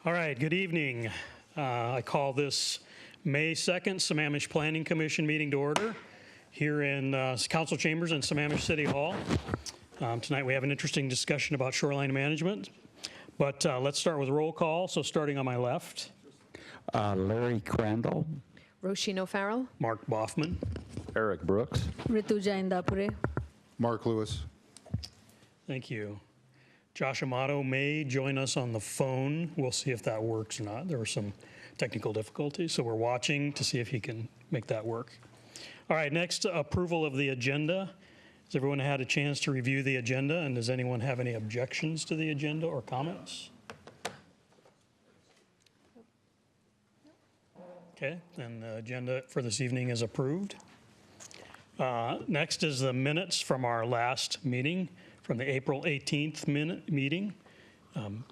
All right, good evening. I call this May 2nd Sammamish Planning Commission meeting to order here in Council Chambers in Sammamish City Hall. Tonight we have an interesting discussion about shoreline management, but let's start with roll call. So starting on my left. Larry Crandall. Roshino Farrell. Mark Boffman. Eric Brooks. Rituja Indapure. Mark Lewis. Thank you. Josh Amato may join us on the phone. We'll see if that works or not. There were some technical difficulties, so we're watching to see if he can make that work. All right, next, approval of the agenda. Has everyone had a chance to review the agenda, and does anyone have any objections to the agenda or comments? Okay, then the agenda for this evening is approved. Next is the minutes from our last meeting, from the April 18th meeting.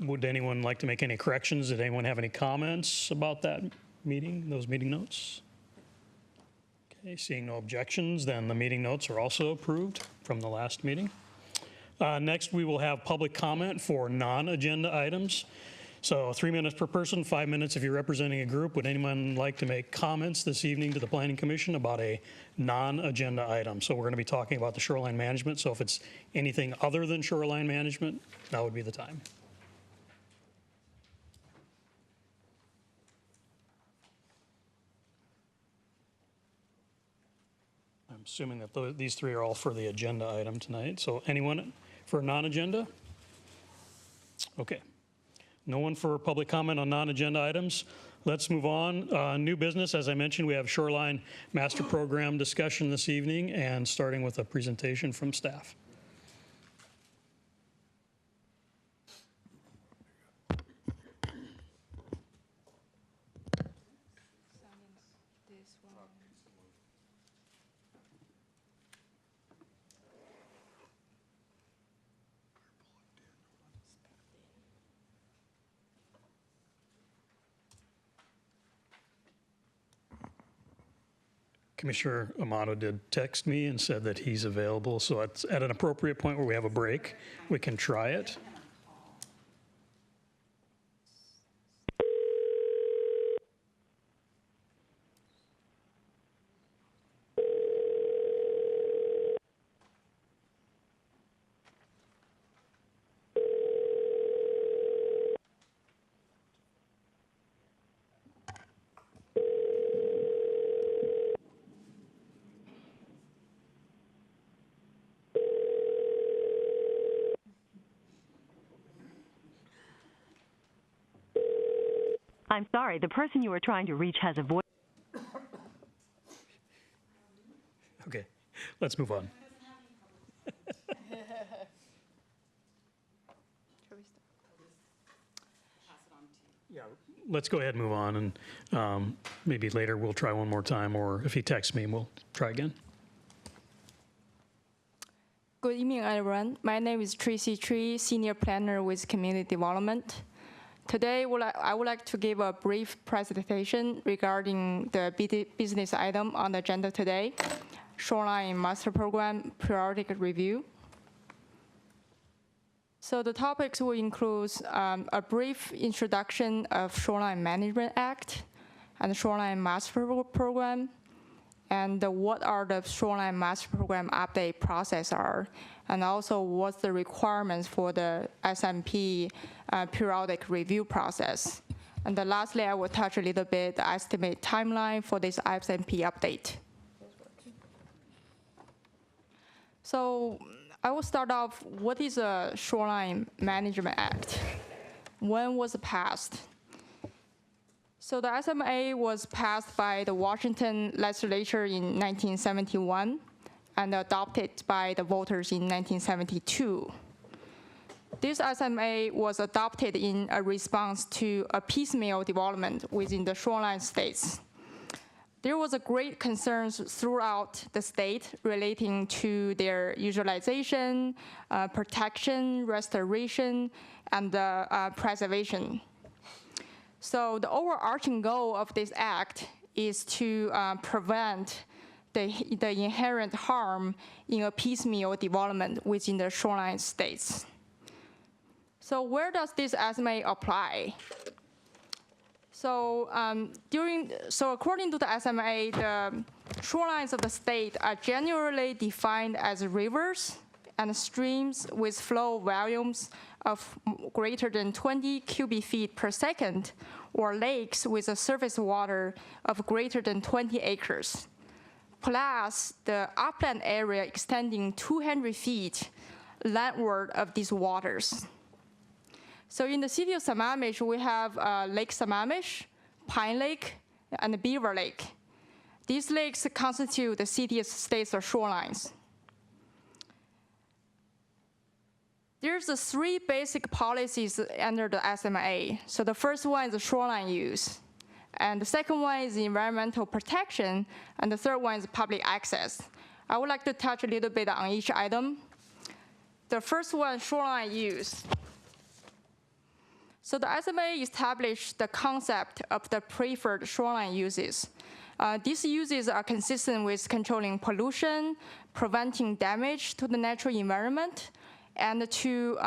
Would anyone like to make any corrections? Did anyone have any comments about that meeting, those meeting notes? Okay, seeing no objections, then the meeting notes are also approved from the last meeting. Next, we will have public comment for non-agenda items. So 3 minutes per person, 5 minutes if you're representing a group. Would anyone like to make comments this evening to the Planning Commission about a non-agenda item? So we're going to be talking about the shoreline management. So if it's anything other than shoreline management, now would be the time. I'm assuming that these three are all for the agenda item tonight. So anyone for non-agenda? Okay. No one for public comment on non-agenda items. Let's move on. New business, as I mentioned, we have Shoreline Master Program discussion this evening, and starting with a presentation from staff. Commissioner Amato did text me and said that he's available, so it's at an appropriate point where we have a break, we can try it. I'm sorry, the person you are trying to reach has a voice. Okay, let's move on. Yeah, let's go ahead and move on, and maybe later we'll try one more time, or if he texts me, we'll try again. Good evening, everyone. My name is Tracy Tree, Senior Planner with Community Development. Today, I would like to give a brief presentation regarding the business item on the agenda today, Shoreline Master Program Periodic Review. So the topics will include a brief introduction of Shoreline Management Act and the Shoreline Master Program, and what are the Shoreline Master Program update process are, and also what's the requirements for the SMP periodic review process. And then lastly, I will touch a little bit the estimate timeline for this SMP update. So I will start off, what is a Shoreline Management Act? When was it passed? So the SMA was passed by the Washington legislature in 1971 and adopted by the voters in 1972. This SMA was adopted in a response to a piecemeal development within the shoreline states. There was a great concern throughout the state relating to their utilization, protection, restoration, and preservation. So the overarching goal of this act is to prevent the inherent harm in a piecemeal development within the shoreline states. So where does this SMA apply? So according to the SMA, the shorelines of the state are generally defined as rivers and streams with flow volumes of greater than 20 cubic feet per second, or lakes with a surface water of greater than 20 acres, plus the upland area extending 200 feet landward of these waters. So in the city of Sammamish, we have Lake Sammamish, Pine Lake, and Beaver Lake. These lakes constitute the city's state's shorelines. There's the three basic policies under the SMA. So the first one is the shoreline use, and the second one is environmental protection, and the third one is public access. I would like to touch a little bit on each item. The first one, shoreline use. So the SMA established the concept of the preferred shoreline uses. These uses are consistent with controlling pollution, preventing damage to the natural environment, and to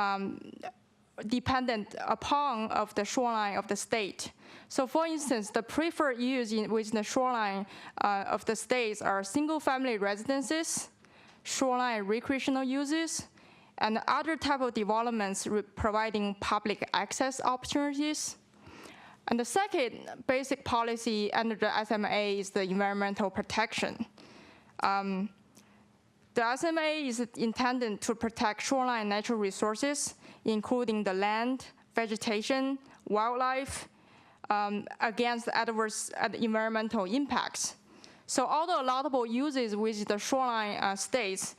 dependent upon of the shoreline of the state. So for instance, the preferred use within the shoreline of the states are single-family residences, shoreline recreational uses, and other type of developments providing public access opportunities. And the second basic policy under the SMA is the environmental protection. The SMA is intended to protect shoreline natural resources, including the land, vegetation, wildlife, against adverse environmental impacts. So all the allowable uses with the shoreline states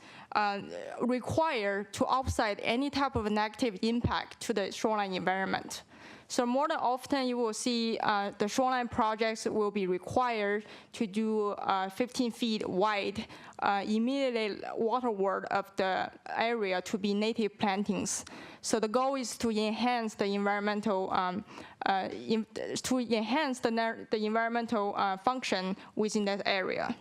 require to offset any type of negative impact to the shoreline environment. So more than often, you will see the shoreline projects will be required to do 15 feet wide, immediately waterward of the area to be native plantings. So the goal is to enhance the environmental function within that area.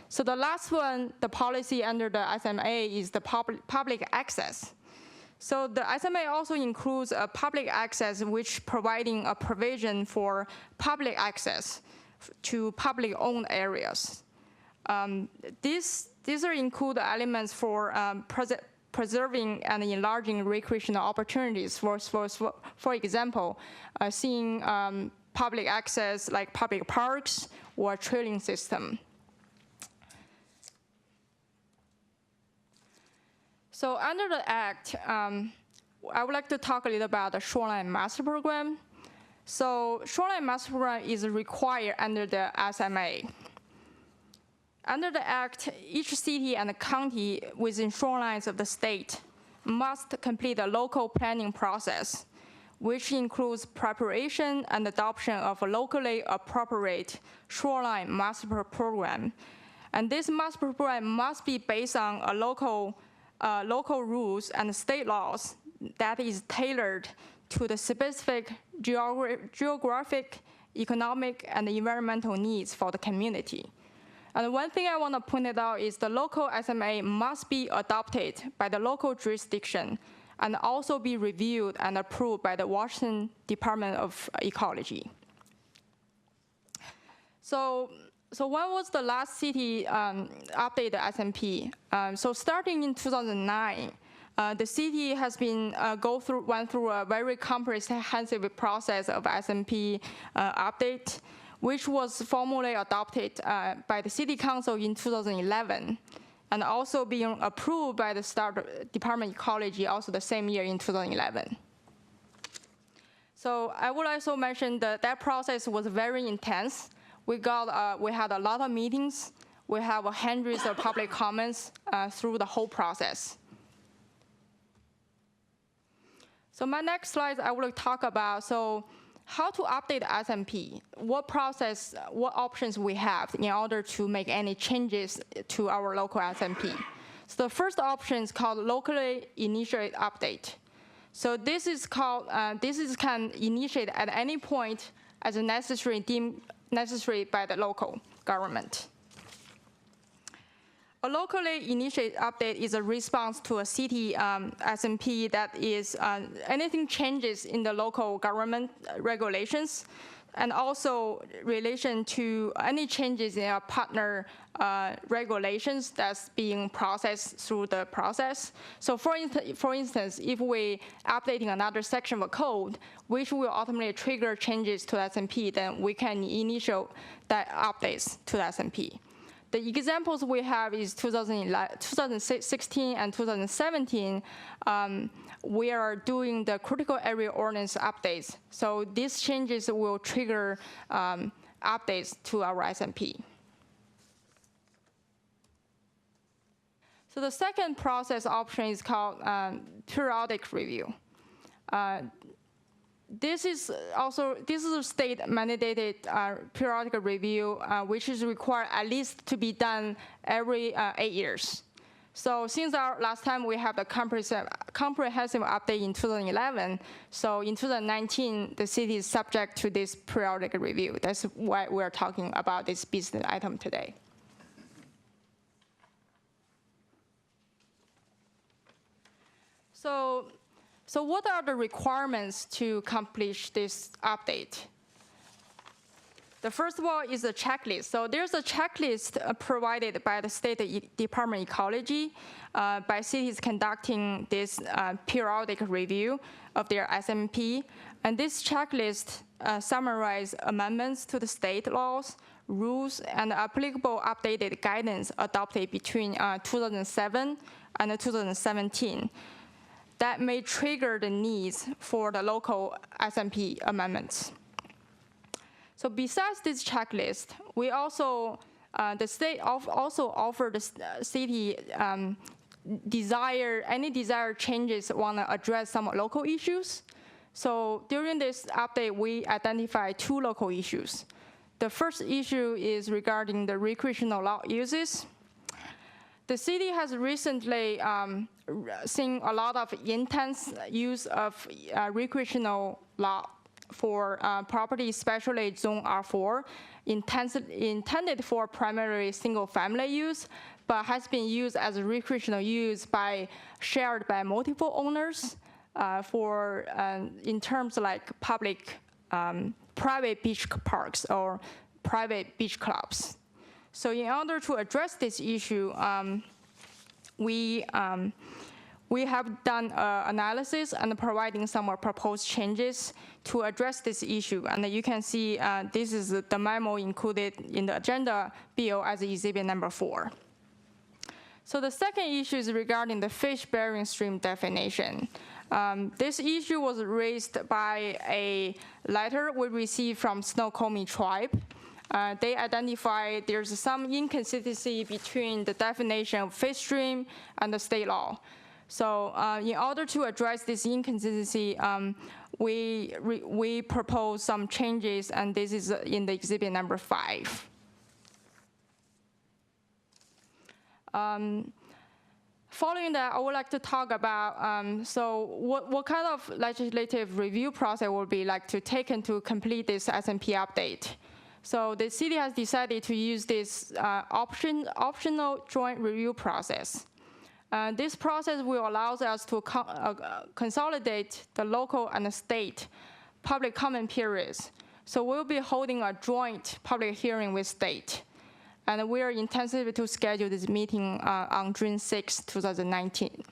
So the last one, the policy under the SMA is the public access. So the SMA also includes a public access, which providing a provision for public access to public-owned areas. These include elements for preserving and enlarging recreational opportunities. For example, seeing public access like public parks or trailing system. So under the Act, I would like to talk a little about the Shoreline Master Program. So Shoreline Master Program is required under the SMA. Under the Act, each city and county within shorelines of the state must complete a local planning process, which includes preparation and adoption of a locally appropriate shoreline master program. And this master program must be based on a local rules and state laws that is tailored to the specific geographic, economic, and environmental needs for the community. And one thing I want to point out is the local SMA must be adopted by the local jurisdiction and also be reviewed and approved by the Washington Department of Ecology. So when was the last city update the SMP? So starting in 2009, the city has been went through a very comprehensive process of SMP update, which was formally adopted by the City Council in 2011, and also being approved by the Department of Ecology also the same year in 2011. So I would also mention that process was very intense. We had a lot of meetings. We have hundreds of public comments through the whole process. So my next slide, I will talk about how to update SMP, what process, what options we have in order to make any changes to our local SMP. So the first option is called locally initiated update. So this can initiate at any point as deemed necessary by the local government. A locally initiated update is a response to a city SMP that is anything changes in the local government regulations and also relation to any changes in our partner regulations that's being processed through the process. So for instance, if we updating another section of code, which will ultimately trigger changes to SMP, then we can initiate that updates to the SMP. The examples we have is 2016 and 2017. We are doing the critical area ordinance updates. So these changes will trigger updates to our SMP. So the second process option is called periodic review. This is a state mandated periodic review, which is required at least to be done every 8 years. So since our last time we have the comprehensive update in 2011, so in 2019, the city is subject to this periodic review. That's why we're talking about this business item today. So what are the requirements to accomplish this update? The first of all is a checklist. So there's a checklist provided by the State Department of Ecology by cities conducting this periodic review of their SMP. And this checklist summarizes amendments to the state laws, rules, and applicable updated guidance adopted between 2007 and 2017 that may trigger the needs for the local SMP amendments. So besides this checklist, we also, the state also offered the city any desired changes want to address some local issues. So during this update, we identified 2 local issues. The first issue is regarding the recreational lot uses. The city has recently seen a lot of intense use of recreational lot for property, especially zone R4, intended for primarily single-family use, but has been used as a recreational use shared by multiple owners in terms like public, private beach parks or private beach clubs. So in order to address this issue, we have done analysis and providing some proposed changes to address this issue. And you can see this is the memo included in the agenda bill as exhibit number 4. So the second issue is regarding the fish-bearing stream definition. This issue was raised by a letter we received from Snoqualmie tribe. They identify there's some inconsistency between the definition of fish stream and the state law. So in order to address this inconsistency, we propose some changes, and this is in the exhibit number 5. Following that, I would like to talk about what kind of legislative review process would be like to take to complete this SMP update. So the city has decided to use this optional joint review process. This process will allow us to consolidate the local and the state public comment periods. So we'll be holding a joint public hearing with state. And we are intending to schedule this meeting on June 6, 2019.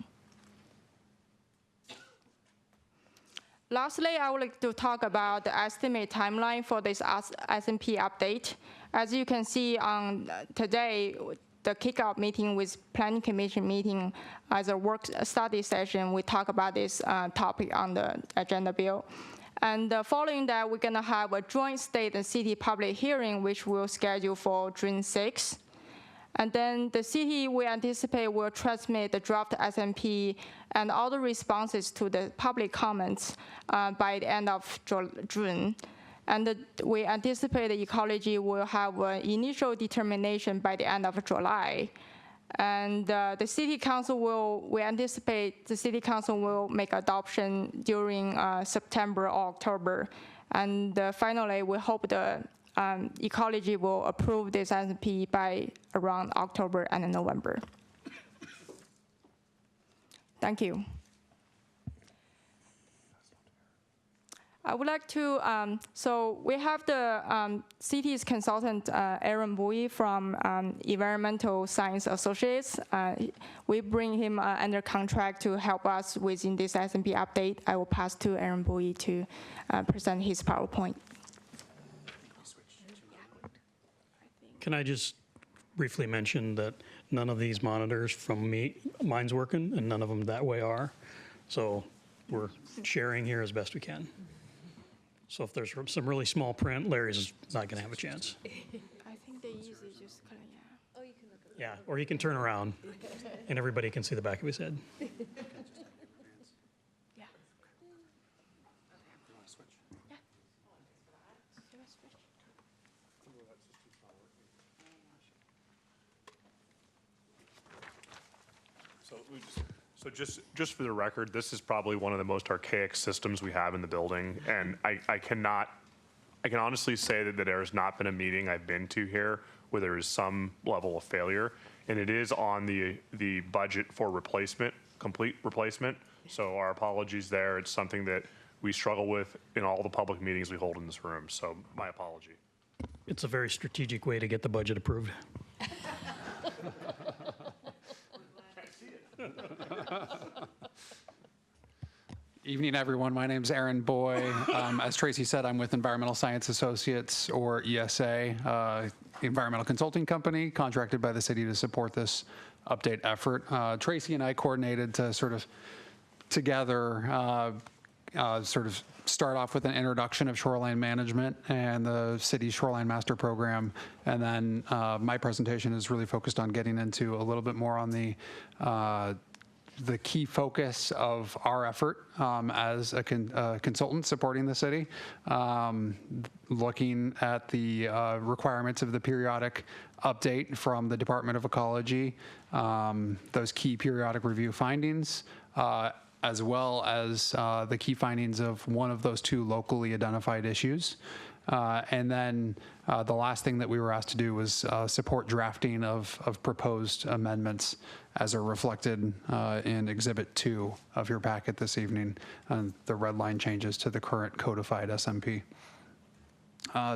Lastly, I would like to talk about the estimate timeline for this SMP update. As you can see on today, the kickoff meeting with Planning Commission meeting as a work study session, we talk about this topic on the agenda bill. And following that, we're gonna have a joint state and city public hearing, which we'll schedule for June 6. And then the city, we anticipate, will transmit the draft SMP and all the responses to the public comments by the end of June. And we anticipate the ecology will have an initial determination by the end of July. And the city council we anticipate the city council will make adoption during September or October. And finally, we hope the ecology will approve this SMP by around October and November. Thank you. would like to, so we have the city's consultant, Aaron Bowie from Environmental Science Associates. We bring him under contract to help us within this SMP update. I will pass to Aaron Bowie to present his PowerPoint. Can I just briefly mention that none of these monitors from mine's working, and none of them that way are. So we're sharing here as best we can. So if there's some really small print, Larry's not going to have a chance. I think they easily just kind of, yeah. Oh, you can look at Yeah, or he can turn around, and everybody can see the back of his head. Yeah. So just for the record, this is probably one of the most archaic systems we have in the building, and I can honestly say that there has not been a meeting I've been to here where there is some level of failure, and it is on the budget for replacement, complete replacement. So our apologies there. It's something that we struggle with in all the public meetings we hold in this room. So my apology. It's a very strategic way to get the budget approved. Evening, everyone. My name's Aaron Boy. As Tracy said, I'm with Environmental Science Associates, or ESA, environmental consulting company contracted by the city to support this update effort. Tracy and I coordinated to sort of together sort of start off with an introduction of shoreline management and the city's shoreline master program. And then my presentation is really focused on getting into a little bit more on the key focus of our effort as a consultant supporting the city, looking at the requirements of the periodic update from the Department of Ecology, those key periodic review findings, as well as the key findings of one of those two locally identified issues. And then the last thing that we were asked to do was support drafting of proposed amendments as are reflected in Exhibit 2 of your packet this evening, the red line changes to the current codified SMP.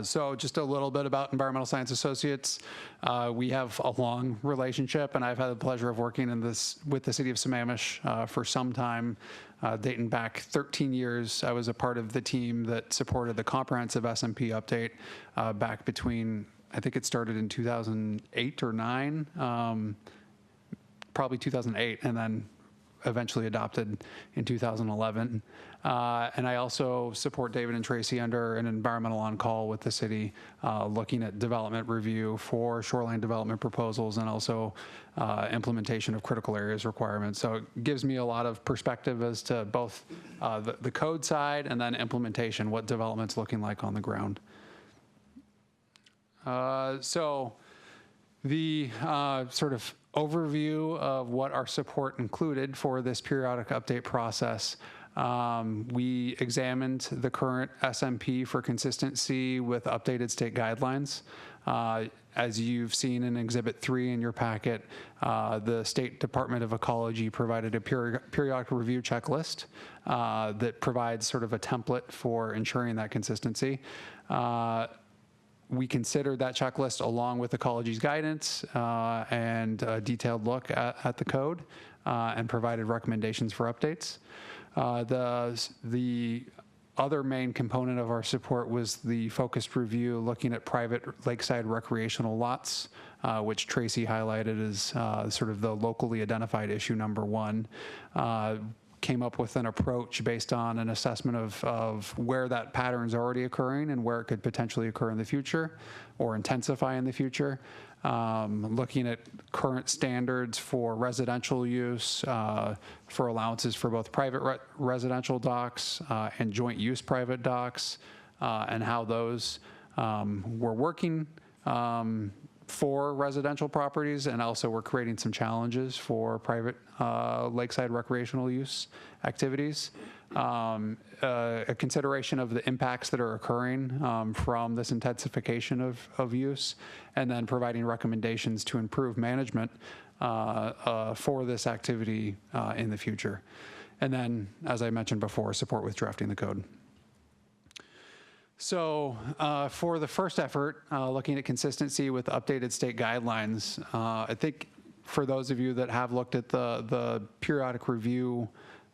So just a little bit about Environmental Science Associates. We have a long relationship, and I've had the pleasure of working with the city of Sammamish for some time, dating back 13 years. I was a part of the team that supported the comprehensive SMP update back between, I think it started in 2008 or 9, probably 2008, and then eventually adopted in 2011. And I also support David and Tracy under an environmental on-call with the city, looking at development review for shoreline development proposals and also implementation of critical areas requirements. So it gives me a lot of perspective as to both the code side and then implementation, what development's looking like on the ground. So the sort of overview of what our support included for this periodic update process. We examined the current SMP for consistency with updated state guidelines. As you've seen in Exhibit 3 in your packet, the State Department of Ecology provided a periodic review checklist that provides sort of a template for ensuring that consistency. We considered that checklist along with ecology's guidance and a detailed look at the code and provided recommendations for updates. The other main component of our support was the focused review looking at private lakeside recreational lots, which Tracy highlighted as sort of the locally identified issue number 1. Came up with an approach based on an assessment of where that pattern's already occurring and where it could potentially occur in the future or intensify in the future. Looking at current standards for residential use, for allowances for both private residential docks and joint use private docks, and how those were working for residential properties, and also we're creating some challenges for private lakeside recreational use activities. A consideration of the impacts that are occurring from this intensification of use, and then providing recommendations to improve management for this activity in the future. And then, as I mentioned before, support with drafting the code. So for the first effort, looking at consistency with updated state guidelines, I think for those of you that have looked at the periodic review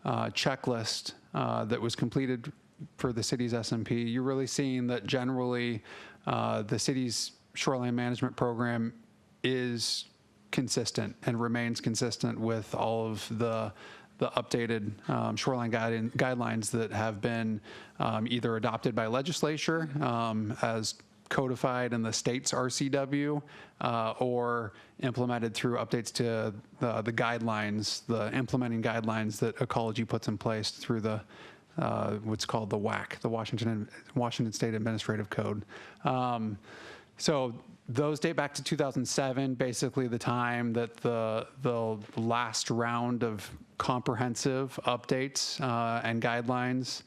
checklist that was completed for the city's SMP, you're really seeing that generally the city's shoreline management program is consistent and remains consistent with all of the updated shoreline guidelines that have been either adopted by legislature as codified in the state's RCW or implemented through updates to the guidelines, the implementing guidelines that Ecology puts in place through the what's called the WAC, the Washington State Administrative Code. So those date back to 2007, basically the time that the last round of comprehensive updates and guidelines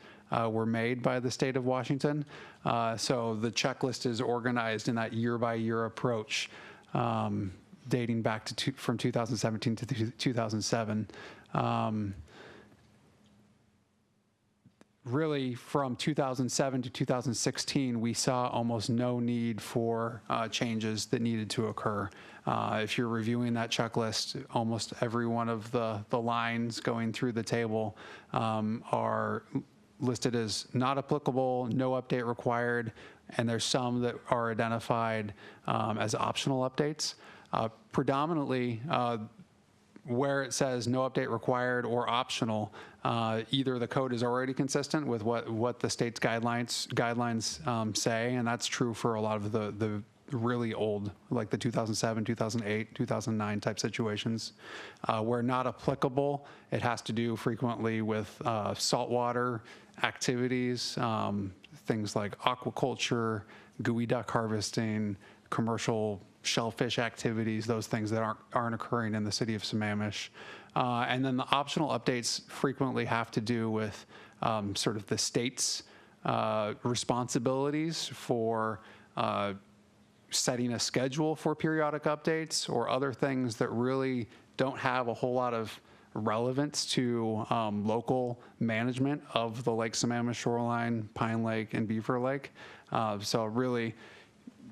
were made by the state of Washington. So the checklist is organized in that year-by-year approach, dating back to from 2017 to 2007. Really, from 2007 to 2016, we saw almost no need for changes that needed to occur. If you're reviewing that checklist, almost every one of the lines going through the table are listed as not applicable, no update required, and there's some that are identified as optional updates. Predominantly, where it says no update required or optional, either the code is already consistent with what the state's guidelines say, and that's true for a lot of the really old, like the 2007, 2008, 2009 type situations. Where not applicable, it has to do frequently with saltwater activities, things like aquaculture, gooey duck harvesting, commercial shellfish activities, those things that aren't occurring in the city of Sammamish. And then the optional updates frequently have to do with sort of the state's responsibilities for setting a schedule for periodic updates or other things that really don't have a whole lot of relevance to local management of the Lake Sammamish shoreline, Pine Lake, and Beaver Lake. So really,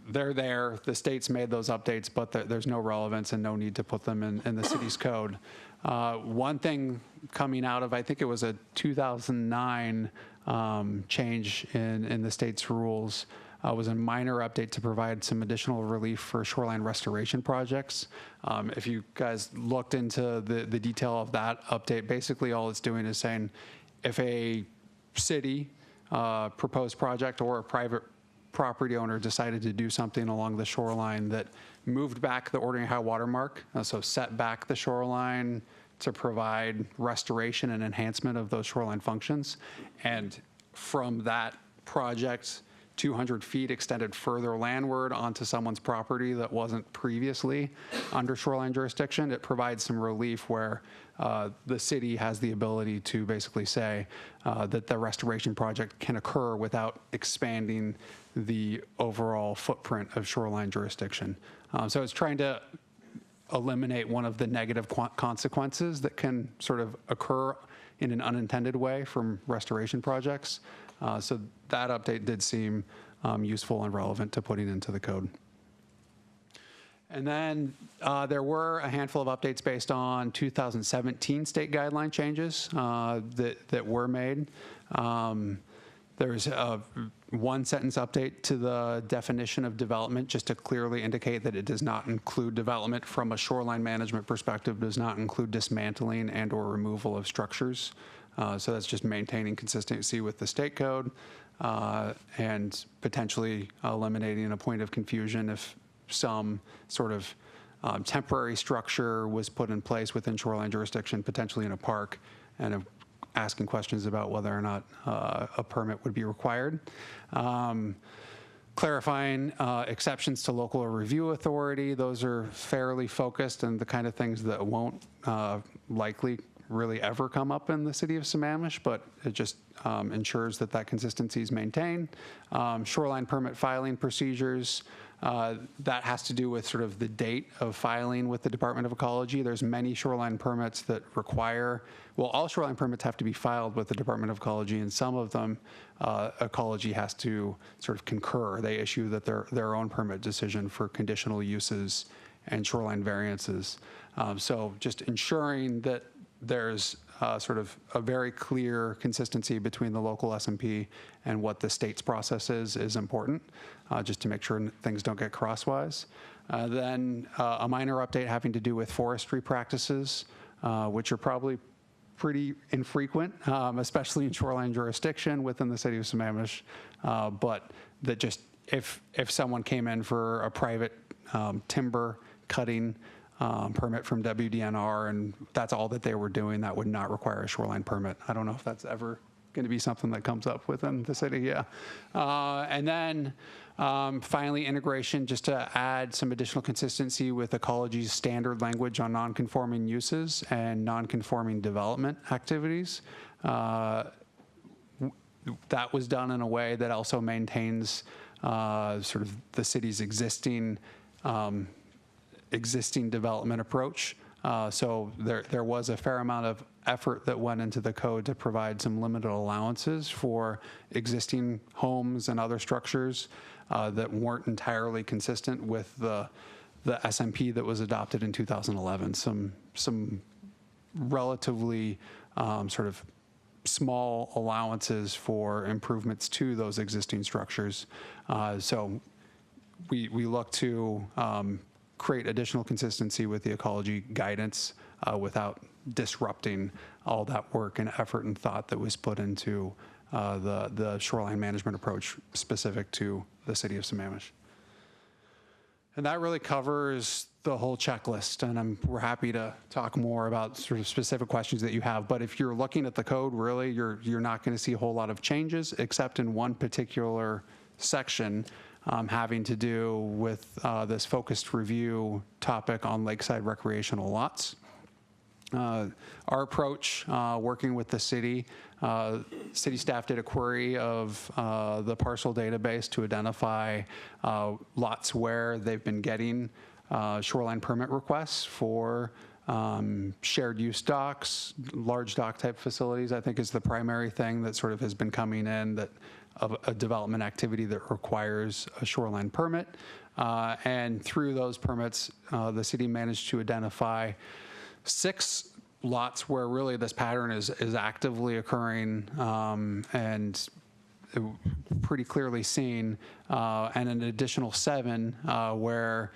they're there, the state's made those updates, but there's no relevance and no need to put them in the city's code. One thing coming out of, I think it was a 2009 change in the state's rules, was a minor update to provide some additional relief for shoreline restoration projects. If you guys looked into the detail of that update, basically all it's doing is saying if a city proposed project or a private property owner decided to do something along the shoreline that moved back the ordinary high water mark, so set back the shoreline to provide restoration and enhancement of those shoreline functions. And from that project, 200 feet extended further landward onto someone's property that wasn't previously under shoreline jurisdiction, it provides some relief where the city has the ability to basically say that the restoration project can occur without expanding the overall footprint of shoreline jurisdiction. So it's trying to eliminate one of the negative consequences that can sort of occur in an unintended way from restoration projects. So that update did seem useful and relevant to putting into the code. And then there were a handful of updates based on 2017 state guideline changes that were made. There's a one-sentence update to the definition of development just to clearly indicate that it does not include development from a shoreline management perspective, does not include dismantling and or removal of structures. So that's just maintaining consistency with the state code and potentially eliminating a point of confusion if some sort of temporary structure was put in place within shoreline jurisdiction, potentially in a park, and asking questions about whether or not a permit would be required. Clarifying exceptions to local review authority. Those are fairly focused and the kind of things that won't likely really ever come up in the city of Sammamish, but it just ensures that that consistency is maintained. Shoreline permit filing procedures, that has to do with sort of the date of filing with the Department of Ecology. There's many shoreline permits that require, well, all shoreline permits have to be filed with the Department of Ecology, and some of them, Ecology has to sort of concur. They issue their own permit decision for conditional uses and shoreline variances. So just ensuring that there's sort of a very clear consistency between the local SMP and what the state's process is important, just to make sure things don't get crosswise. Then a minor update having to do with forestry practices, which are probably pretty infrequent, especially in shoreline jurisdiction within the city of Sammamish. But that just, if someone came in for a private timber cutting permit from WDNR, and that's all that they were doing, that would not require a shoreline permit. I don't know if that's ever going to be something that comes up within the city, yeah. And then finally, integration, just to add some additional consistency with Ecology's standard language on non-conforming uses and non-conforming development activities. That was done in a way that also maintains sort of the city's existing development approach. So there was a fair amount of effort that went into the code to provide some limited allowances for existing homes and other structures that weren't entirely consistent with the SMP that was adopted in 2011. Some relatively sort of small allowances for improvements to those existing structures. So we look to create additional consistency with the ecology guidance without disrupting all that work and effort and thought that was put into the shoreline management approach specific to the city of Sammamish. And that really covers the whole checklist, and we're happy to talk more about sort of specific questions that you have. But if you're looking at the code, really, you're not going to see a whole lot of changes, except in one particular section having to do with this focused review topic on lakeside recreational lots. Our approach, working with the city staff did a query of the parcel database to identify lots where they've been getting shoreline permit requests for shared use docks, large dock type facilities, I think is the primary thing that sort of has been coming in, that of a development activity that requires a shoreline permit. And through those permits, the city managed to identify 6 lots where really this pattern is actively occurring and pretty clearly seen, and an additional 7 where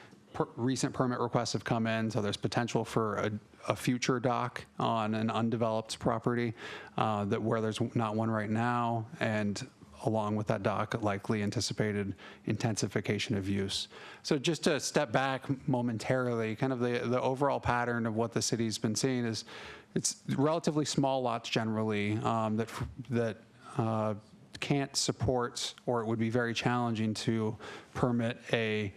recent permit requests have come in, so there's potential for a future dock on an undeveloped property where there's not one right now, and along with that dock, likely anticipated intensification of use. So just to step back momentarily, kind of the overall pattern of what the city's been seeing is it's relatively small lots generally that can't support, or it would be very challenging to permit a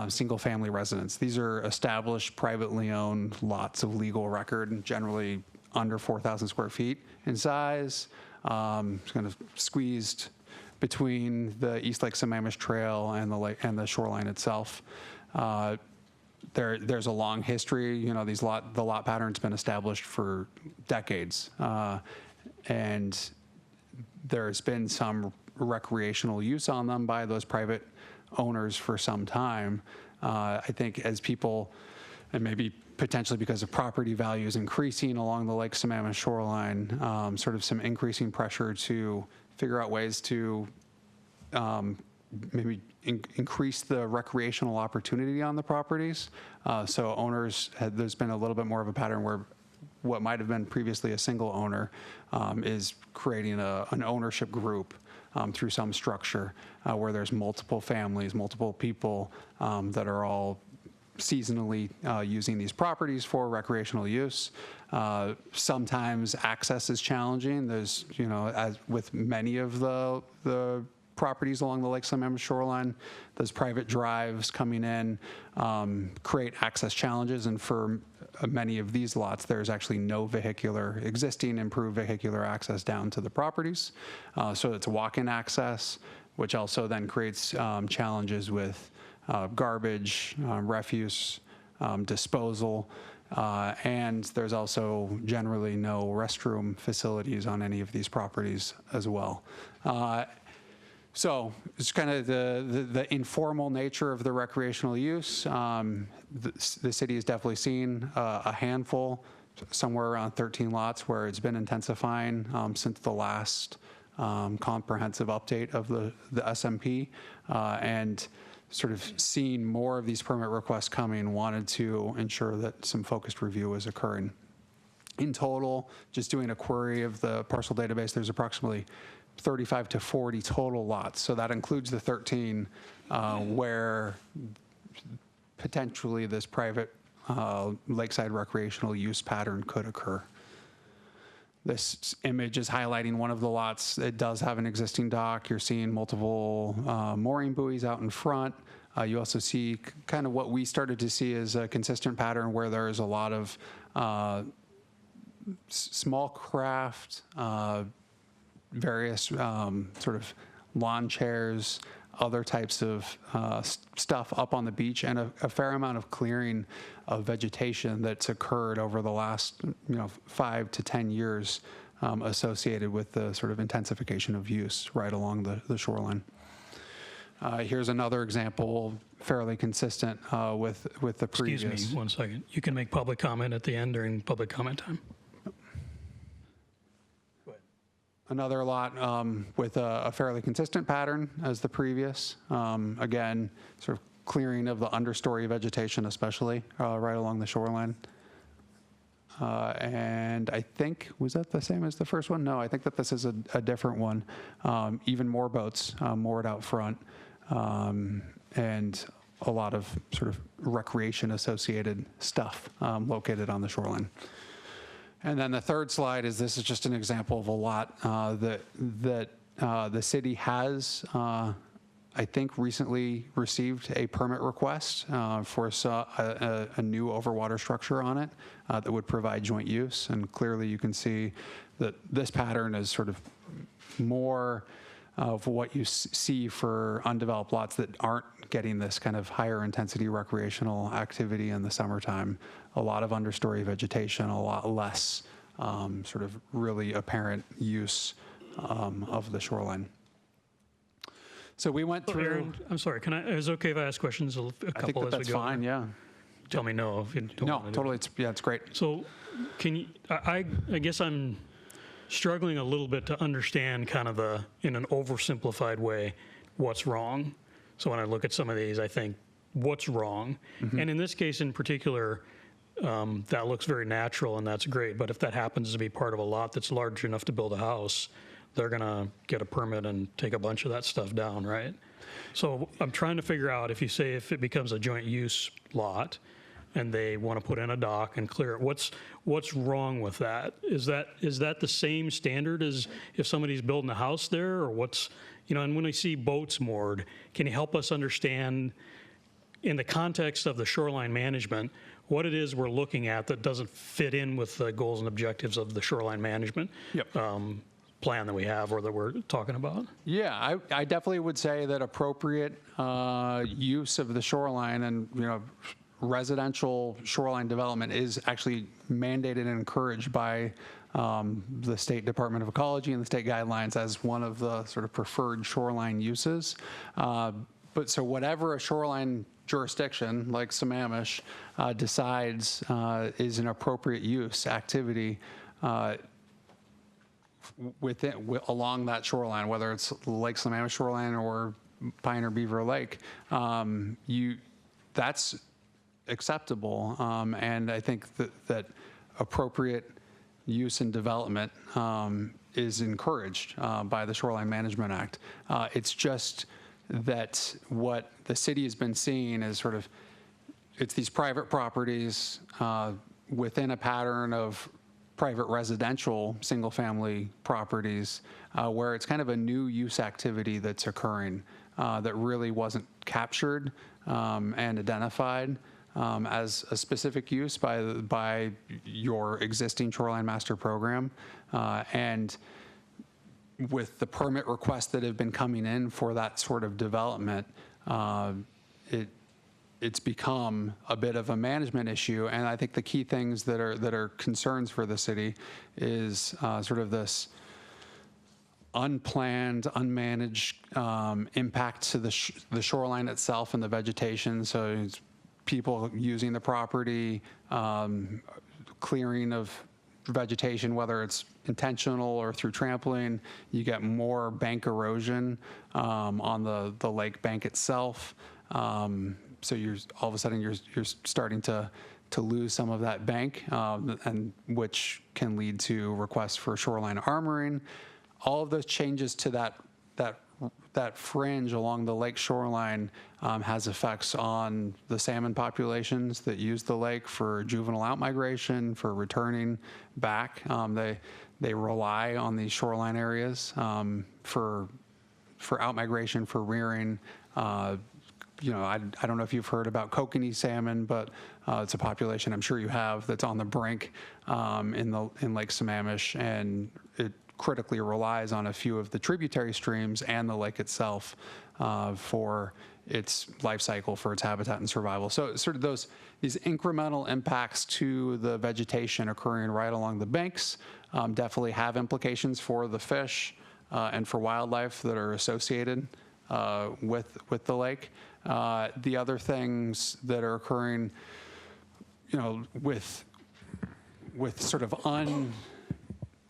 single-family residence. These are established, privately owned lots of legal record, generally under 4,000 square feet in size, kind of squeezed between the East Lake Sammamish Trail and the shoreline itself. There's a long history. You know, the lot pattern's been established for decades, and there's been some recreational use on them by those private owners for some time. I think as people, and maybe potentially because of property values increasing along the Lake Sammamish shoreline, sort of some increasing pressure to figure out ways to maybe increase the recreational opportunity on the properties. So owners, there's been a little bit more of a pattern where what might have been previously a single owner is creating an ownership group through some structure where there's multiple families, multiple people that are all seasonally using these properties for recreational use. Sometimes access is challenging. There's, you know, as with many of the properties along the Lake Sammamish shoreline, those private drives coming in create access challenges. And for many of these lots, there's actually no existing improved vehicular access down to the properties. So it's walk-in access, which also then creates challenges with garbage, refuse, disposal, and there's also generally no restroom facilities on any of these properties as well. So it's kind of the informal nature of the recreational use. The city has definitely seen a handful, somewhere around 13 lots, where it's been intensifying since the last comprehensive update of the SMP, and sort of seeing more of these permit requests coming, wanted to ensure that some focused review was occurring. In total, just doing a query of the parcel database, there's approximately 35 to 40 total lots. So that includes the 13 where potentially this private lakeside recreational use pattern could occur. This image is highlighting one of the lots. It does have an existing dock. You're seeing multiple mooring buoys out in front. You also see kind of what we started to see as a consistent pattern where there's a lot of small craft, various sort of lawn chairs, other types of stuff up on the beach, and a fair amount of clearing of vegetation that's occurred over the last 5 to 10 years associated with the sort of intensification of use right along the shoreline. Here's another example, fairly consistent with the previous. Excuse me 1 second. You can make public comment at the end during public comment time. Another lot with a fairly consistent pattern as the previous. Again, sort of clearing of the understory vegetation, especially right along the shoreline. And I think, was that the same as the first one? No, I think that this is a different one. Even more boats moored out front, and a lot of sort of recreation-associated stuff located on the shoreline. And then the third slide is, this is just an example of a lot that the city has, I think, recently received a permit request for a new overwater structure on it that would provide joint use. And clearly you can see that this pattern is sort of more of what you see for undeveloped lots that aren't getting this kind of higher intensity recreational activity in the summertime. A lot of understory vegetation, a lot less sort of really apparent use of the shoreline. So we went through. Aaron, I'm sorry. Is it okay if I ask questions a couple I think that as that's we go? fine. Yeah. Tell me no if you don't No, want to do totally. It's great. So can you, I guess I'm struggling a little bit to understand kind of in an oversimplified way, what's wrong. So when I look at some of these, I think, what's wrong? Mm-hmm. And in this case in particular, that looks very natural and that's great. But if that happens to be part of a lot that's large enough to build a house, they're gonna get a permit and take a bunch of that stuff down, right? So I'm trying to figure out, if it becomes a joint use lot and they want to put in a dock and clear it, what's wrong with that? Is that the same standard as if somebody's building a house there, or what's, and when I see boats moored, can you help us understand in the context of the shoreline management, what it is we're looking at that doesn't fit in with the goals and objectives of the shoreline management plan that we have or that we're talking about? Yeah, I definitely would say that appropriate use of the shoreline and residential shoreline development is actually mandated and encouraged by the State Department of Ecology and the state guidelines as one of the sort of preferred shoreline uses. But so whatever a shoreline jurisdiction like Sammamish decides is an appropriate use activity along that shoreline, whether it's Lake Sammamish shoreline or Pine or Beaver Lake, that's acceptable. And I think that appropriate use and development is encouraged by the Shoreline Management Act. It's just that what the city has been seeing is sort of, it's these private properties within a pattern of private residential single-family properties where it's kind of a new use activity that's occurring that really wasn't captured and identified as a specific use by your existing shoreline master program. And with the permit requests that have been coming in for that sort of development, it's become a bit of a management issue. And I think the key things that are concerns for the city is sort of this unplanned, unmanaged impact to the shoreline itself and the vegetation. So it's people using the property, clearing of vegetation, whether it's intentional or through trampling. You get more bank erosion on the lake bank itself. So you're all of a sudden you're starting to lose some of that bank, and which can lead to requests for shoreline armoring. All of those changes to that fringe along the lake shoreline has effects on the salmon populations that use the lake for juvenile outmigration, for returning back. They rely on these shoreline areas for outmigration, for rearing. I don't know if you've heard about kokanee salmon, but it's a population I'm sure you have that's on the brink in Lake Sammamish, and it critically relies on a few of the tributary streams and the lake itself for its life cycle, for its habitat and survival. So sort of these incremental impacts to the vegetation occurring right along the banks definitely have implications for the fish and for wildlife that are associated with the lake. The other things that are occurring, with sort of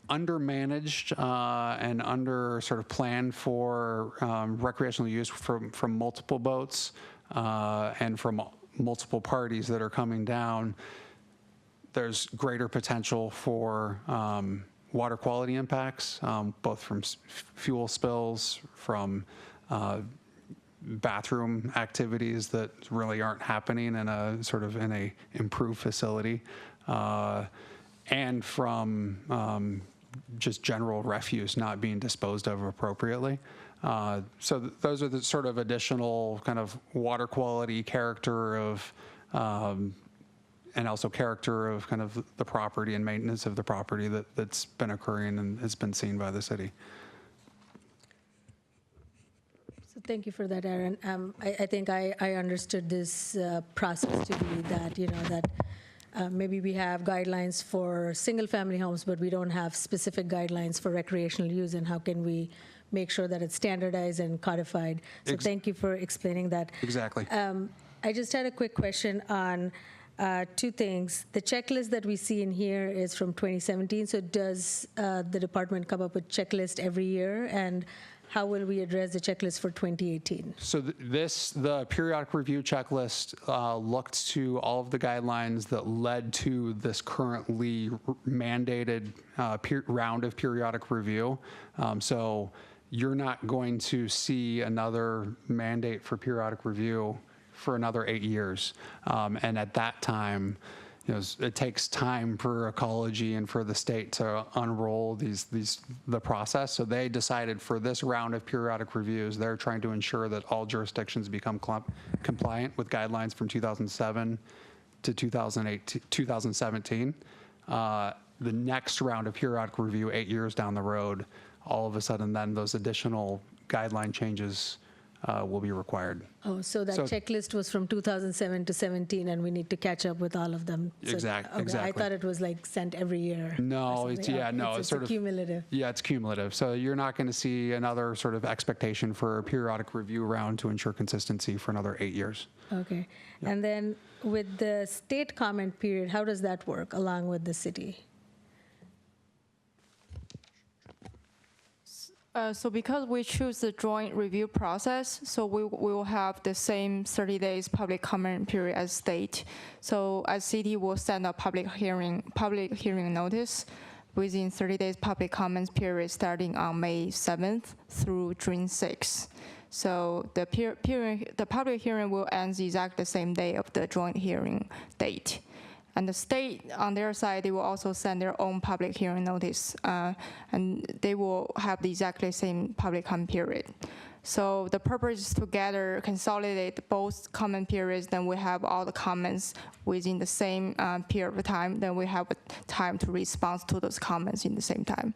undermanaged and under sort of planned for recreational use from multiple boats and from multiple parties that are coming down, there's greater potential for water quality impacts, both from fuel spills, from bathroom activities that really aren't happening in a improved facility, and from just general refuse not being disposed of appropriately. So those are the sort of additional kind of water quality character of, and also character of kind of the property and maintenance of the property that's been occurring and has been seen by the city. So thank you for that, Aaron. I think I understood this process to be that, maybe we have guidelines for single-family homes, but we don't have specific guidelines for recreational use, and how can we make sure that it's standardized and codified? So thank you for explaining that. Exactly. I just had a quick question on two things. The checklist that we see in here is from 2017, so does the department come up with checklist every year? And how will we address the checklist for 2018? So the periodic review checklist looked to all of the guidelines that led to this currently mandated round of periodic review. So you're not going to see another mandate for periodic review for another 8 years. And at that time, it takes time for ecology and for the state to unroll the process. So they decided for this round of periodic reviews, they're trying to ensure that all jurisdictions become compliant with guidelines from 2007 to 2017. The next round of periodic review, 8 years down the road, all of a sudden then those additional guideline changes will be required. Oh, so that checklist was from 2007 to 17, and we need to catch up with all of them. So, Exactly. I thought it was like sent every year. No, it's sort of cumulative. Yeah, it's cumulative. So you're not going to see another sort of expectation for a periodic review round to ensure consistency for another 8 years. Okay. Yep. And then with the state comment period, how does that work along with the city? So because we choose the joint review process, so we will have the same 30 days public comment period as state. So as city will send a public hearing notice within 30 days public comments period starting on May 7th through June 6th. So the public hearing will end the exact same day of the joint hearing date. And the state, on their side, they will also send their own public hearing notice, and they will have the exactly same public comment period. So the purpose is to gather, consolidate both comment periods, then we have all the comments within the same period of time, then we have time to respond to those comments in the same time.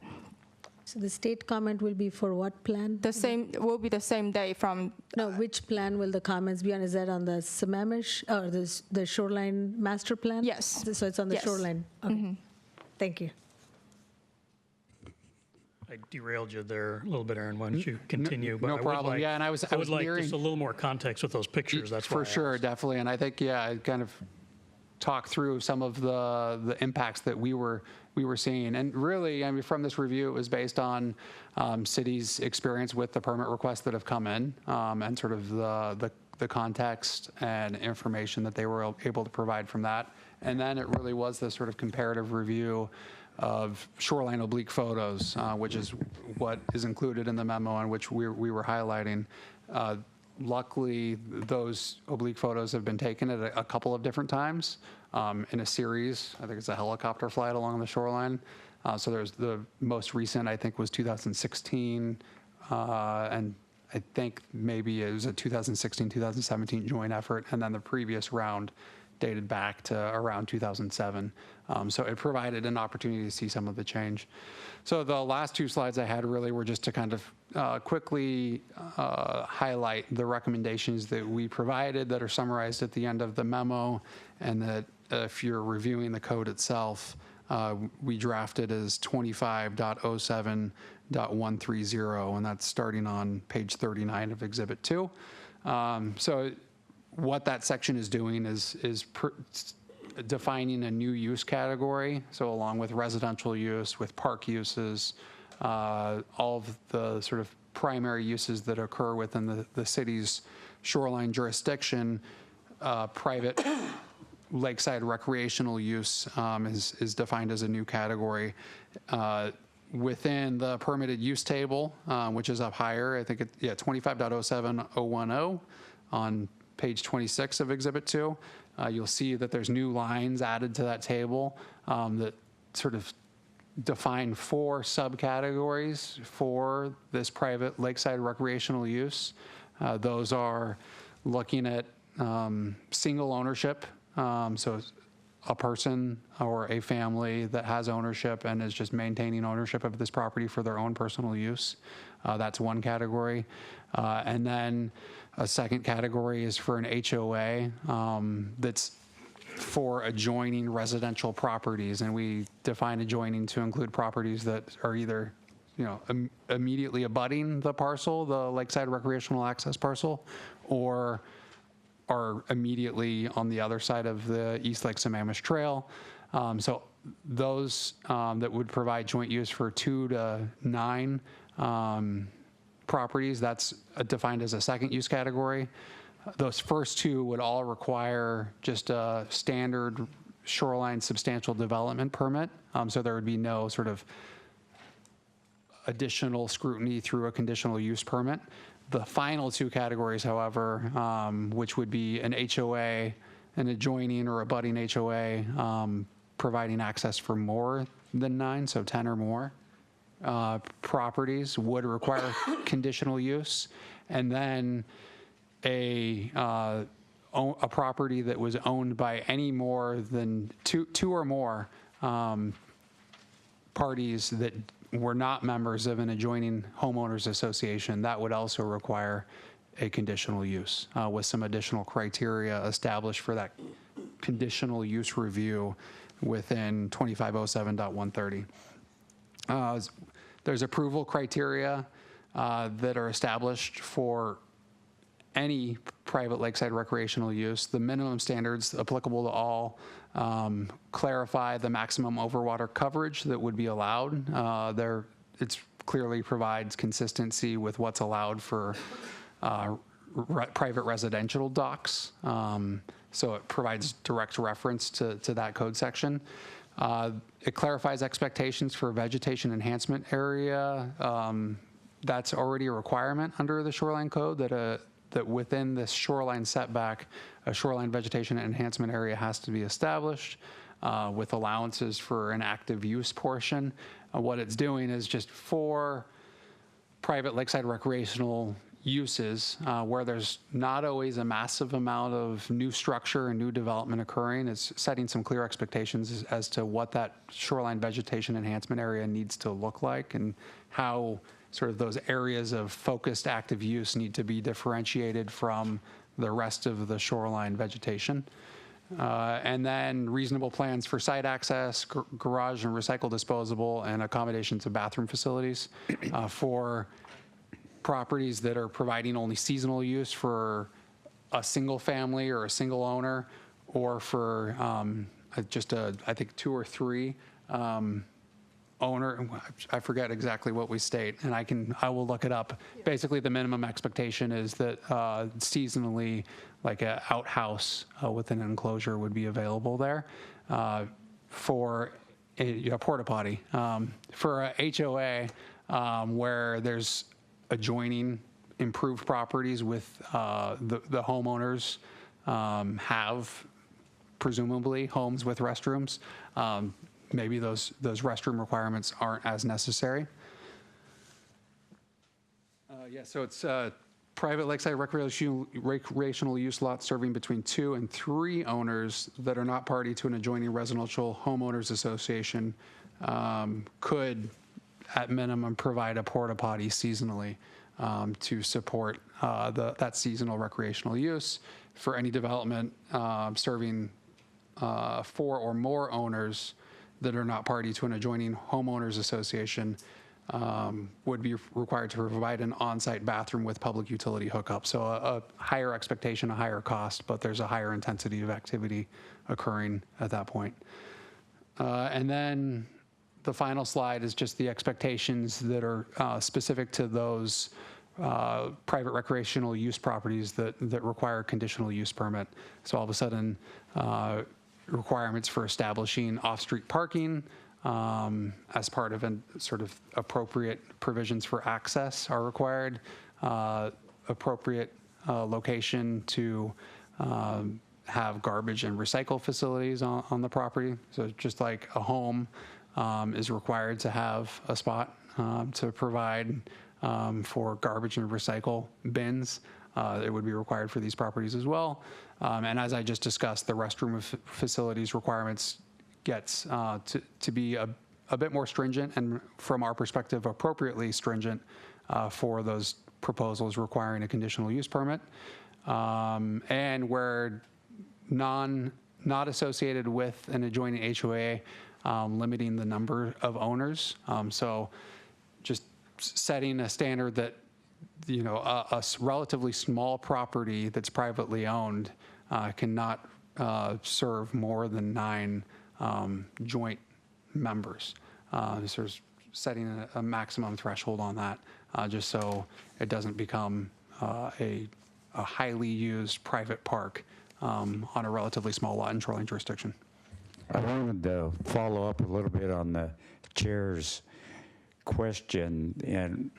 So the state comment will be for what plan? The same, will be the same day from, No, which plan will the comments be on? Is that on the Sammamish, or the Shoreline Master Plan? Yes. So it's on the Yes. Shoreline? Okay. Thank you. I derailed you there a little bit, Aaron. Why don't you continue? But no I would problem. like- Yeah, and I was would like nearing- just a little more context with those pictures. That's why I For sure, asked. definitely. And I think, yeah, I kind of talk through some of the impacts that we were seeing. And really, I mean, from this review, it was based on city's experience with the permit requests that have come in, and sort of the context and information that they were able to provide from that. And then it really was this sort of comparative review of shoreline oblique photos, which is what is included in the memo and which we were highlighting. Luckily, those oblique photos have been taken at a couple of different times in a series. I think it's a helicopter flight along the shoreline. So there's the most recent, I think, was 2016, and I think maybe it was a 2016, 2017 joint effort, and then the previous round dated back to around 2007. So it provided an opportunity to see some of the change. So the last two slides I had really were just to kind of quickly highlight the recommendations that we provided that are summarized at the end of the memo, and that if you're reviewing the code itself, we drafted as 25.07.130, and that's starting on page 39 of Exhibit 2. So what that section is doing is defining a new use category. So along with residential use, with park uses, all of the sort of primary uses that occur within the city's shoreline jurisdiction, private lakeside recreational use is defined as a new category. Within the permitted use table, which is up higher, I think 25.07010 on page 26 of Exhibit 2, you'll see that there's new lines added to that table that sort of define 4 subcategories for this private lakeside recreational use. Those are looking at single ownership, so a person or a family that has ownership and is just maintaining ownership of this property for their own personal use. That's one category. And then a second category is for an HOA that's for adjoining residential properties. And we define adjoining to include properties that are either, immediately abutting the parcel, the lakeside recreational access parcel, or are immediately on the other side of the East Lake Sammamish Trail. So those that would provide joint use for 2 to 9 properties, that's defined as a second use category. Those first 2 would all require just a standard shoreline substantial development permit. So there would be no sort of additional scrutiny through a conditional use permit. The final 2 categories, however, which would be an HOA, an adjoining or abutting HOA, providing access for more than 9, so 10 or more properties, would require conditional use. And then a property that was owned by any more than two or more parties that were not members of an adjoining homeowners association, that would also require a conditional use with some additional criteria established for that conditional use review within 2507.130. There's approval criteria that are established for any private lakeside recreational use. The minimum standards applicable to all clarify the maximum overwater coverage that would be allowed. It clearly provides consistency with what's allowed for private residential docks. So it provides direct reference to that code section. It clarifies expectations for vegetation enhancement area. That's already a requirement under the shoreline code that within this shoreline setback, a shoreline vegetation enhancement area has to be established with allowances for an active use portion. What it's doing is just for private lakeside recreational uses where there's not always a massive amount of new structure and new development occurring. It's setting some clear expectations as to what that shoreline vegetation enhancement area needs to look like and how sort of those areas of focused active use need to be differentiated from the rest of the shoreline vegetation. And then reasonable plans for site access, garage and recycle disposable, and accommodations of bathroom facilities for properties that are providing only seasonal use for a single family or a single owner, or for just I think 2 or 3 owner. I forget exactly what we state, and I will look it up. Basically, the minimum expectation is that seasonally, like an outhouse within an enclosure would be available there for a porta potty. For a HOA, where there's adjoining improved properties with the homeowners have presumably homes with restrooms. Maybe those restroom requirements aren't as necessary. Yeah, so it's private lakeside recreational use lots serving between 2 and 3 owners that are not party to an adjoining residential homeowners association could, at minimum, provide a porta potty seasonally to support that seasonal recreational use. For any development serving 4 or more owners that are not party to an adjoining homeowners association would be required to provide an on-site bathroom with public utility hookup. So a higher expectation, a higher cost, but there's a higher intensity of activity occurring at that point. And then the final slide is just the expectations that are specific to those private recreational use properties that require conditional use permit. So all of a sudden, requirements for establishing off-street parking as part of sort of appropriate provisions for access are required, appropriate location to have garbage and recycle facilities on the property. So just like a home is required to have a spot to provide for garbage and recycle bins, it would be required for these properties as well. And as I just discussed, the restroom facilities requirements gets to be a bit more stringent, and from our perspective, appropriately stringent for those proposals requiring a conditional use permit. And where not associated with an adjoining HOA, limiting the number of owners. So just setting a standard that, you know, a relatively small property that's privately owned cannot serve more than 9 joint members. So there's setting a maximum threshold on that, just so it doesn't become a highly used private park on a relatively small lot in shoreline jurisdiction. I wanted to follow up a little bit on the chair's question, and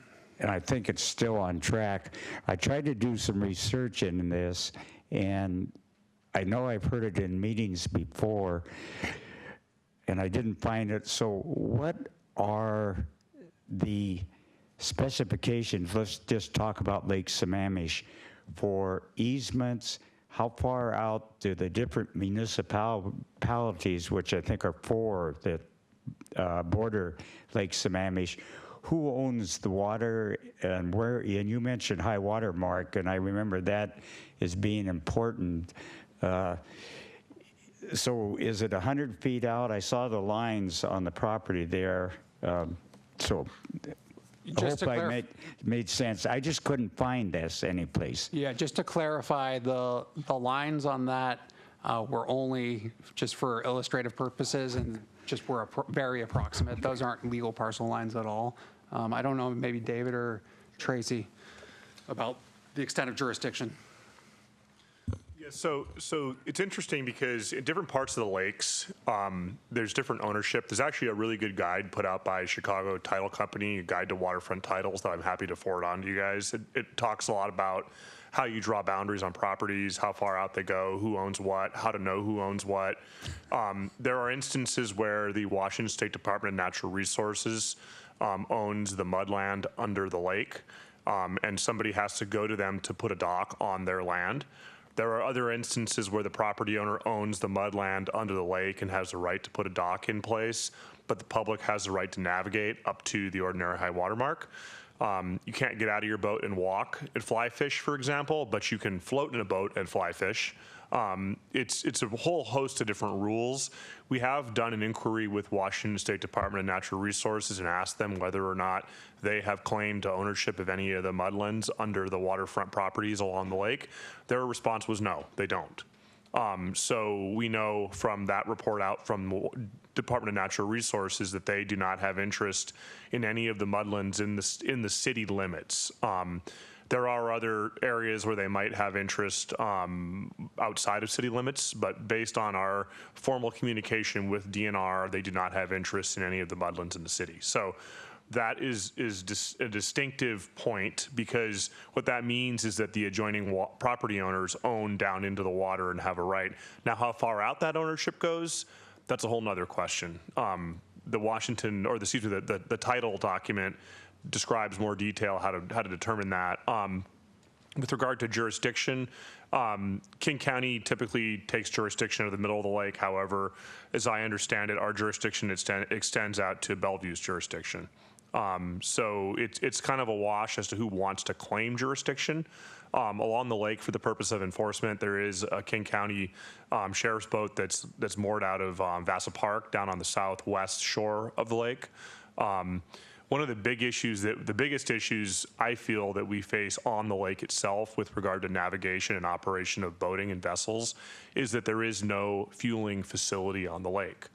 I think it's still on track. I tried to do some research in this, and I know I've heard it in meetings before, and I didn't find it. So what are the specifications? Let's just talk about Lake Sammamish for easements. How far out do the different municipalities, which I think are 4 that border Lake Sammamish, who owns the water and where? And you mentioned high water mark, and I remember that as being important. So is it 100 feet out? I saw the lines on the property there. So I hope I made sense. I just couldn't find this anyplace. Yeah, just to clarify, the lines on that were only just for illustrative purposes and just were very approximate. Those aren't legal parcel lines at all. I don't know, maybe David or Tracy, about the extent of jurisdiction. Yeah, so it's interesting because in different parts of the lakes, there's different ownership. There's actually a really good guide put out by Chicago Title Company, a guide to waterfront titles that I'm happy to forward on to you guys. It talks a lot about how you draw boundaries on properties, how far out they go, who owns what, how to know who owns what. There are instances where the Washington State Department of Natural Resources owns the mudland under the lake. and somebody has to go to them to put a dock on their land. There are other instances where the property owner owns the mudland under the lake and has the right to put a dock in place, but the public has the right to navigate up to the ordinary high water mark. You can't get out of your boat and walk and fly fish, for example, but you can float in a boat and fly fish. It's a whole host of different rules. We have done an inquiry with Washington State Department of Natural Resources and asked them whether or not they have claim to ownership of any of the mudlands under the waterfront properties along the lake. Their response was no, they don't. So we know from that report out from the Department of Natural Resources that they do not have interest in any of the mudlands in the city limits. There are other areas where they might have interest outside of city limits, but based on our formal communication with DNR, they do not have interest in any of the mudlands in the city. So that is a distinctive point, because what that means is that the adjoining property owners own down into the water and have a right. Now, how far out that ownership goes, that's a whole nother question. The Washington, or the title document describes more detail how to determine that. With regard to jurisdiction, King County typically takes jurisdiction of the middle of the lake. However, as I understand it, our jurisdiction extends out to Bellevue's jurisdiction. So it's kind of a wash as to who wants to claim jurisdiction. Along the lake for the purpose of enforcement, there is a King County sheriff's boat that's moored out of Vassar Park down on the southwest shore of the lake. One of the biggest issues I feel that we face on the lake itself with regard to navigation and operation of boating and vessels is that there is no fueling facility on the lake.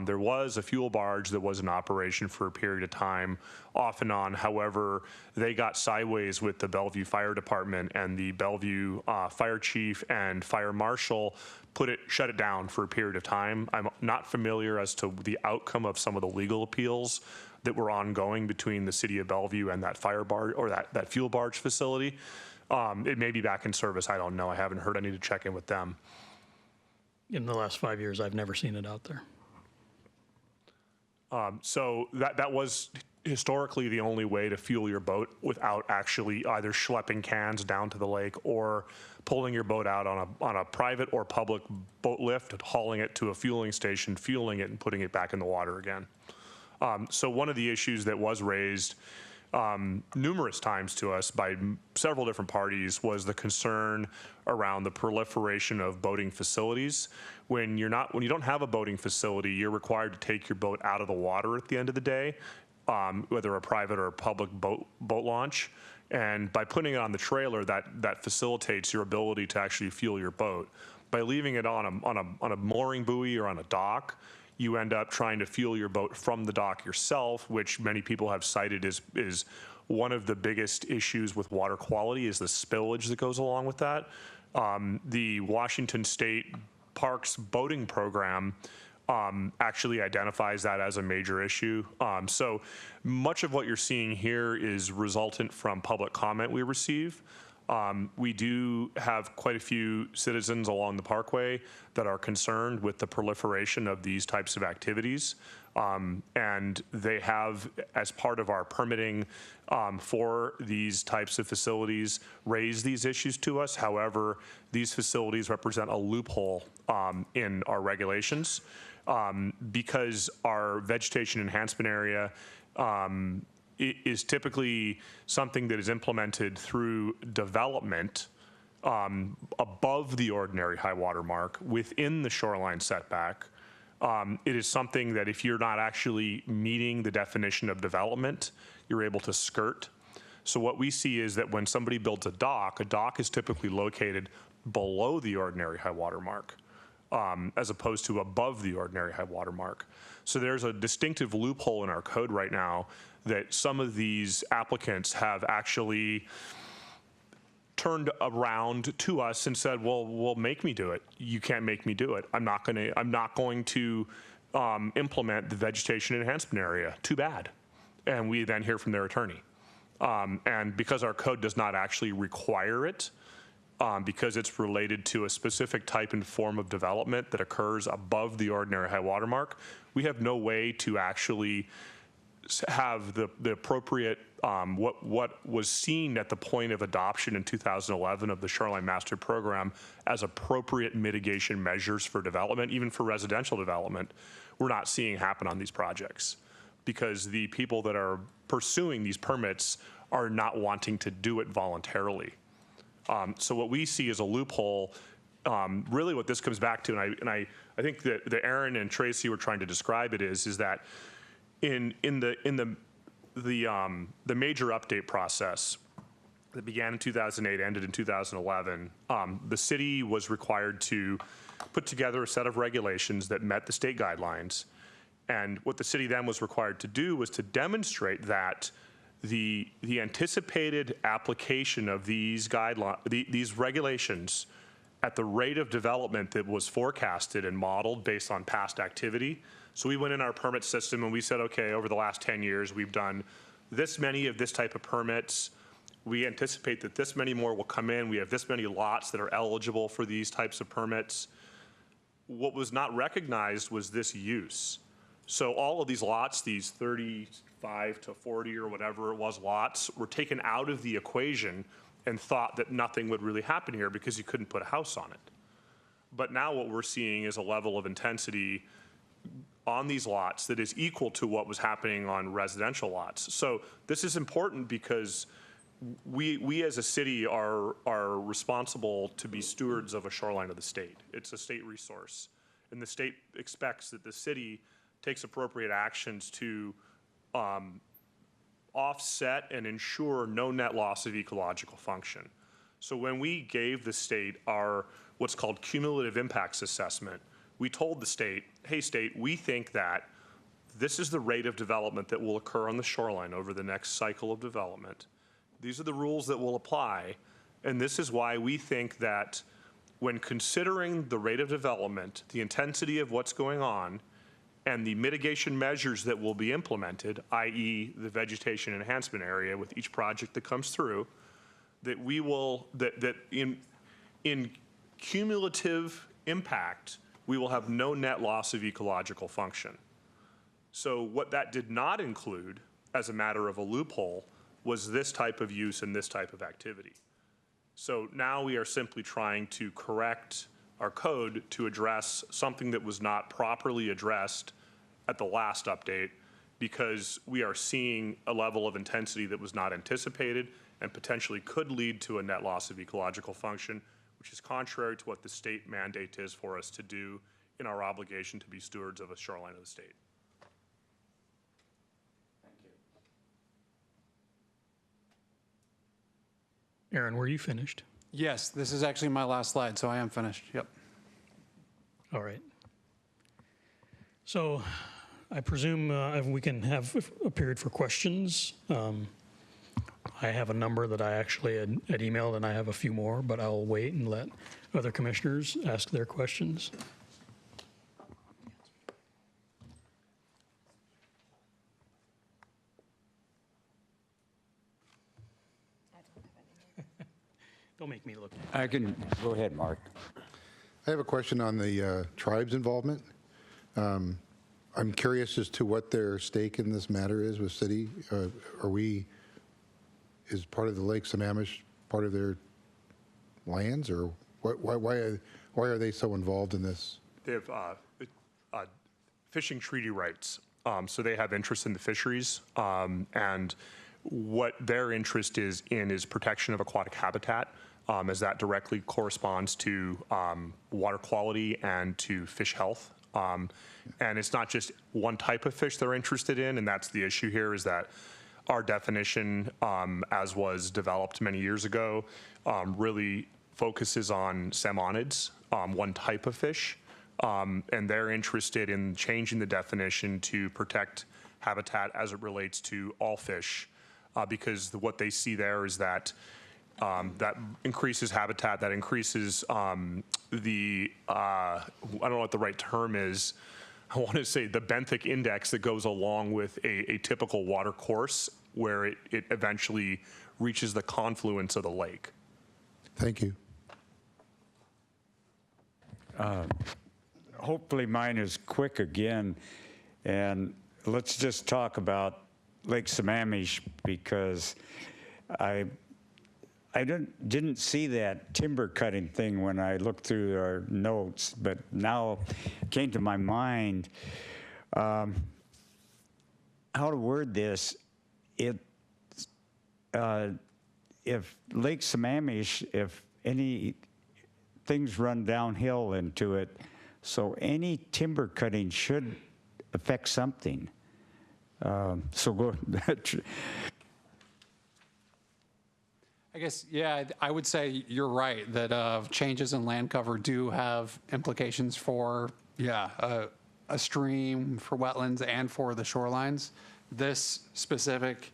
There was a fuel barge that was in operation for a period of time, off and on. However, they got sideways with the Bellevue Fire Department, and the Bellevue Fire Chief and Fire Marshal shut it down for a period of time. I'm not familiar as to the outcome of some of the legal appeals that were ongoing between the city of Bellevue and that fire barge, or that fuel barge facility. It may be back in service. I don't know. I haven't heard. I need to check in with them. In the last 5 years, I've never seen it out there. So that was historically the only way to fuel your boat without actually either schlepping cans down to the lake or pulling your boat out on a private or public boat lift, hauling it to a fueling station, fueling it, and putting it back in the water again. So one of the issues that was raised numerous times to us by several different parties was the concern around the proliferation of boating facilities. When you don't have a boating facility, you're required to take your boat out of the water at the end of the day, whether a private or a public boat launch. And by putting it on the trailer, that facilitates your ability to actually fuel your boat. By leaving it on a mooring buoy or on a dock, you end up trying to fuel your boat from the dock yourself, which many people have cited is one of the biggest issues with water quality, is the spillage that goes along with that. The Washington State Parks boating program actually identifies that as a major issue. So much of what you're seeing here is resultant from public comment we receive. We do have quite a few citizens along the parkway that are concerned with the proliferation of these types of activities. And they have, as part of our permitting for these types of facilities, raised these issues to us. However, these facilities represent a loophole in our regulations because our vegetation enhancement area is typically something that is implemented through development above the ordinary high water mark within the shoreline setback. It is something that if you're not actually meeting the definition of development, you're able to skirt. So what we see is that when somebody builds a dock is typically located below the ordinary high water mark, as opposed to above the ordinary high water mark. So there's a distinctive loophole in our code right now that some of these applicants have actually turned around to us and said, well, make me do it. You can't make me do it. I'm not going to implement the vegetation enhancement area. Too bad. And we then hear from their attorney. And because our code does not actually require it, because it's related to a specific type and form of development that occurs above the ordinary high water mark, we have no way to actually have the appropriate, what was seen at the point of adoption in 2011 of the Shoreline Master Program as appropriate mitigation measures for development, even for residential development, we're not seeing happen on these projects because the people that are pursuing these permits are not wanting to do it voluntarily. So what we see is a loophole. Really what this comes back to, and I think that Aaron and Tracy were trying to describe it is that in the major update process that began in 2008, ended in 2011, the city was required to put together a set of regulations that met the state guidelines. And what the city then was required to do was to demonstrate that the anticipated application of these these regulations at the rate of development that was forecasted and modeled based on past activity. So we went in our permit system and we said, okay, over the last 10 years, we've done this many of this type of permits. We anticipate that this many more will come in. We have this many lots that are eligible for these types of permits. What was not recognized was this use. So all of these lots, these 35 to 40 or whatever it was lots, were taken out of the equation and thought that nothing would really happen here because you couldn't put a house on it. But now what we're seeing is a level of intensity on these lots that is equal to what was happening on residential lots. So this is important because we as a city are responsible to be stewards of a shoreline of the state. It's a state resource. And the state expects that the city takes appropriate actions to offset and ensure no net loss of ecological function. So when we gave the state our what's called cumulative impacts assessment, we told the state, hey state, we think that this is the rate of development that will occur on the shoreline over the next cycle of development. These are the rules that will apply, and this is why we think that when considering the rate of development, the intensity of what's going on, and the mitigation measures that will be implemented, i.e. the vegetation enhancement area with each project that comes through, that we will, that in cumulative impact, we will have no net loss of ecological function. So what that did not include, as a matter of a loophole, was this type of use and this type of activity. So now we are simply trying to correct our code to address something that was not properly addressed at the last update because we are seeing a level of intensity that was not anticipated and potentially could lead to a net loss of ecological function, which is contrary to what the state mandate is for us to do in our obligation to be stewards of a shoreline of the state. Aaron, were you finished? Yes, this is actually my last slide, so I am finished. Yep. All right. So I presume we can have a period for questions. I have a number that I actually had emailed, and I have a few more, but I'll wait and let other commissioners ask their questions. Don't make me look. I can, go ahead, Mark. I have a question on the tribe's involvement. I'm curious as to what their stake in this matter is with city. Is part of the Lake Sammamish part of their lands, or why are they so involved in this? They have fishing treaty rights, so they have interest in the fisheries, and what their interest is protection of aquatic habitat, as that directly corresponds to water quality and to fish health. And it's not just one type of fish they're interested in, and that's the issue here, is that our definition, as was developed many years ago, really focuses on salmonids, one type of fish, and they're interested in changing the definition to protect habitat as it relates to all fish, because what they see there is that that increases habitat, that increases the, I don't know what the right term is, I want to say the benthic index that goes along with a typical water course where it eventually reaches the confluence of the lake. Thank you. Hopefully mine is quick again, and let's just talk about Lake Sammamish because I didn't see that timber cutting thing when I looked through our notes, but now it came to my mind how to word this. If Lake Sammamish, if any things run downhill into it, so any timber cutting should affect something. So go. I guess, yeah, I would say you're right that changes in land cover do have implications for, a stream, for wetlands, and for the shorelines. This specific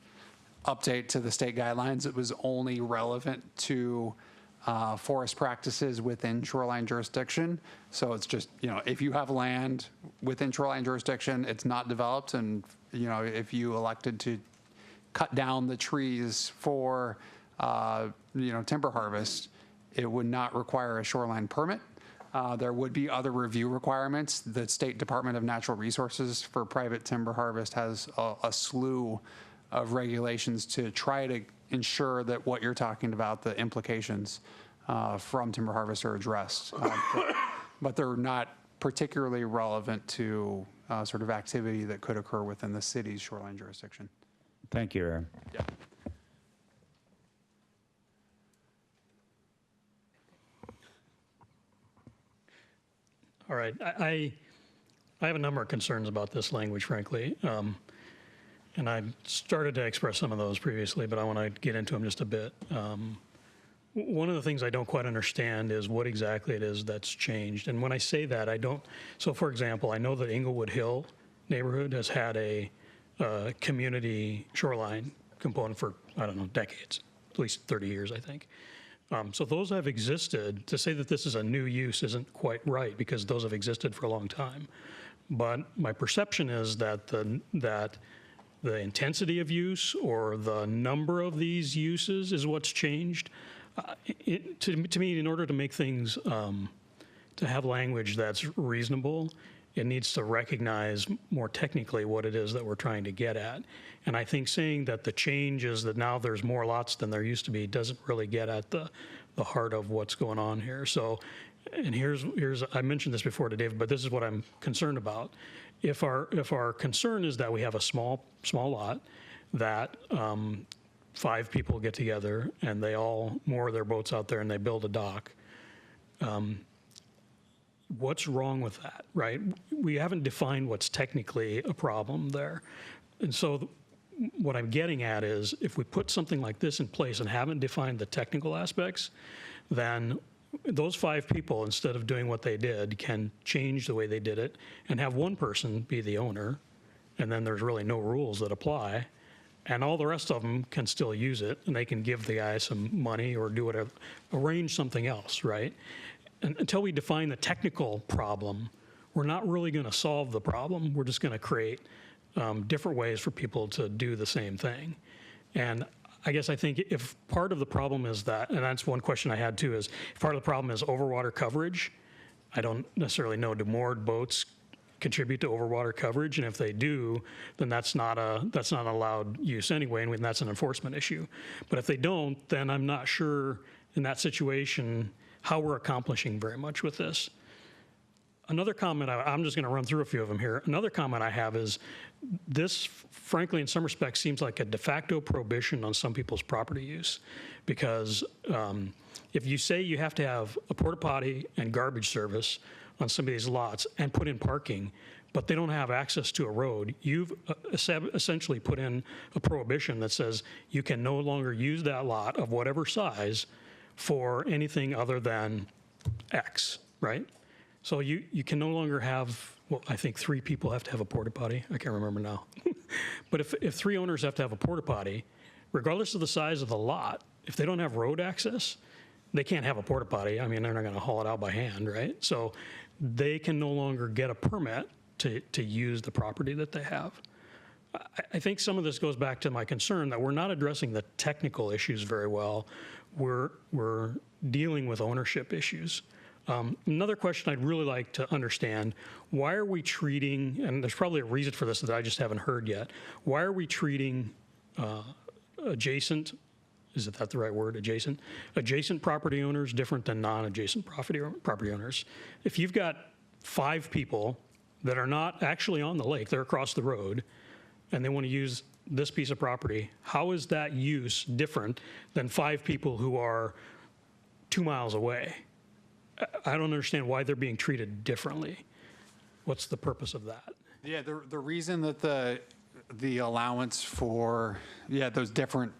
update to the state guidelines, it was only relevant to forest practices within shoreline jurisdiction. So it's just, if you have land within shoreline jurisdiction, it's not developed, and, if you elected to cut down the trees for timber harvest, it would not require a shoreline permit. There would be other review requirements. The State Department of Natural Resources for private timber harvest has a slew of regulations to try to ensure that what you're talking about, the implications from timber harvest, are addressed. But they're not particularly relevant to sort of activity that could occur within the city's shoreline jurisdiction. Thank you, Aaron. Yeah. All right, I have a number of concerns about this language, frankly. And I started to express some of those previously, but I want to get into them just a bit. One of the things I don't quite understand is what exactly it is that's changed. And when I say that, I don't, so for example, I know that Inglewood Hill neighborhood has had a community shoreline component for, I don't know, decades, at least 30 years, I think. So those have existed. To say that this is a new use isn't quite right, because those have existed for a long time. But my perception is that the intensity of use or the number of these uses is what's changed. To me, in order to make things, to have language that's reasonable, it needs to recognize more technically what it is that we're trying to get at. And I think saying that the change is that now there's more lots than there used to be doesn't really get at the heart of what's going on here. So, and here's I mentioned this before to David, but this is what I'm concerned about. If our concern is that we have a small lot that 5 people get together and they all moor their boats out there and they build a dock, what's wrong with that, right? We haven't defined what's technically a problem there. And so what I'm getting at is if we put something like this in place and haven't defined the technical aspects, then those 5 people, instead of doing what they did, can change the way they did it and have one person be the owner, and then there's really no rules that apply, and all the rest of them can still use it, and they can give the guy some money or do whatever, arrange something else, right? And until we define the technical problem, we're not really going to solve the problem. We're just going to create different ways for people to do the same thing. And I guess I think if part of the problem is that, and that's one question I had too, is if part of the problem is overwater coverage, I don't necessarily know, do moored boats contribute to overwater coverage? And if they do, then that's not allowed use anyway, and that's an enforcement issue. But if they don't, then I'm not sure in that situation how we're accomplishing very much with this. Another comment, I'm just going to run through a few of them here. Another comment I have is this, frankly, in some respects, seems like a de facto prohibition on some people's property use. Because if you say you have to have a porta potty and garbage service on some of these lots and put in parking, but they don't have access to a road, you've essentially put in a prohibition that says you can no longer use that lot of whatever size for anything other than X, right? So you can no longer have, well, I think 3 people have to have a porta potty. I can't remember now. But if 3 owners have to have a porta potty, regardless of the size of the lot, if they don't have road access, they can't have a porta potty. I mean, they're not going to haul it out by hand, right? So they can no longer get a permit to use the property that they have. I think some of this goes back to my concern that we're not addressing the technical issues very well. We're dealing with ownership issues. Another question I'd really like to understand, why are we treating, and there's probably a reason for this that I just haven't heard yet, why are we treating adjacent, is that the right word, adjacent? Adjacent property owners different than non-adjacent property owners? If you've got 5 people that are not actually on the lake, they're across the road, and they want to use this piece of property, how is that use different than 5 people who are 2 miles away? I don't understand why they're being treated differently. What's the purpose of that? Yeah, the reason that the allowance for, those different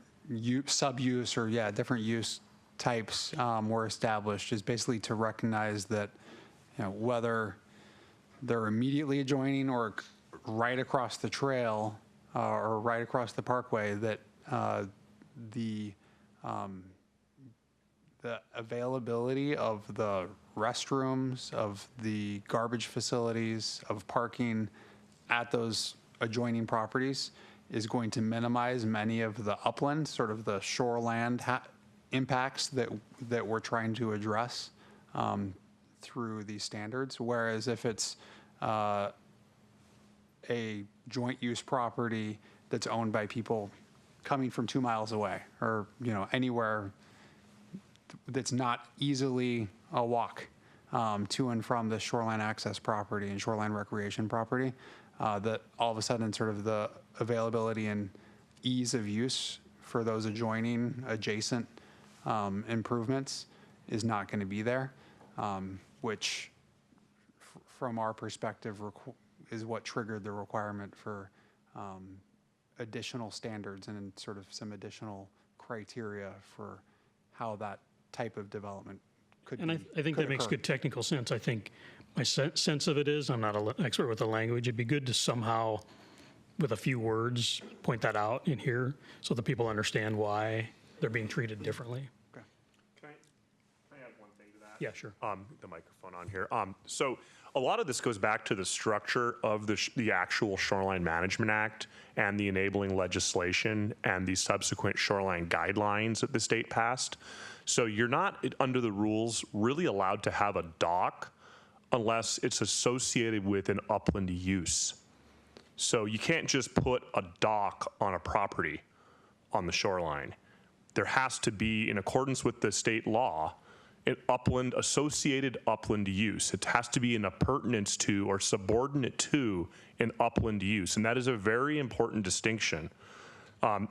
sub-use or, different use types were established is basically to recognize that, whether they're immediately adjoining or right across the trail or right across the parkway, that the availability of the restrooms, of the garbage facilities, of parking at those adjoining properties is going to minimize many of the upland, sort of the shoreland impacts that we're trying to address through these standards. Whereas if it's a joint use property that's owned by people coming from 2 miles away, or anywhere that's not easily a walk to and from the shoreline access property and shoreline recreation property, that all of a sudden sort of the availability and ease of use for those adjacent improvements is not going to be there, which from our perspective is what triggered the requirement for additional standards and sort of some additional criteria for how that type of development could And be, I think could that makes occur. good technical sense. I think my sense of it is, I'm not an expert with the language, it'd be good to somehow, with a few words, point that out in here so that people understand why they're being treated differently. Can I add one thing to that? Yeah, sure. The microphone on here. So a lot of this goes back to the structure of the actual Shoreline Management Act and the enabling legislation and the subsequent shoreline guidelines that the state passed. So you're not, under the rules, really allowed to have a dock unless it's associated with an upland use. So you can't just put a dock on a property on the shoreline. There has to be, in accordance with the state law, an associated upland use. It has to be in appurtenance to or subordinate to an upland use, and that is a very important distinction.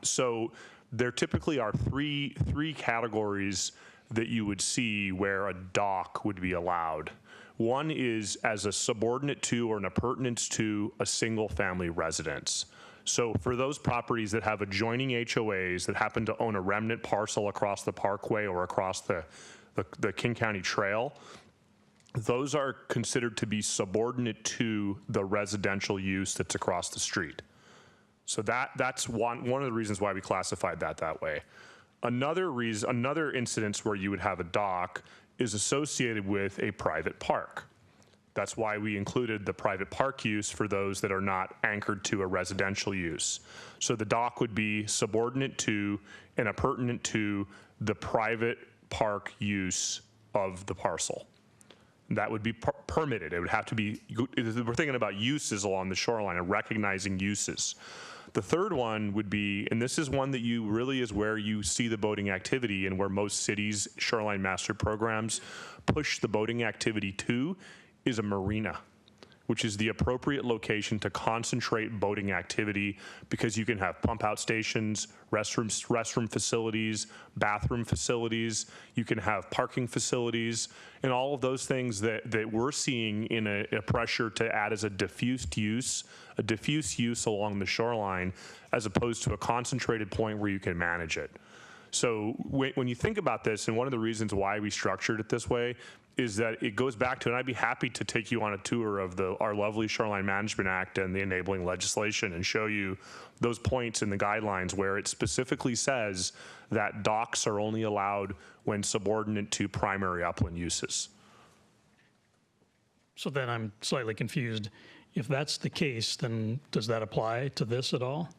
So there typically are three categories that you would see where a dock would be allowed. One is as a subordinate to or an appurtenance to a single-family residence. So for those properties that have adjoining HOAs that happen to own a remnant parcel across the parkway or across the King County Trail, those are considered to be subordinate to the residential use that's across the street. So that's one of the reasons why we classified that way. Another incidence where you would have a dock is associated with a private park. That's why we included the private park use for those that are not anchored to a residential use. So the dock would be subordinate to and appurtenant to the private park use of the parcel. That would be permitted. It would have to be, we're thinking about uses along the shoreline and recognizing uses. The third one would be, and this is one that you really is where you see the boating activity and where most cities' shoreline master programs push the boating activity to, is a marina, which is the appropriate location to concentrate boating activity because you can have pump out stations, restroom facilities, bathroom facilities, you can have parking facilities, and all of those things that we're seeing in a pressure to add as a diffuse use along the shoreline as opposed to a concentrated point where you can manage it. So when you think about this, and one of the reasons why we structured it this way is that it goes back to, and I'd be happy to take you on a tour of our lovely Shoreline Management Act and the enabling legislation and show you those points in the guidelines where it specifically says that docks are only allowed when subordinate to primary upland uses. So then I'm slightly confused. If that's the case, then does that apply to this at all?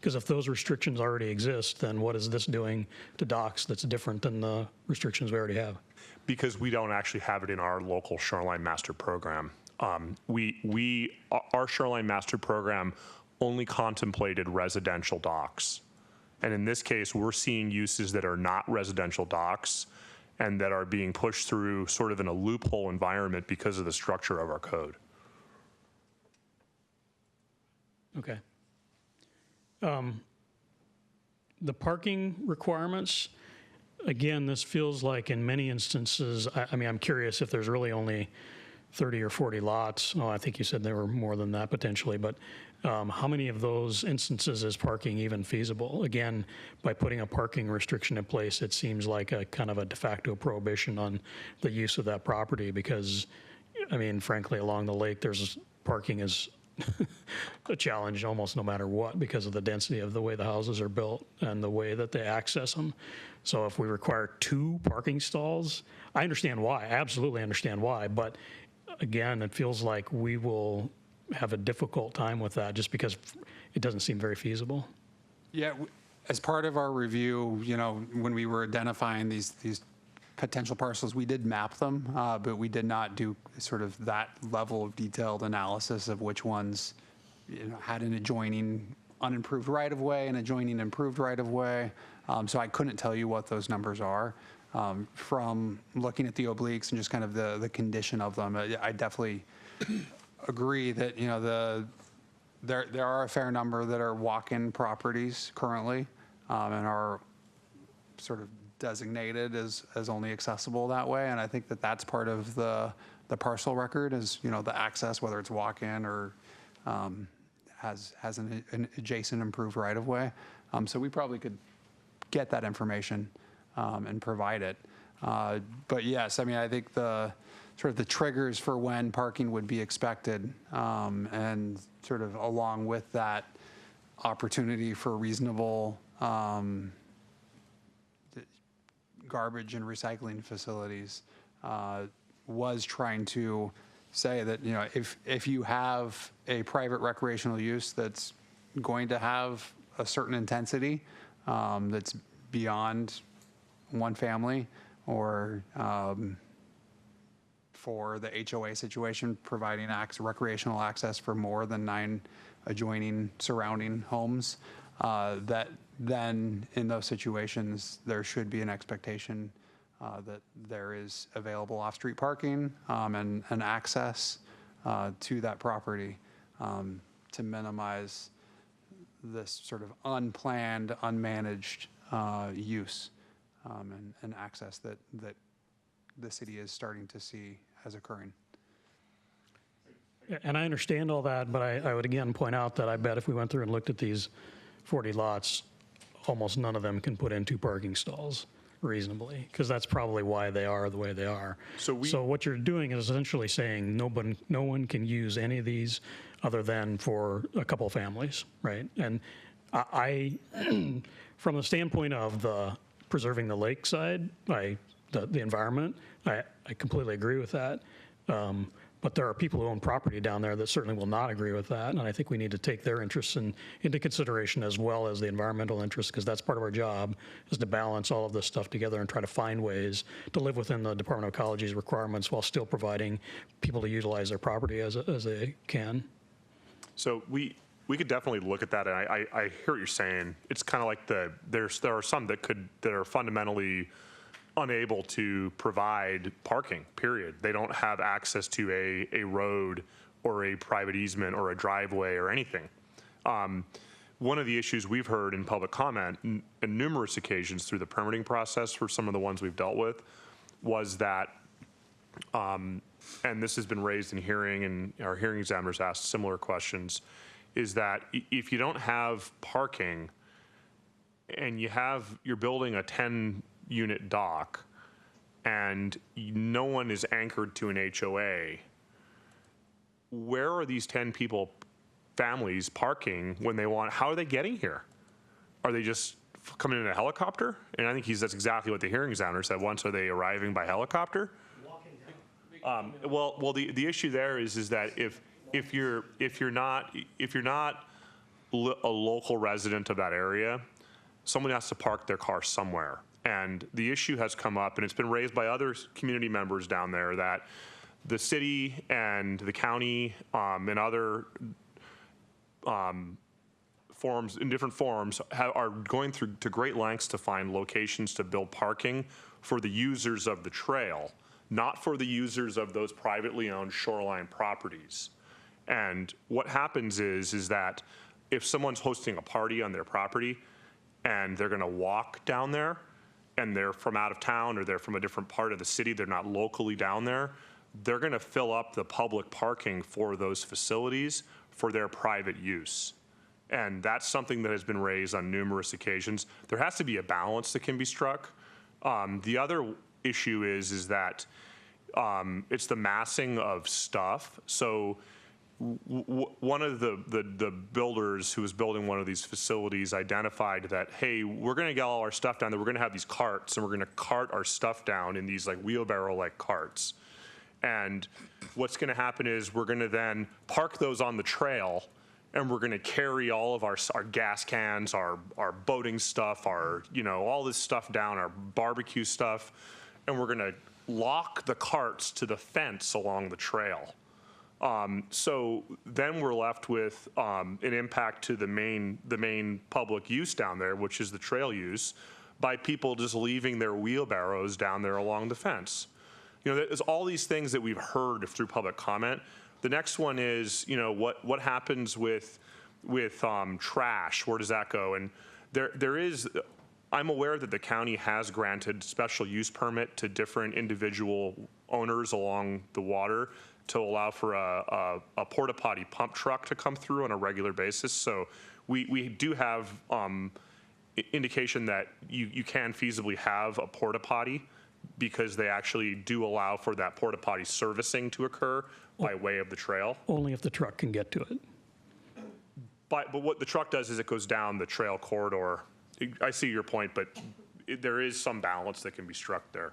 Because if those restrictions already exist, then what is this doing to docks that's different than the restrictions we already have? Because we don't actually have it in our local shoreline master program. Our shoreline master program only contemplated residential docks. And in this case, we're seeing uses that are not residential docks and that are being pushed through sort of in a loophole environment because of the structure of our code. Okay. The parking requirements, again, this feels like in many instances, I mean, I'm curious if there's really only 30 or 40 lots. Oh, I think you said there were more than that potentially, but how many of those instances is parking even feasible? Again, by putting a parking restriction in place, it seems like a kind of a de facto prohibition on the use of that property because, I mean, frankly, along the lake, parking is a challenge almost no matter what because of the density of the way the houses are built and the way that they access them. So if we require 2 parking stalls, I understand why, I absolutely understand why, but again, it feels like we will have a difficult time with that just because it doesn't seem very feasible. Yeah, as part of our review, you know, when we were identifying these potential parcels, we did map them, but we did not do sort of that level of detailed analysis of which ones, you know, had an adjoining unimproved right-of-way and adjoining improved right-of-way. So I couldn't tell you what those numbers are. From looking at the obliques and just kind of the condition of them, I definitely agree that, you know, there are a fair number that are walk-in properties currently and are sort of designated as only accessible that way. And I think that that's part of the parcel record is, you know, the access, whether it's walk-in or has an adjacent improved right-of-way. So we probably could get that information and provide it. But yes, I mean, I think the triggers for when parking would be expected and sort of along with that opportunity for reasonable garbage and recycling facilities was trying to say that, you know, if you have a private recreational use that's going to have a certain intensity that's beyond one family or for the HOA situation, providing recreational access for more than 9 adjoining surrounding homes, that then in those situations, there should be an expectation that there is available off-street parking and access to that property to minimize this sort of unplanned, unmanaged use and access that the city is starting to see as occurring. And I understand all that, but I would again point out that I bet if we went through and looked at these 40 lots, almost none of them can put in 2 parking stalls reasonably, because that's probably why they are the way they are. So what you're doing is essentially saying no one can use any of these other than for a couple of families, right? And I from the standpoint of preserving the lakeside, the environment, I completely agree with that. But there are people who own property down there that certainly will not agree with that, and I think we need to take their interests into consideration as well as the environmental interests, because that's part of our job, is to balance all of this stuff together and try to find ways to live within the Department of Ecology's requirements while still providing people to utilize their property as they can. So we could definitely look at that, and I hear what you're saying. It's kind of like there are some that are fundamentally unable to provide parking, period. They don't have access to a road or a private easement or a driveway or anything. One of the issues we've heard in public comment on numerous occasions through the permitting process for some of the ones we've dealt with was that, and this has been raised in hearing, and our hearing examiners asked similar questions, is that if you don't have parking and you're building a 10-unit dock and no one is anchored to an HOA, where are these 10 families parking when they want? How are they getting here? Are they just coming in a helicopter? And I think that's exactly what the hearing examiner said once. Are they arriving by helicopter? Well, the issue there is that if you're not a local resident of that area, someone has to park their car somewhere. And the issue has come up, and it's been raised by other community members down there, that the city and the county and other forums, in different forums, are going through to great lengths to find locations to build parking for the users of the trail, not for the users of those privately owned shoreline properties. And what happens is that if someone's hosting a party on their property and they're gonna walk down there, and they're from out of town or they're from a different part of the city, they're not locally down there, they're gonna fill up the public parking for those facilities for their private use. And that's something that has been raised on numerous occasions. There has to be a balance that can be struck. The other issue is that it's the massing of stuff. So one of the builders who was building one of these facilities identified that, hey, we're gonna get all our stuff down there, we're gonna have these carts, and we're gonna cart our stuff down in these like wheelbarrow-like carts. And what's gonna happen is we're gonna then park those on the trail, and we're gonna carry all of our gas cans, our boating stuff, our, all this stuff down, our barbecue stuff, and we're gonna lock the carts to the fence along the trail. So then we're left with an impact to the main public use down there, which is the trail use, by people just leaving their wheelbarrows down there along the fence. There's all these things that we've heard through public comment. The next one is, what happens with trash? Where does that go? And there is, I'm aware that the county has granted special use permit to different individual owners along the water to allow for a porta potty pump truck to come through on a regular basis. So we do have indication that you can feasibly have a porta potty, because they actually do allow for that porta potty servicing to occur by way of the trail. Only if the truck can get to it. But what the truck does is it goes down the trail corridor. I see your point, but there is some balance that can be struck there.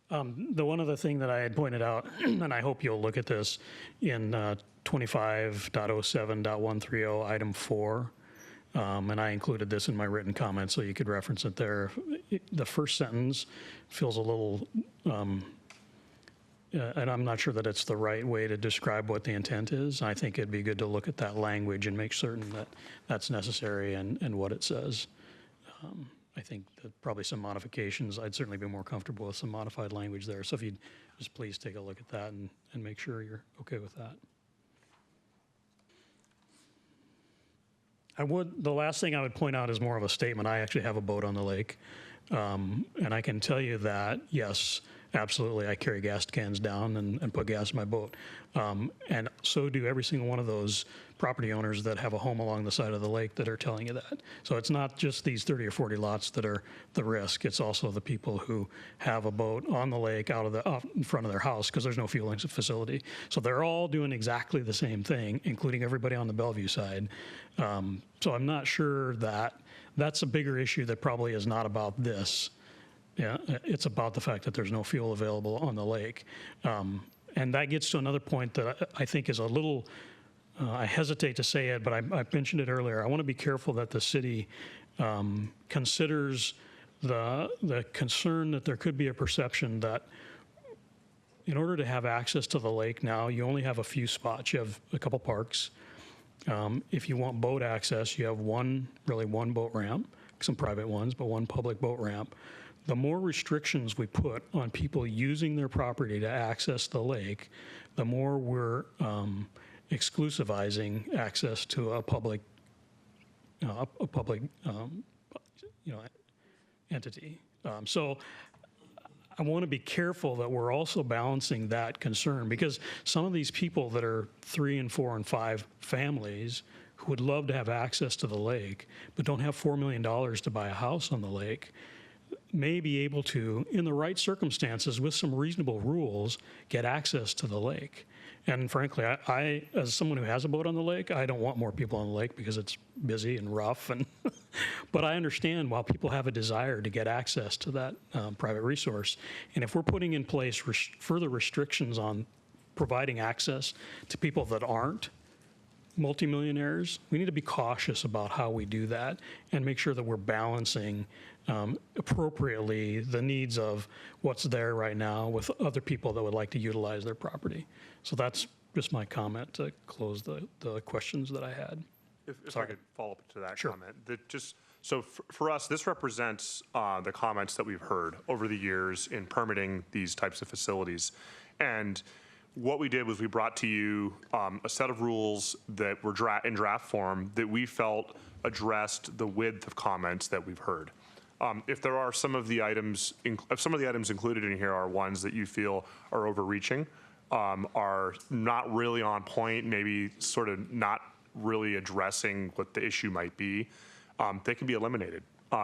The one other thing that I had pointed out, and I hope you'll look at this in 25.07.130, item 4, and I included this in my written comment so you could reference it there. The first sentence feels a little, and I'm not sure that it's the right way to describe what the intent is. I think it'd be good to look at that language and make certain that that's necessary and what it says. I think that probably some modifications, I'd certainly be more comfortable with some modified language there. So if you'd just please take a look at that and make sure you're okay with that. The last thing I would point out is more of a statement. I actually have a boat on the lake. And I can tell you that, yes, absolutely, I carry gas cans down and put gas in my boat. And so do every single one of those property owners that have a home along the side of the lake that are telling you that. So it's not just these 30 or 40 lots that are the risk. It's also the people who have a boat on the lake out in front of their house because there's no fueling facility. So they're all doing exactly the same thing, including everybody on the Bellevue side. So I'm not sure that that's a bigger issue that probably is not about this. Yeah, it's about the fact that there's no fuel available on the lake. And that gets to another point that I think is a little, I hesitate to say it, but I mentioned it earlier. I want to be careful that the city considers the concern that there could be a perception that in order to have access to the lake now, you only have a few spots. You have a couple parks. If you want boat access, you have one boat ramp, some private ones, but one public boat ramp. The more restrictions we put on people using their property to access the lake, the more we're exclusivizing access to a public entity. So I want to be careful that we're also balancing that concern, because some of these people that are 3 and 4 and 5 families who would love to have access to the lake but don't have $4 million to buy a house on the lake may be able to, in the right circumstances with some reasonable rules, get access to the lake. And frankly, I as someone who has a boat on the lake, I don't want more people on the lake because it's busy and rough. And but I understand while people have a desire to get access to that private resource. And if we're putting in place further restrictions on providing access to people that aren't multimillionaires, we need to be cautious about how we do that and make sure that we're balancing appropriately the needs of what's there right now with other people that would like to utilize their property. So that's just my comment to close the questions that I had. If I could follow up to that Sure. comment, so for us, this represents the comments that we've heard over the years in permitting these types of facilities. And what we did was we brought to you a set of rules that were in draft form that we felt addressed the width of comments that we've heard. If there are some of the items included in here are ones that you feel are overreaching, are not really on point, maybe sort of not really addressing what the issue might be, they can be eliminated.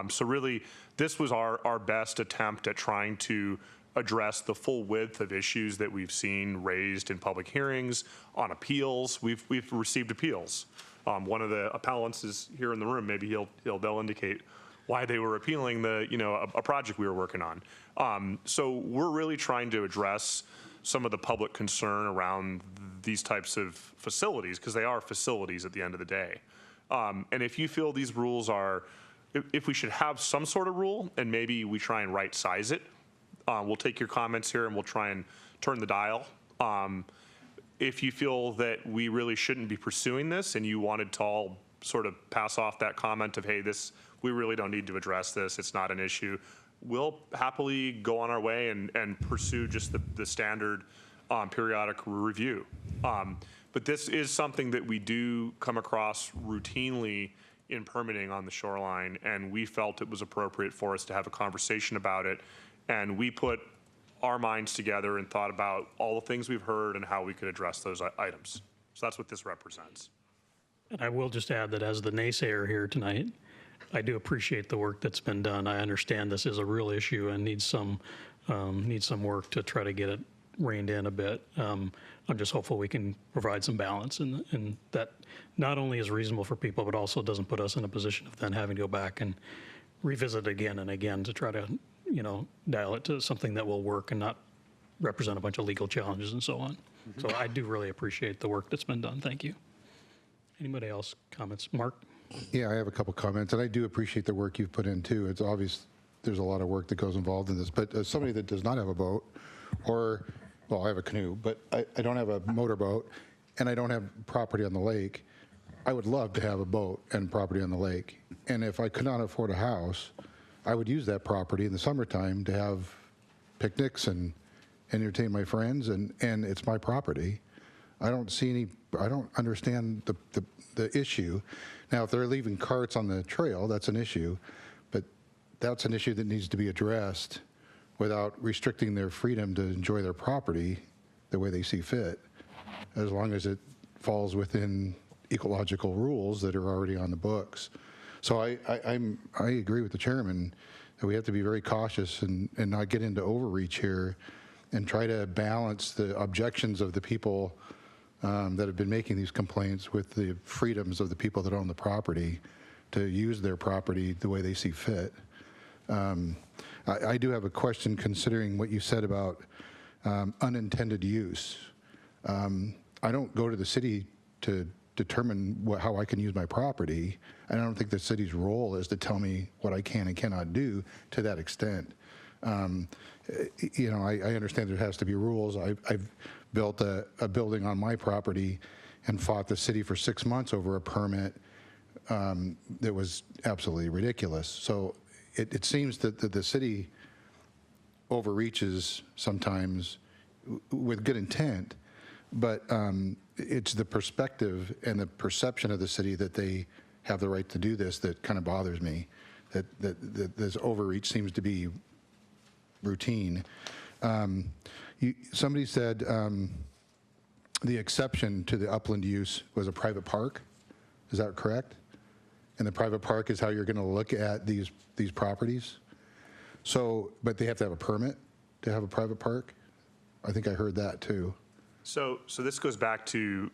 So really, this was our best attempt at trying to address the full width of issues that we've seen raised in public hearings, on appeals. We've received appeals. One of the appellants is here in the room. Maybe they'll indicate why they were appealing a project we were working on. So we're really trying to address some of the public concern around these types of facilities, because they are facilities at the end of the day. And if you feel these rules if we should have some sort of rule, and maybe we try and right size it, we'll take your comments here and we'll try and turn the dial. If you feel that we really shouldn't be pursuing this and you wanted to all sort of pass off that comment of, hey, we really don't need to address this, it's not an issue, we'll happily go on our way and pursue just the standard periodic review. But this is something that we do come across routinely in permitting on the shoreline, and we felt it was appropriate for us to have a conversation about it. And we put our minds together and thought about all the things we've heard and how we could address those items. So that's what this represents. And I will just add that as the naysayer here tonight, I do appreciate the work that's been done. I understand this is a real issue and needs some work to try to get it reined in a bit. I'm just hopeful we can provide some balance and that not only is reasonable for people, but also doesn't put us in a position of then having to go back and revisit again and again to try to, dial it to something that will work and not represent a bunch of legal challenges and so on. So I do really appreciate the work that's been done. Thank you. Anybody else comments? Mark? Yeah, I have a couple comments, and I do appreciate the work you've put in too. It's obvious there's a lot of work that goes involved in this, but as somebody that does not have a boat, well, I have a canoe, but I don't have a motorboat, and I don't have property on the lake, I would love to have a boat and property on the lake. And if I could not afford a house, I would use that property in the summertime to have picnics and entertain my friends, and it's my property. I don't understand the issue. Now, if they're leaving carts on the trail, that's an issue, but that's an issue that needs to be addressed without restricting their freedom to enjoy their property the way they see fit, as long as it falls within ecological rules that are already on the books. So I agree with the chairman that we have to be very cautious and not get into overreach here and try to balance the objections of the people that have been making these complaints with the freedoms of the people that own the property to use their property the way they see fit. I do have a question considering what you said about unintended use. I don't go to the city to determine how I can use my property, and I don't think the city's role is to tell me what I can and cannot do to that extent. I understand there has to be rules. I've built a building on my property and fought the city for 6 months over a permit that was absolutely ridiculous. So it seems that the city overreaches sometimes with good intent, but it's the perspective and the perception of the city that they have the right to do this that kind of bothers me, that this overreach seems to be routine. Somebody said the exception to the upland use was a private park. Is that correct? And the private park is how you're going to look at these properties? So, but they have to have a permit to have a private park? I think I heard that too. So this goes back to,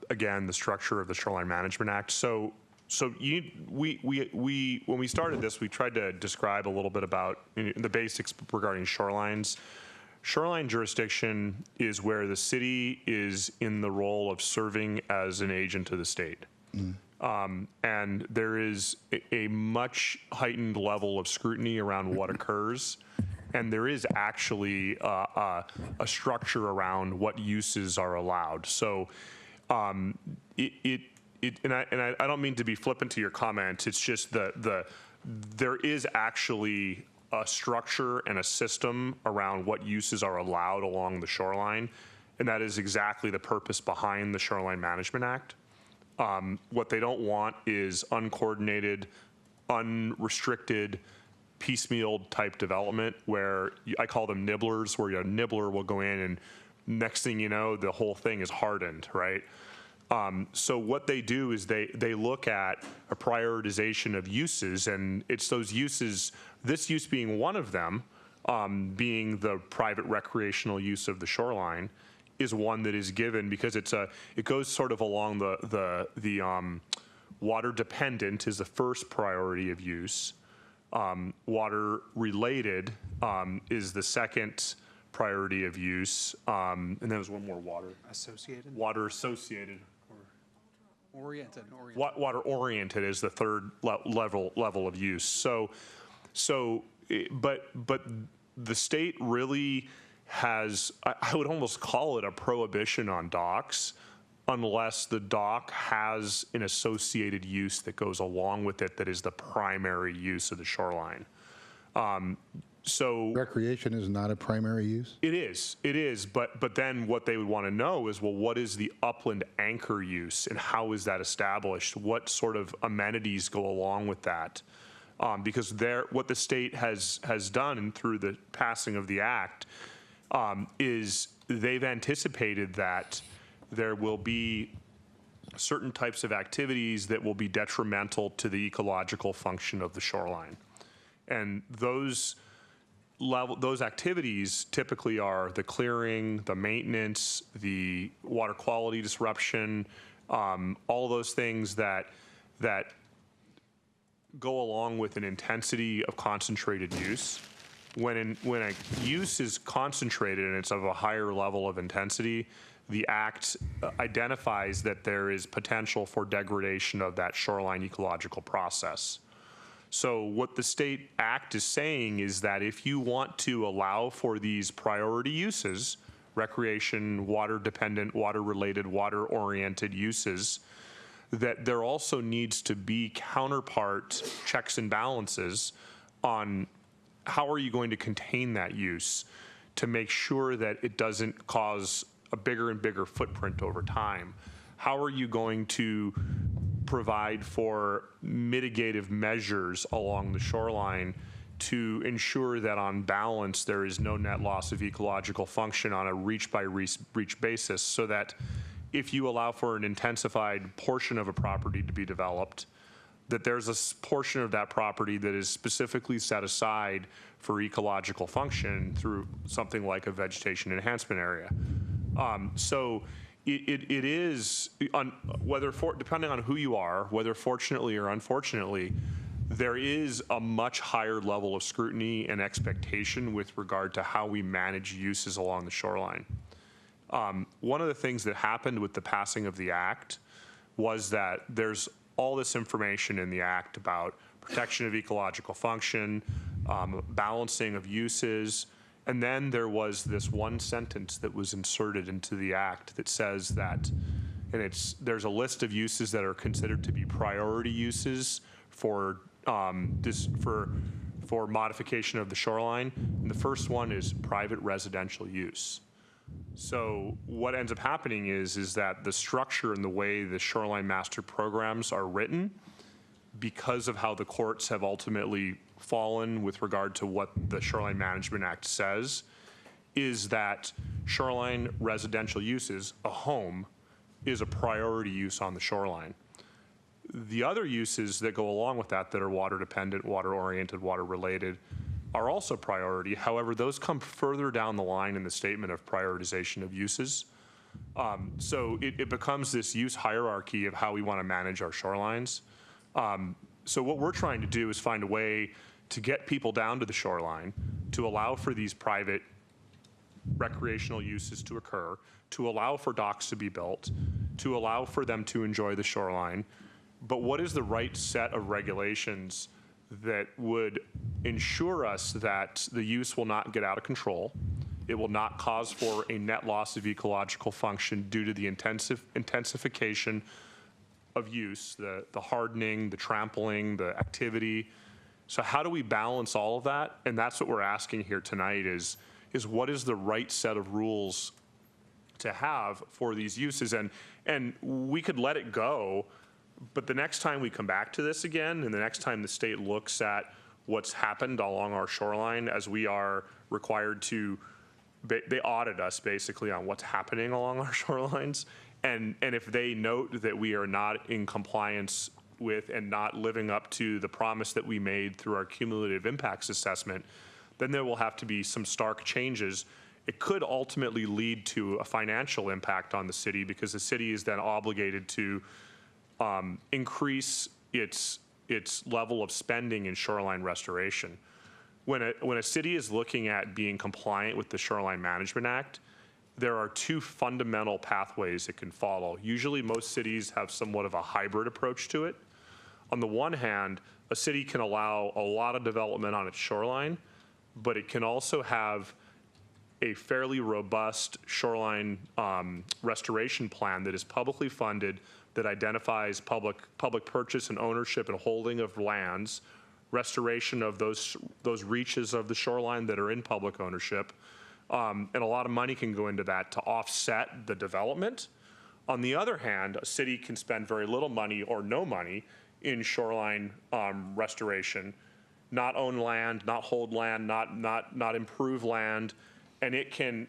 again, the structure of the Shoreline Management Act. So when we started this, we tried to describe a little bit about the basics regarding shorelines. Shoreline jurisdiction is where the city is in the role of serving as an agent to the state. And there is a much heightened level of scrutiny around what occurs. And there is actually a structure around what uses are allowed. So and I don't mean to be flippant to your comment. It's just there is actually a structure and a system around what uses are allowed along the shoreline. And that is exactly the purpose behind the Shoreline Management Act. What they don't want is uncoordinated, unrestricted, piecemeal type development where I call them nibblers, where a nibbler will go in and next thing you know, the whole thing is hardened, right? So what they do is they look at a prioritization of uses, and it's those uses, this use being one of them, being the private recreational use of the shoreline, is one that is given because it goes sort of along the water dependent is the first priority of use. Water related is the second priority of use, and there was one more water Associated? water associated. Oriented. Water oriented is the third level of use. But the state really has, I would almost call it a prohibition on docks, unless the dock has an associated use that goes along with it that is the primary use of the shoreline. So Recreation is not a primary use? it is, but then what they would want to know is, well, what is the upland anchor use and how is that established? What sort of amenities go along with that? Because what the state has done and through the passing of the act is they've anticipated that there will be certain types of activities that will be detrimental to the ecological function of the shoreline. And those activities typically are the clearing, the maintenance, the water quality disruption, all those things that go along with an intensity of concentrated use. When a use is concentrated and it's of a higher level of intensity, the act identifies that there is potential for degradation of that shoreline ecological process. So what the state act is saying is that if you want to allow for these priority uses, recreation, water dependent, water related, water oriented uses, that there also needs to be counterpart checks and balances on how are you going to contain that use to make sure that it doesn't cause a bigger and bigger footprint over time. How are you going to provide for mitigative measures along the shoreline to ensure that on balance there is no net loss of ecological function on a reach by reach basis, so that if you allow for an intensified portion of a property to be developed, that there's a portion of that property that is specifically set aside for ecological function through something like a vegetation enhancement area. So it is, depending on who you are, whether fortunately or unfortunately, there is a much higher level of scrutiny and expectation with regard to how we manage uses along the shoreline. One of the things that happened with the passing of the act was that there's all this information in the act about protection of ecological function, balancing of uses, and then there was this one sentence that was inserted into the act that says that, and there's a list of uses that are considered to be priority uses for modification of the shoreline. And the first one is private residential use. So what ends up happening is that the structure and the way the shoreline master programs are written, because of how the courts have ultimately fallen with regard to what the Shoreline Management Act says, is that shoreline residential uses, a home, is a priority use on the shoreline. The other uses that go along with that are water dependent, water oriented, water related, are also priority. However, those come further down the line in the statement of prioritization of uses. So it becomes this use hierarchy of how we want to manage our shorelines. So what we're trying to do is find a way to get people down to the shoreline, to allow for these private recreational uses to occur, to allow for docks to be built, to allow for them to enjoy the shoreline. But what is the right set of regulations that would ensure us that the use will not get out of control? It will not cause for a net loss of ecological function due to the intensification of use, the hardening, the trampling, the activity. So how do we balance all of that? And that's what we're asking here tonight is what is the right set of rules to have for these uses? And we could let it go, but the next time we come back to this again, and the next time the state looks at what's happened along our shoreline, as we are required to, they audit us basically on what's happening along our shorelines. And if they note that we are not in compliance with and not living up to the promise that we made through our cumulative impacts assessment, then there will have to be some stark changes. It could ultimately lead to a financial impact on the city, because the city is then obligated to increase its level of spending in shoreline restoration. When a city is looking at being compliant with the Shoreline Management Act, there are two fundamental pathways it can follow. Usually most cities have somewhat of a hybrid approach to it. On the one hand, a city can allow a lot of development on its shoreline, but it can also have a fairly robust shoreline restoration plan that is publicly funded, that identifies public purchase and ownership and holding of lands, restoration of those reaches of the shoreline that are in public ownership. And a lot of money can go into that to offset the development. On the other hand, a city can spend very little money or no money in shoreline restoration, not own land, not hold land, not improve land, and it can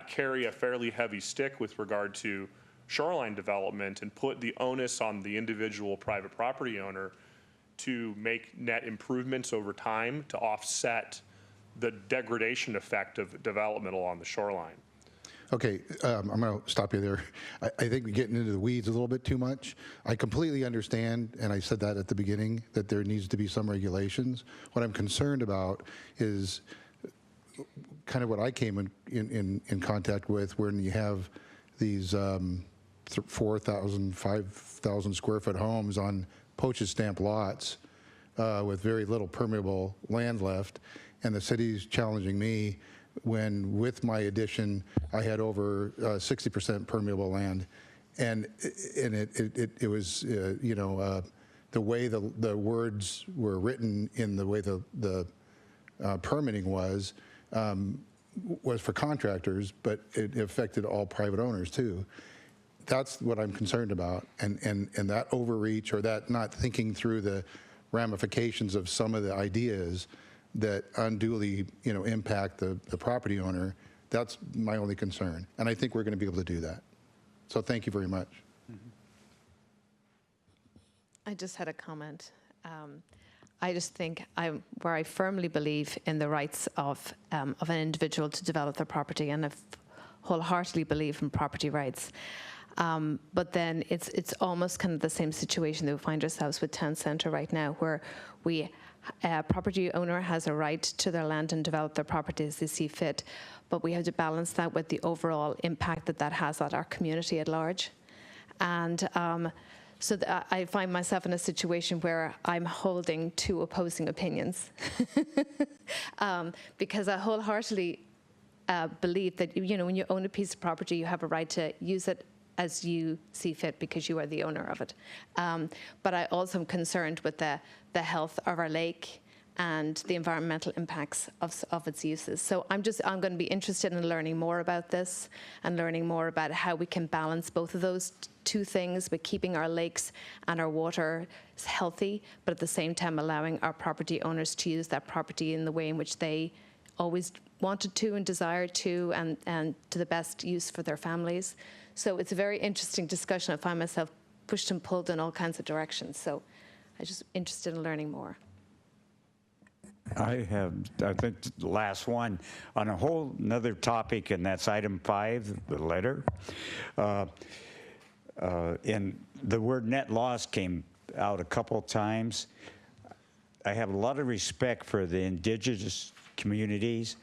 carry a fairly heavy stick with regard to shoreline development and put the onus on the individual private property owner to make net improvements over time to offset the degradation effect of development along the shoreline. Okay, I'm going to stop you there. I think we're getting into the weeds a little bit too much. I completely understand, and I said that at the beginning, that there needs to be some regulations. What I'm concerned about is kind of what I came in contact with, when you have these 4,000, 5,000 square foot homes on postage stamp lots with very little permeable land left, and the city's challenging me when, with my addition, I had over 60% permeable land, and it was the way the words were written in the way the permitting was for contractors, but it affected all private owners too. That's what I'm concerned about, and that overreach, or that not thinking through the ramifications of some of the ideas that unduly impact the property owner. That's my only concern, and I think we're going to be able to do that. So thank you very much. I just had a comment. I just think where I firmly believe in the rights of an individual to develop their property, and I wholeheartedly believe in property rights. But then it's almost kind of the same situation that we find ourselves with Town Centre right now, where property owner has a right to their land and develop their property as they see fit, but we have to balance that with the overall impact that has on our community at large. And so I find myself in a situation where I'm holding two opposing opinions because I wholeheartedly believe that when you own a piece of property, you have a right to use it as you see fit because you are the owner of it. But I also am concerned with the health of our lake and the environmental impacts of its uses. So I'm going to be interested in learning more about this and learning more about how we can balance both of those two things, but keeping our lakes and our water healthy, but at the same time allowing our property owners to use that property in the way in which they always wanted to and desired to, and to the best use for their families. So it's a very interesting discussion. I find myself pushed and pulled in all kinds of directions. So I'm just interested in learning more. I think the last one on a whole another topic, and that's item 5, the letter. And the word net loss came out a couple of times. I have a lot of respect for the indigenous communities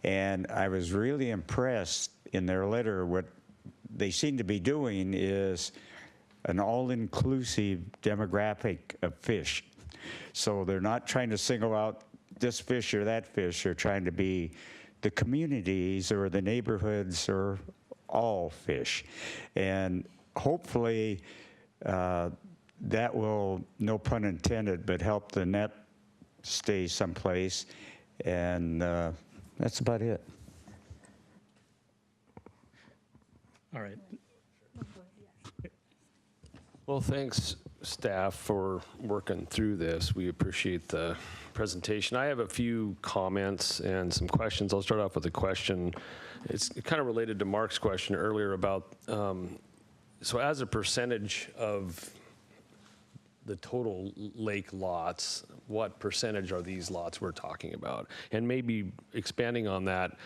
And I was really impressed in their letter. What they seem to be doing is an all-inclusive demographic of fish. So they're not trying to single out this fish or that fish. They're trying to be the communities or the neighborhoods or all fish. And hopefully that will, no pun intended, but help the net stay someplace. And that's about it. All right. Well, thanks, staff, for working through this. We appreciate the presentation. I have a few comments and some questions. I'll start off with a question. It's kind of related to Mark's question earlier about, so as a percentage of the total lake lots, what percentage are these lots we're talking about? And maybe expanding on that,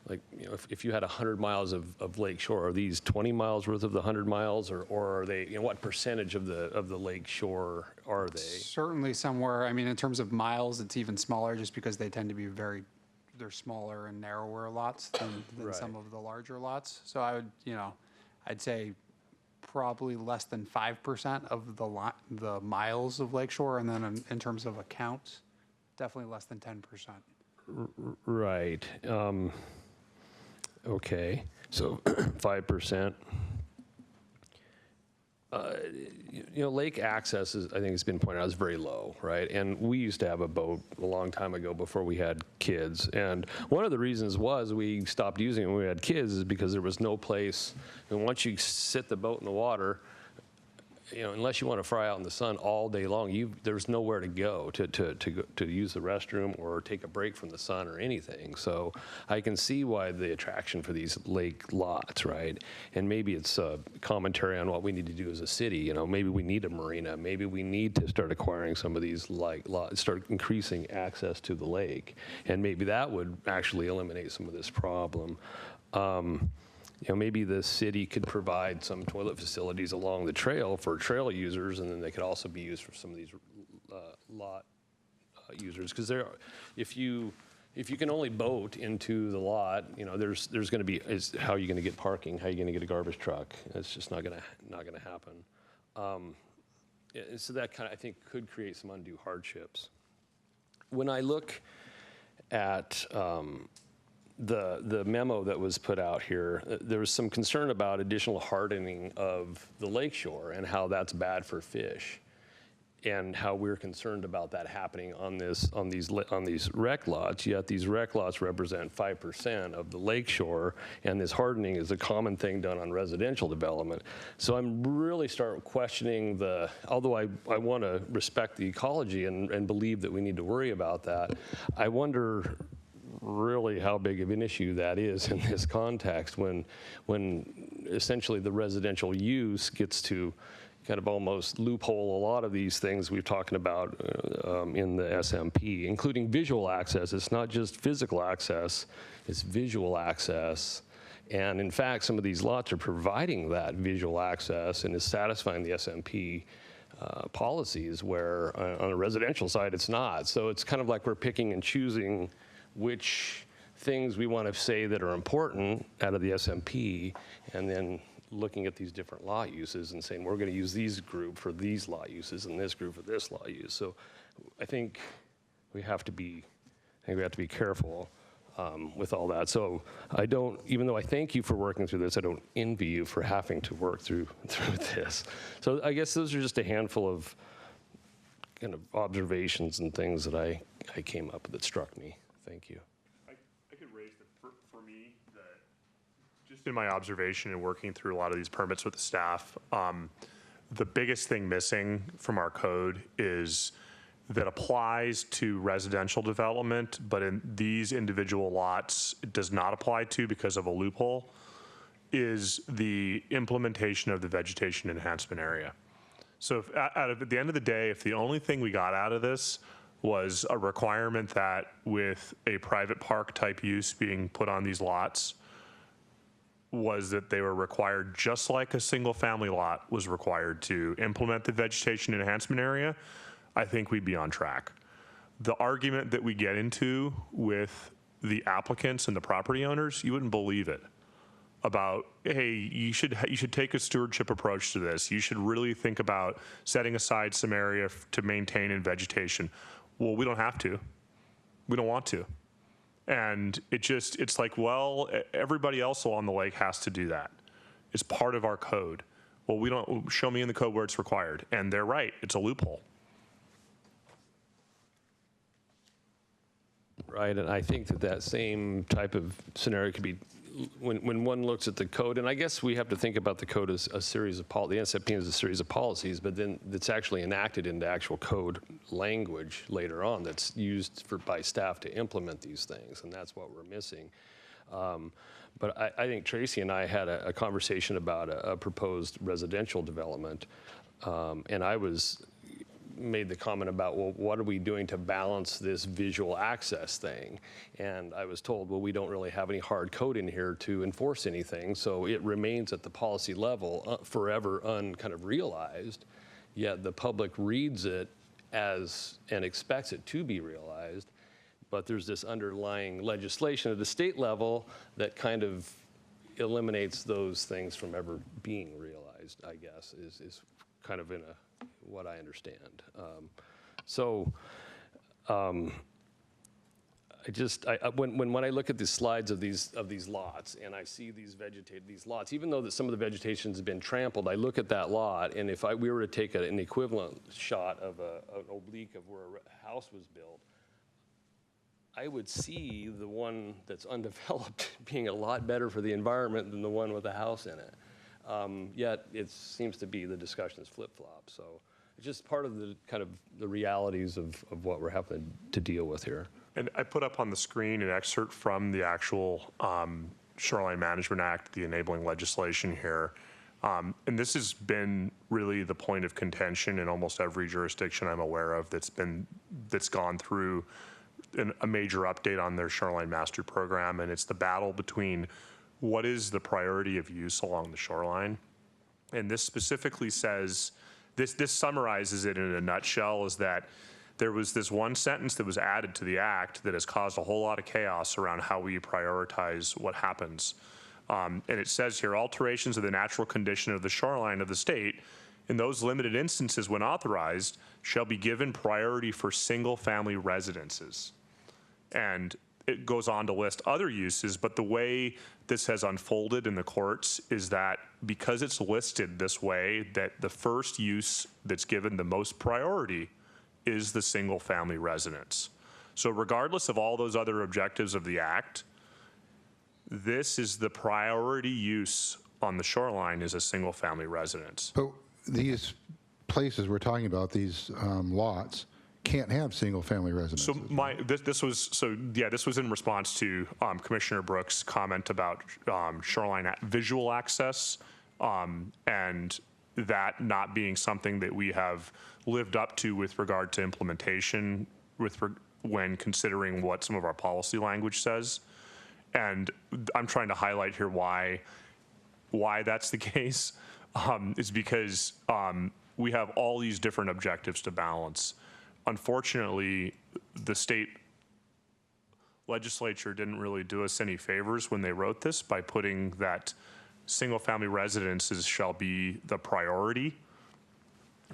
like, you know, if you had 100 miles of lake shore, are these 20 miles worth of the 100 miles, or are they, you know, what percentage of the lake shore are they? Certainly somewhere, I mean, in terms of miles, it's even smaller just because they tend to be they're smaller and narrower lots than Right. some of the larger lots. So I would, you know, I'd say probably less than 5% of the miles of lakeshore, and then in terms of accounts, definitely less than 10%. Right. Okay, so 5%. You know, lake access is, I think it's been pointed out, is very low, right? And we used to have a boat a long time ago before we had kids. And one of the reasons was we stopped using it when we had kids is because there was no place. And once you sit the boat in the water, you know, unless you want to fry out in the sun all day long, there's nowhere to go to use the restroom or take a break from the sun or anything. So I can see why the attraction for these lake lots, right? And maybe it's a commentary on what we need to do as a city. You know, maybe we need a marina. Maybe we need to start acquiring some of these like lots, start increasing access to the lake, and maybe that would actually eliminate some of this problem. You know, maybe the city could provide some toilet facilities along the trail for trail users, and then they could also be used for some of these lot users. Because if you can only boat into the lot, you know, there's going to be, how are you going to get parking? How are you going to get a garbage truck? It's just not going to happen. So that kind of, I think, could create some undue hardships. When I look at the memo that was put out here, there was some concern about additional hardening of the lakeshore and how that's bad for fish, and how we're concerned about that happening on these rec lots. Yet these rec lots represent 5% of the lakeshore, and this hardening is a common thing done on residential development. So I'm really start questioning although I want to respect the ecology and believe that we need to worry about that, I wonder really how big of an issue that is in this context when essentially the residential use gets to kind of almost loophole a lot of these things we're talking about in the SMP, including visual access. It's not just physical access, it's visual access. And in fact, some of these lots are providing that visual access and is satisfying the SMP policies, where on a residential side, it's not. So it's kind of like we're picking and choosing which things we want to say that are important out of the SMP, and then looking at these different lot uses and saying, we're going to use these group for these lot uses and this group for this lot use. So I think we have to be careful with all that. So even though I thank you for working through this, I don't envy you for having to work through this. So I guess those are just a handful of kind of observations and things that I came up with that struck me. Thank you. I could raise for me, that just in my observation and working through a lot of these permits with the staff, the biggest thing missing from our code is that applies to residential development, but in these individual lots, it does not apply to because of a loophole, is the implementation of the vegetation enhancement area. So if, at the end of the day, if the only thing we got out of this was a requirement that with a private park type use being put on these lots, was that they were required, just like a single family lot was required to implement the vegetation enhancement area, I think we'd be on track. The argument that we get into with the applicants and the property owners, you wouldn't believe it, about, hey, you should take a stewardship approach to this. You should really think about setting aside some area to maintain in vegetation. Well, we don't have to. We don't want to. And it's like, well, everybody else along the lake has to do that. It's part of our code. Well, we don't, show me in the code where it's required. And they're right, it's a loophole. Right, and I think that same type of scenario could be when one looks at the code, and I guess we have to think about the code as a series of the NSFP is a series of policies, but then it's actually enacted into actual code language later on that's used by staff to implement these things, and that's what we're missing. But I think Tracy and I had a conversation about a proposed residential development, and I made the comment about, well, what are we doing to balance this visual access thing? And I was told, well, we don't really have any hard code in here to enforce anything, so it remains at the policy level forever kind of realized, yet the public reads it as and expects it to be realized, but there's this underlying legislation at the state level that kind of eliminates those things from ever being realized, I guess, is kind of what I understand. When I look at the slides of these lots and I see these lots, even though that some of the vegetation has been trampled, I look at that lot, and if we were to take an equivalent shot of an oblique of where a house was built, I would see the one that's undeveloped being a lot better for the environment than the one with a house in it. Yet it seems to be the discussion is flip-flop. So it's just part of the realities of what we're having to deal with here. And I put up on the screen an excerpt from the actual Shoreline Management Act, the enabling legislation here. And this has been really the point of contention in almost every jurisdiction I'm aware of that's gone through a major update on their Shoreline Master Program. And it's the battle between what is the priority of use along the shoreline. And this specifically says, this summarizes it in a nutshell, is that there was this one sentence that was added to the act that has caused a whole lot of chaos around how we prioritize what happens. And it says here, alterations of the natural condition of the shoreline of the state, in those limited instances when authorized, shall be given priority for single-family residences. And it goes on to list other uses, but the way this has unfolded in the courts is that because it's listed this way, that the first use that's given the most priority is the single-family residence. So regardless of all those other objectives of the act, this is the priority use on the shoreline is a single-family residence. But these places we're talking about, these lots, can't have single-family residences. So this was in response to Commissioner Brooks' comment about shoreline visual access, and that not being something that we have lived up to with regard to implementation when considering what some of our policy language says. And I'm trying to highlight here why that's the case, is because we have all these different objectives to balance. Unfortunately, the state legislature didn't really do us any favors when they wrote this by putting that single-family residences shall be the priority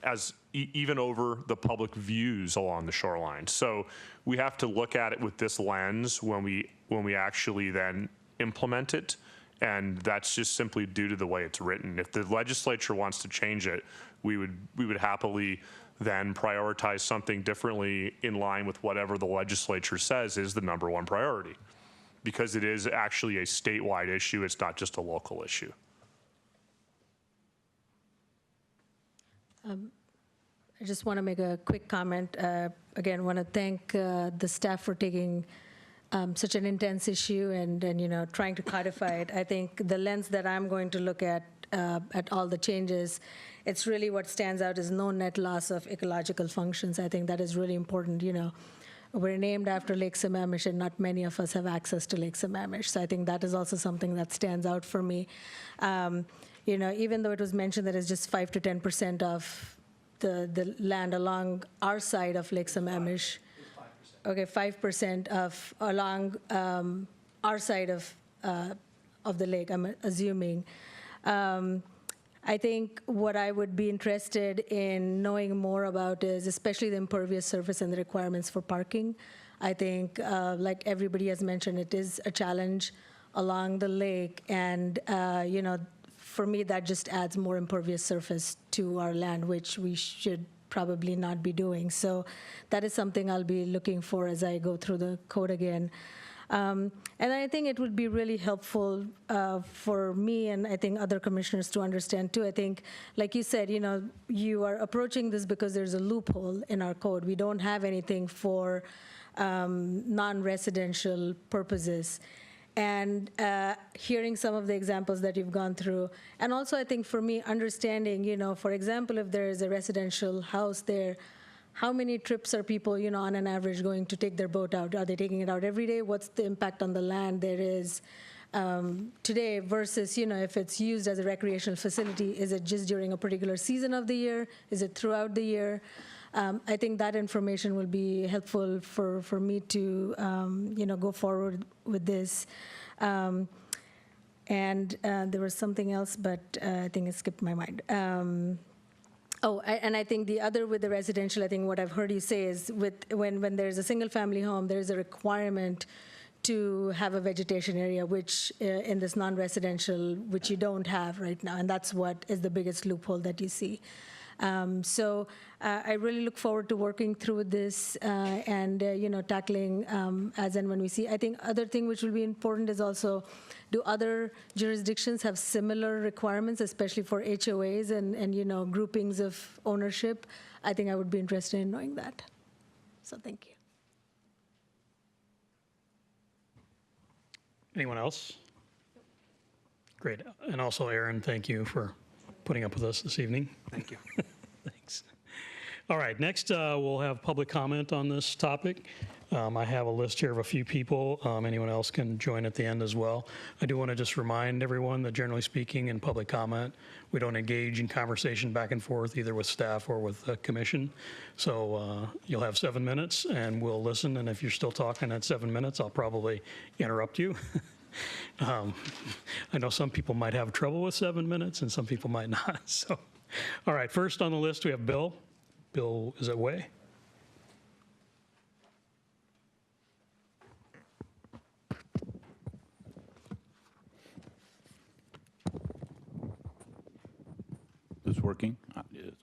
as even over the public views along the shoreline. So we have to look at it with this lens when we actually then implement it, and that's just simply due to the way it's written. If the legislature wants to change it, we would happily then prioritize something differently in line with whatever the legislature says is the number one priority, because it is actually a statewide issue. It's not just a local issue. I just want to make a quick comment. Again, want to thank the staff for taking such an intense issue and trying to codify it. I think the lens that I'm going to look at all the changes, it's really what stands out is no net loss of ecological functions. I think that is really important. We're named after Lake Sammamish, and not many of us have access to Lake Sammamish. So I think that is also something that stands out for me. Even though it was mentioned that it's just 5 to 10% of the land along our side of Lake Sammamish. okay, 5% of along our side of the lake, I'm assuming. I think what I would be interested in knowing more about is especially the impervious surface and the requirements for parking. I think, like everybody has mentioned, it is a challenge along the lake, and for me, that just adds more impervious surface to our land, which we should probably not be doing. So that is something I'll be looking for as I go through the code again. And I think it would be really helpful for me, and I think other commissioners to understand too. I think, like you said, you are approaching this because there's a loophole in our code. We don't have anything for non-residential purposes. And hearing some of the examples that you've gone through, and also I think for me, understanding, for example, if there is a residential house there, how many trips are people, on an average going to take their boat out? Are they taking it out every day? What's the impact on the land there is today versus, if it's used as a recreational facility, is it just during a particular season of the year? Is it throughout the year? I think that information will be helpful for me to, go forward with this. And there was something else, but I think it skipped my mind. And I think the other with the residential, I think what I've heard you say is when there's a single-family home, there's a requirement to have a vegetation area, which in this non-residential, which you don't have right now, and that's what is the biggest loophole that you see. So I really look forward to working through this and tackling as and when we see. I think other thing which will be important is also, do other jurisdictions have similar requirements, especially for HOAs and groupings of ownership? I think I would be interested in knowing that. So thank you. Anyone else? Great. And also, Aaron, thank you for putting up with us this evening. Thank you. Thanks. All right, next we'll have public comment on this topic. I have a list here of a few people. Anyone else can join at the end as well. I do want to just remind everyone that generally speaking in public comment, we don't engage in conversation back and forth either with staff or with the commission. So you'll have 7 minutes and we'll listen. And if you're still talking at 7 minutes, I'll probably interrupt you. I know some people might have trouble with 7 minutes and some people might not. So, all right, first on the list we have Bill. Bill, is it Way? Is working? It is.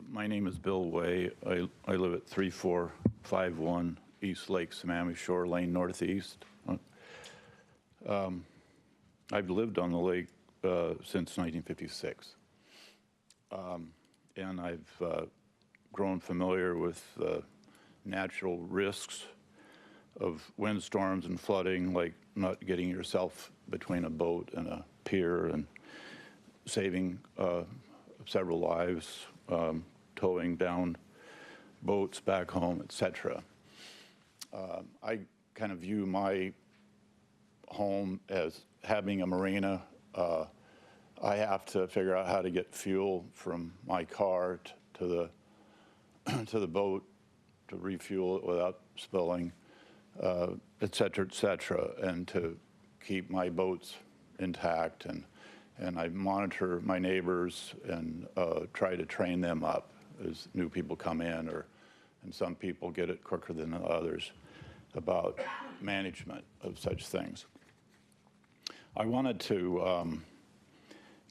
My name is Bill Way. I live at 3451 East Lake Sammamish, Shoreline Northeast. I've lived on the lake since 1956. And I've grown familiar with the natural risks of windstorms and flooding, like not getting yourself between a boat and a pier and saving several lives, towing down boats back home, etc. I kind of view my home as having a marina. I have to figure out how to get fuel from my car to the boat to refuel it without spilling, et cetera, and to keep my boats intact. And I monitor my neighbors and try to train them up as new people come in, and some people get it quicker than others about management of such things. I wanted to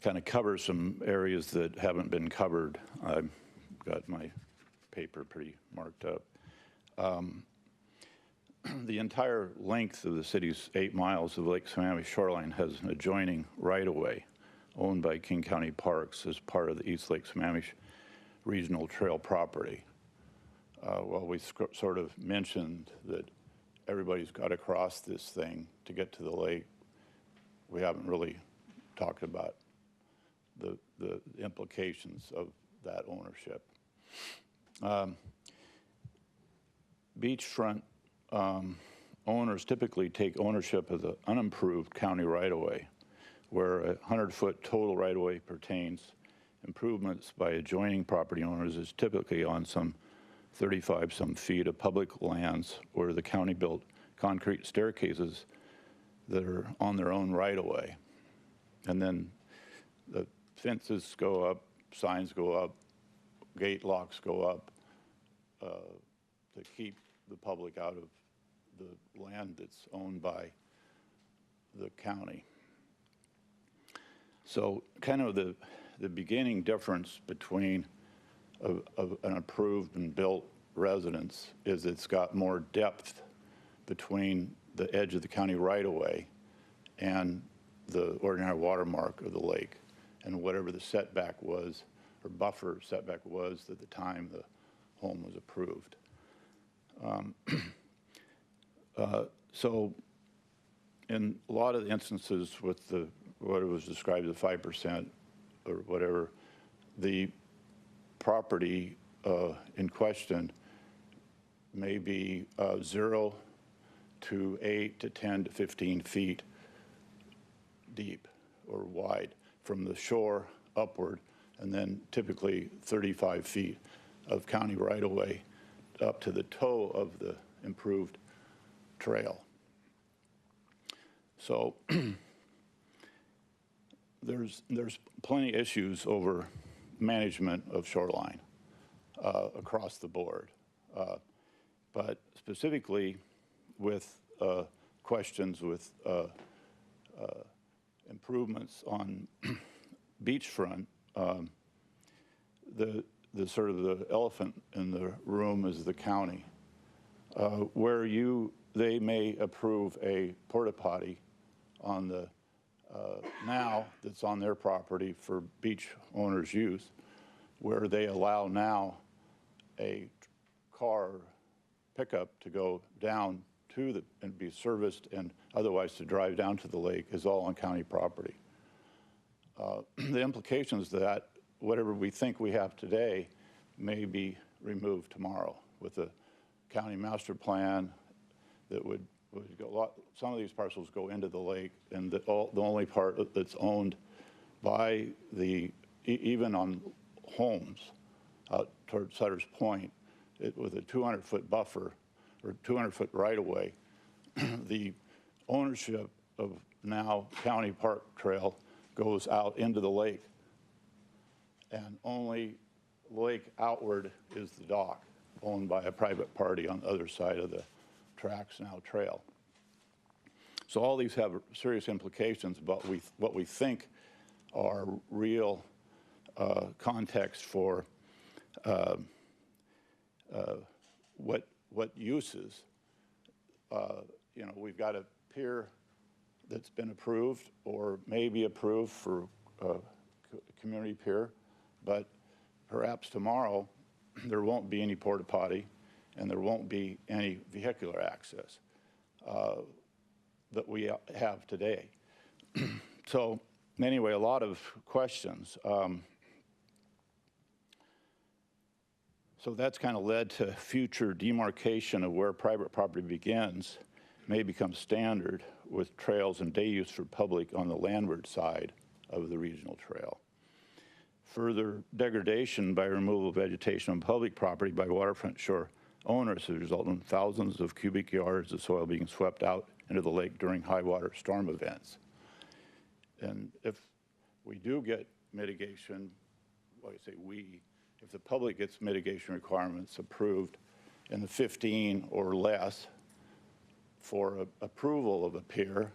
kind of cover some areas that haven't been covered. I've got my paper pretty marked up. The entire length of the city's 8 miles of Lake Sammamish shoreline has an adjoining right-of-way owned by King County Parks as part of the East Lake Sammamish Regional Trail property. Well, we sort of mentioned that everybody's got to cross this thing to get to the lake. We haven't really talked about the implications of that ownership. Beachfront owners typically take ownership of the unimproved county right-of-way, where a 100-foot total right-of-way pertains. Improvements by adjoining property owners is typically on some 35 some feet of public lands where the county built concrete staircases that are on their own right of way. And then the fences go up, signs go up, gate locks go up to keep the public out of the land that's owned by the county. So kind of the beginning difference between an approved and built residence is it's got more depth between the edge of the county right-of-way and the ordinary watermark of the lake, and whatever the setback was, or buffer setback was at the time the home was approved. So in a lot of the instances with what was described as 5% or whatever, the property in question may be 0 to 8 to 10 to 15 feet deep or wide from the shore upward, and then typically 35 feet of county right-of-way up to the toe of the improved trail. So there's plenty of issues over management of shoreline across the board, but specifically with questions with improvements on beachfront. The sort of the elephant in the room is the county, where they may approve a porta potty on the now that's on their property for beach owners' use, where they allow now a car pickup to go down to and be serviced and otherwise to drive down to the lake is all on county property. The implications of that, whatever we think we have today, may be removed tomorrow with the county master plan that would go. Some of these parcels go into the lake, and the only part that's owned by even on homes out towards Sutter's Point, with a 200-foot buffer or 200-foot right-of-way, the ownership of now County Park Trail goes out into the lake, and only lake outward is the dock, owned by a private party on the other side of the tracks now trail. So all these have serious implications about what we think are real context for what uses. We've got a pier that's been approved or may be approved for community pier, but perhaps tomorrow there won't be any porta potty and there won't be any vehicular access that we have today. So anyway, a lot of questions. So that's kind of led to future demarcation of where private property begins may become standard with trails and day use for public on the landward side of the regional trail. Further degradation by removal of vegetation on public property by waterfront shore owners has resulted in thousands of cubic yards of soil being swept out into the lake during high water storm events. And if we do get mitigation, well, I say we, if the public gets mitigation requirements approved in the 15 or less for approval of a pier,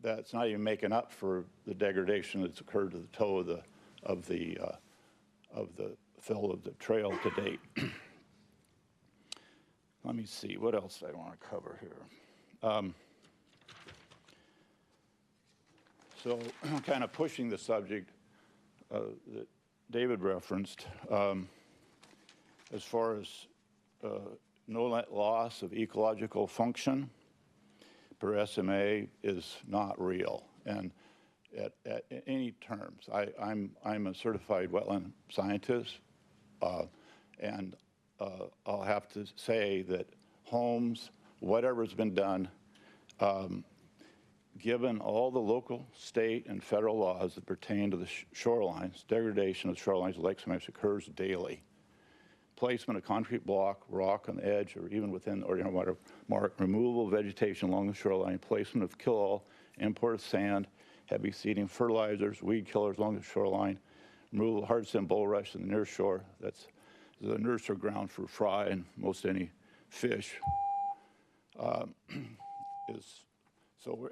that's not even making up for the degradation that's occurred to the toe of the fill of the trail to date. Let me see, what else I want to cover here. So kind of pushing the subject that David referenced, as far as no net loss of ecological function per SMA is not real, and at any terms. I'm a certified wetland scientist, and I'll have to say that homes, whatever's been done, given all the local, state, and federal laws that pertain to the shorelines, degradation of shorelines of Lake Sammamish occurs daily. placement of concrete block, rock on the edge, or even within the ordinary water mark, removal of vegetation along the shoreline, placement of kill-all, import sand, heavy seeding, fertilizers, weed killers along the shoreline, removal of hard stem bulrush in the near shore. That's the nursery ground for fry and most any fish.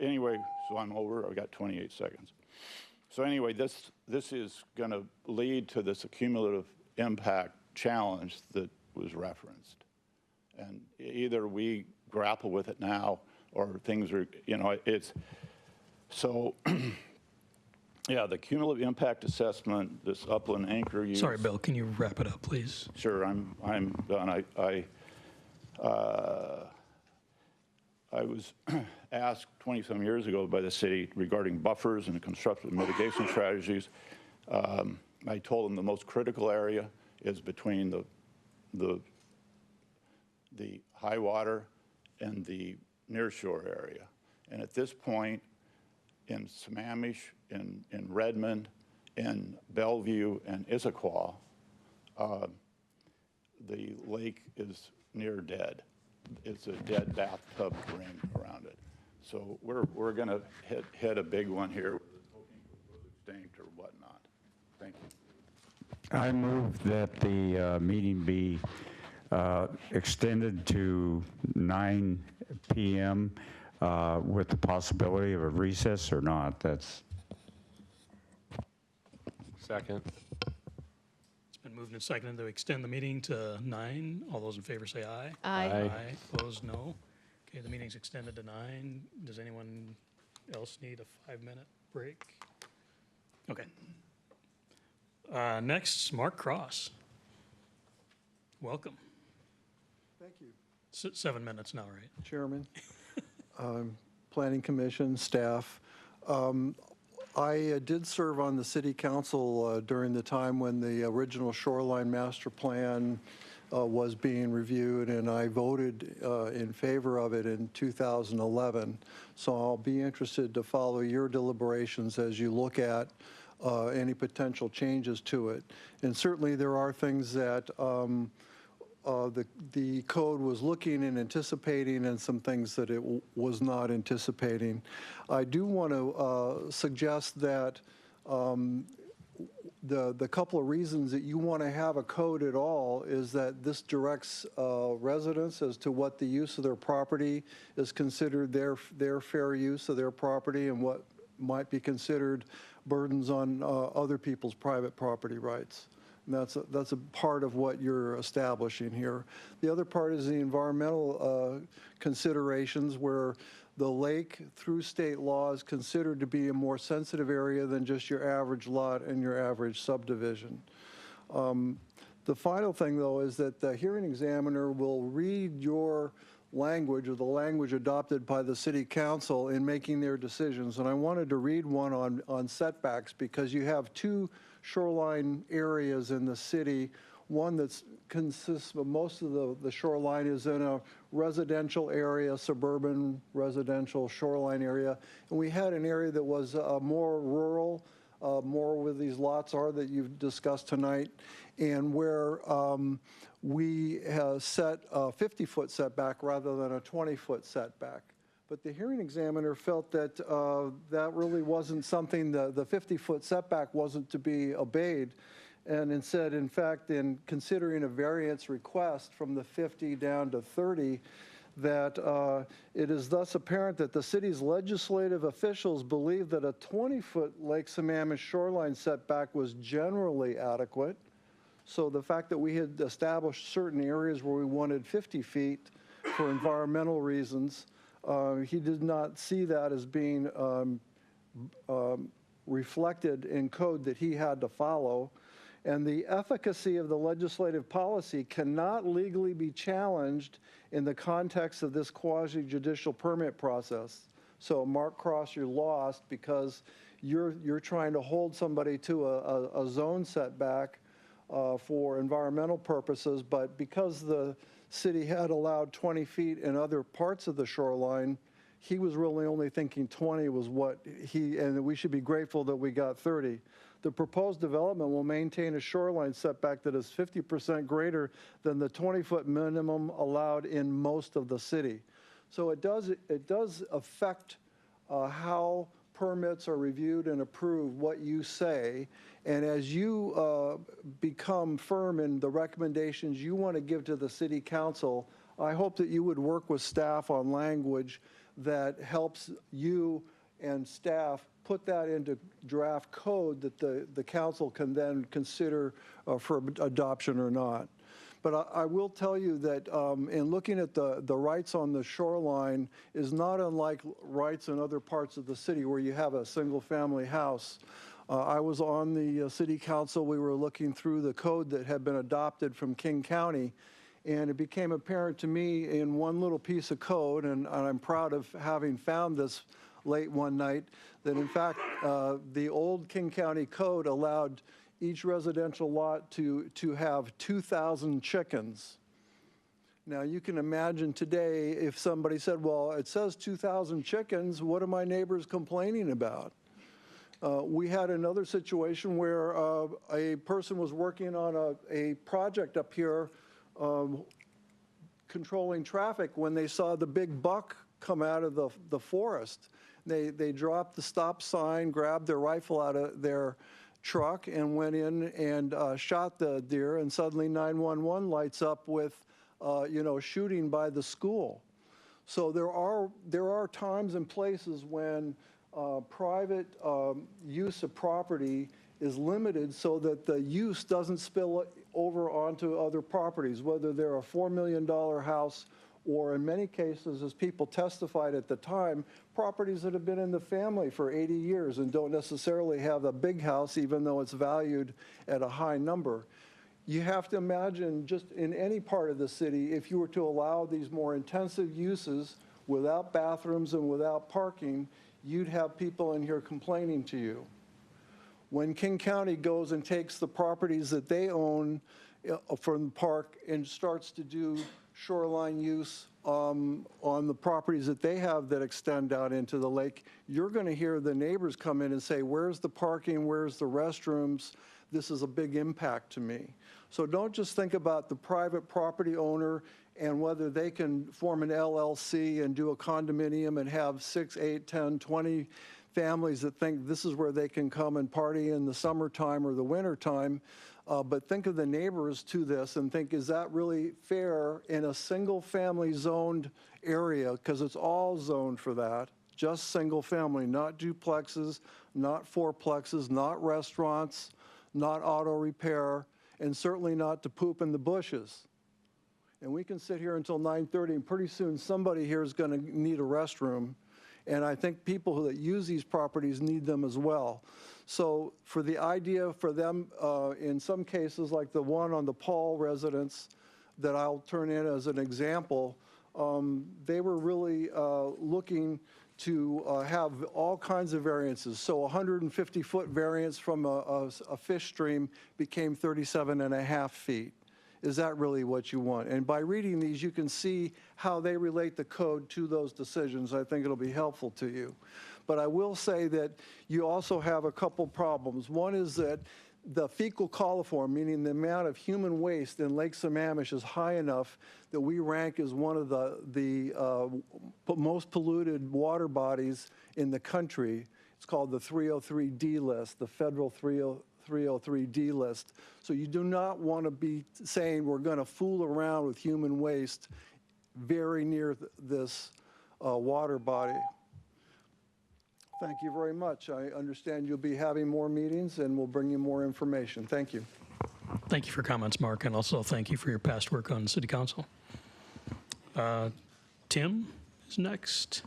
Anyway, so I'm over. I've got 28 seconds. So anyway, this is going to lead to this accumulative impact challenge that was referenced. And either we grapple with it now or things are, it's, so, yeah, the cumulative impact assessment, this upland anchor use. Sorry, Bill, can you wrap it up, please? Sure, I'm done. I was asked 20-some years ago by the city regarding buffers and constructive mitigation strategies. I told them the most critical area is between the high water and the nearshore area. And at this point, in Sammamish, in Redmond, in Bellevue, and Issaquah, the lake is near dead. It's a dead bathtub ring around it. So we're going to hit a big one here with extinct or whatnot. Thank you. I move that the meeting be extended to 9 p.m. With the possibility of a recess or not. That's Second. It's been moved and seconded to extend the meeting to 9. All those in favor say aye. Aye. Aye. Opposed, no. Okay, the meeting's extended to 9. Does anyone else need a 5-minute break? Okay. Next, Mark Cross. Welcome. Thank you, 7 minutes now, right? Chairman, Planning Commission, staff. I did serve on the city council during the time when the original Shoreline Master Plan was being reviewed, and I voted in favor of it in 2011. So I'll be interested to follow your deliberations as you look at any potential changes to it. And certainly there are things that the code was looking and anticipating, and some things that it was not anticipating. I do want to suggest that the couple of reasons that you want to have a code at all is that this directs residents as to what the use of their property is considered their fair use of their property, and what might be considered burdens on other people's private property rights. And that's a part of what you're establishing here. The other part is the environmental considerations, where the lake, through state law, is considered to be a more sensitive area than just your average lot and your average subdivision. The final thing, though, is that the hearing examiner will read your language, or the language adopted by the city council, in making their decisions. And I wanted to read one on setbacks, because you have two shoreline areas in the city. One that consists of most of the shoreline is in a residential area, suburban residential shoreline area. And we had an area that was more rural, more where these lots are that you've discussed tonight, and where we have set a 50-foot setback rather than a 20-foot setback. But the hearing examiner felt that that really wasn't something, the 50-foot setback wasn't to be obeyed. And instead, in fact, in considering a variance request from the 50 down to 30, that it is thus apparent that the city's legislative officials believe that a 20-foot Lake Sammamish shoreline setback was generally adequate. So the fact that we had established certain areas where we wanted 50 feet for environmental reasons, he did not see that as being reflected in code that he had to follow. And the efficacy of the legislative policy cannot legally be challenged in the context of this quasi-judicial permit process. So Mark Cross, you're lost, because you're trying to hold somebody to a zone setback for environmental purposes, but because the city had allowed 20 feet in other parts of the shoreline, he was really only thinking 20 was what and we should be grateful that we got 30. The proposed development will maintain a shoreline setback that is 50% greater than the 20-foot minimum allowed in most of the city. So it does affect how permits are reviewed and approved, what you say. And as you become firm in the recommendations you want to give to the city council, I hope that you would work with staff on language that helps you and staff put that into draft code that the council can then consider for adoption or not. But I will tell you that in looking at the rights on the shoreline is not unlike rights in other parts of the city where you have a single-family house. I was on the city council. We were looking through the code that had been adopted from King County, and it became apparent to me in one little piece of code, and I'm proud of having found this late one night, that in fact the old King County code allowed each residential lot to have 2,000 chickens. Now you can imagine today if somebody said, well, it says 2,000 chickens, what are my neighbors complaining about? We had another situation where a person was working on a project up here controlling traffic when they saw the big buck come out of the forest. They dropped the stop sign, grabbed their rifle out of their truck and went in and shot the deer, and suddenly 911 lights up with, shooting by the school. So there are times and places when private use of property is limited so that the use doesn't spill over onto other properties, whether they're a $4 million house or in many cases, as people testified at the time, properties that have been in the family for 80 years and don't necessarily have a big house, even though it's valued at a high number. You have to imagine just in any part of the city, if you were to allow these more intensive uses without bathrooms and without parking, you'd have people in here complaining to you. When King County goes and takes the properties that they own from the park and starts to do shoreline use on the properties that they have that extend out into the lake, you're going to hear the neighbors come in and say, where's the parking, where's the restrooms? This is a big impact to me. So don't just think about the private property owner and whether they can form an LLC and do a condominium and have 6, 8, 10, 20 families that think this is where they can come and party in the summertime or the wintertime. But think of the neighbors to this and think, is that really fair in a single family zoned area? Because it's all zoned for that, just single family, not duplexes, not fourplexes, not restaurants, not auto repair, and certainly not to poop in the bushes. And we can sit here until 9:30 and pretty soon somebody here is going to need a restroom. And I think people that use these properties need them as well. So for the idea for them, in some cases, like the one on the Paul residence that I'll turn in as an example, they were really looking to have all kinds of variances. So 150-foot variance from a fish stream became 37.5 feet. Is that really what you want? And by reading these, you can see how they relate the code to those decisions. I think it'll be helpful to you. But I will say that you also have a couple problems. One is that the fecal coliform, meaning the amount of human waste in Lake Sammamish, is high enough that we rank as one of the most polluted water bodies in the country. It's called the 303D list, the federal 303D list. So you do not want to be saying we're going to fool around with human waste very near this water body. Thank you very much. I understand you'll be having more meetings and we'll bring you more information. Thank you. Thank you for comments, Mark, and also thank you for your past work on City Council. Tim is next.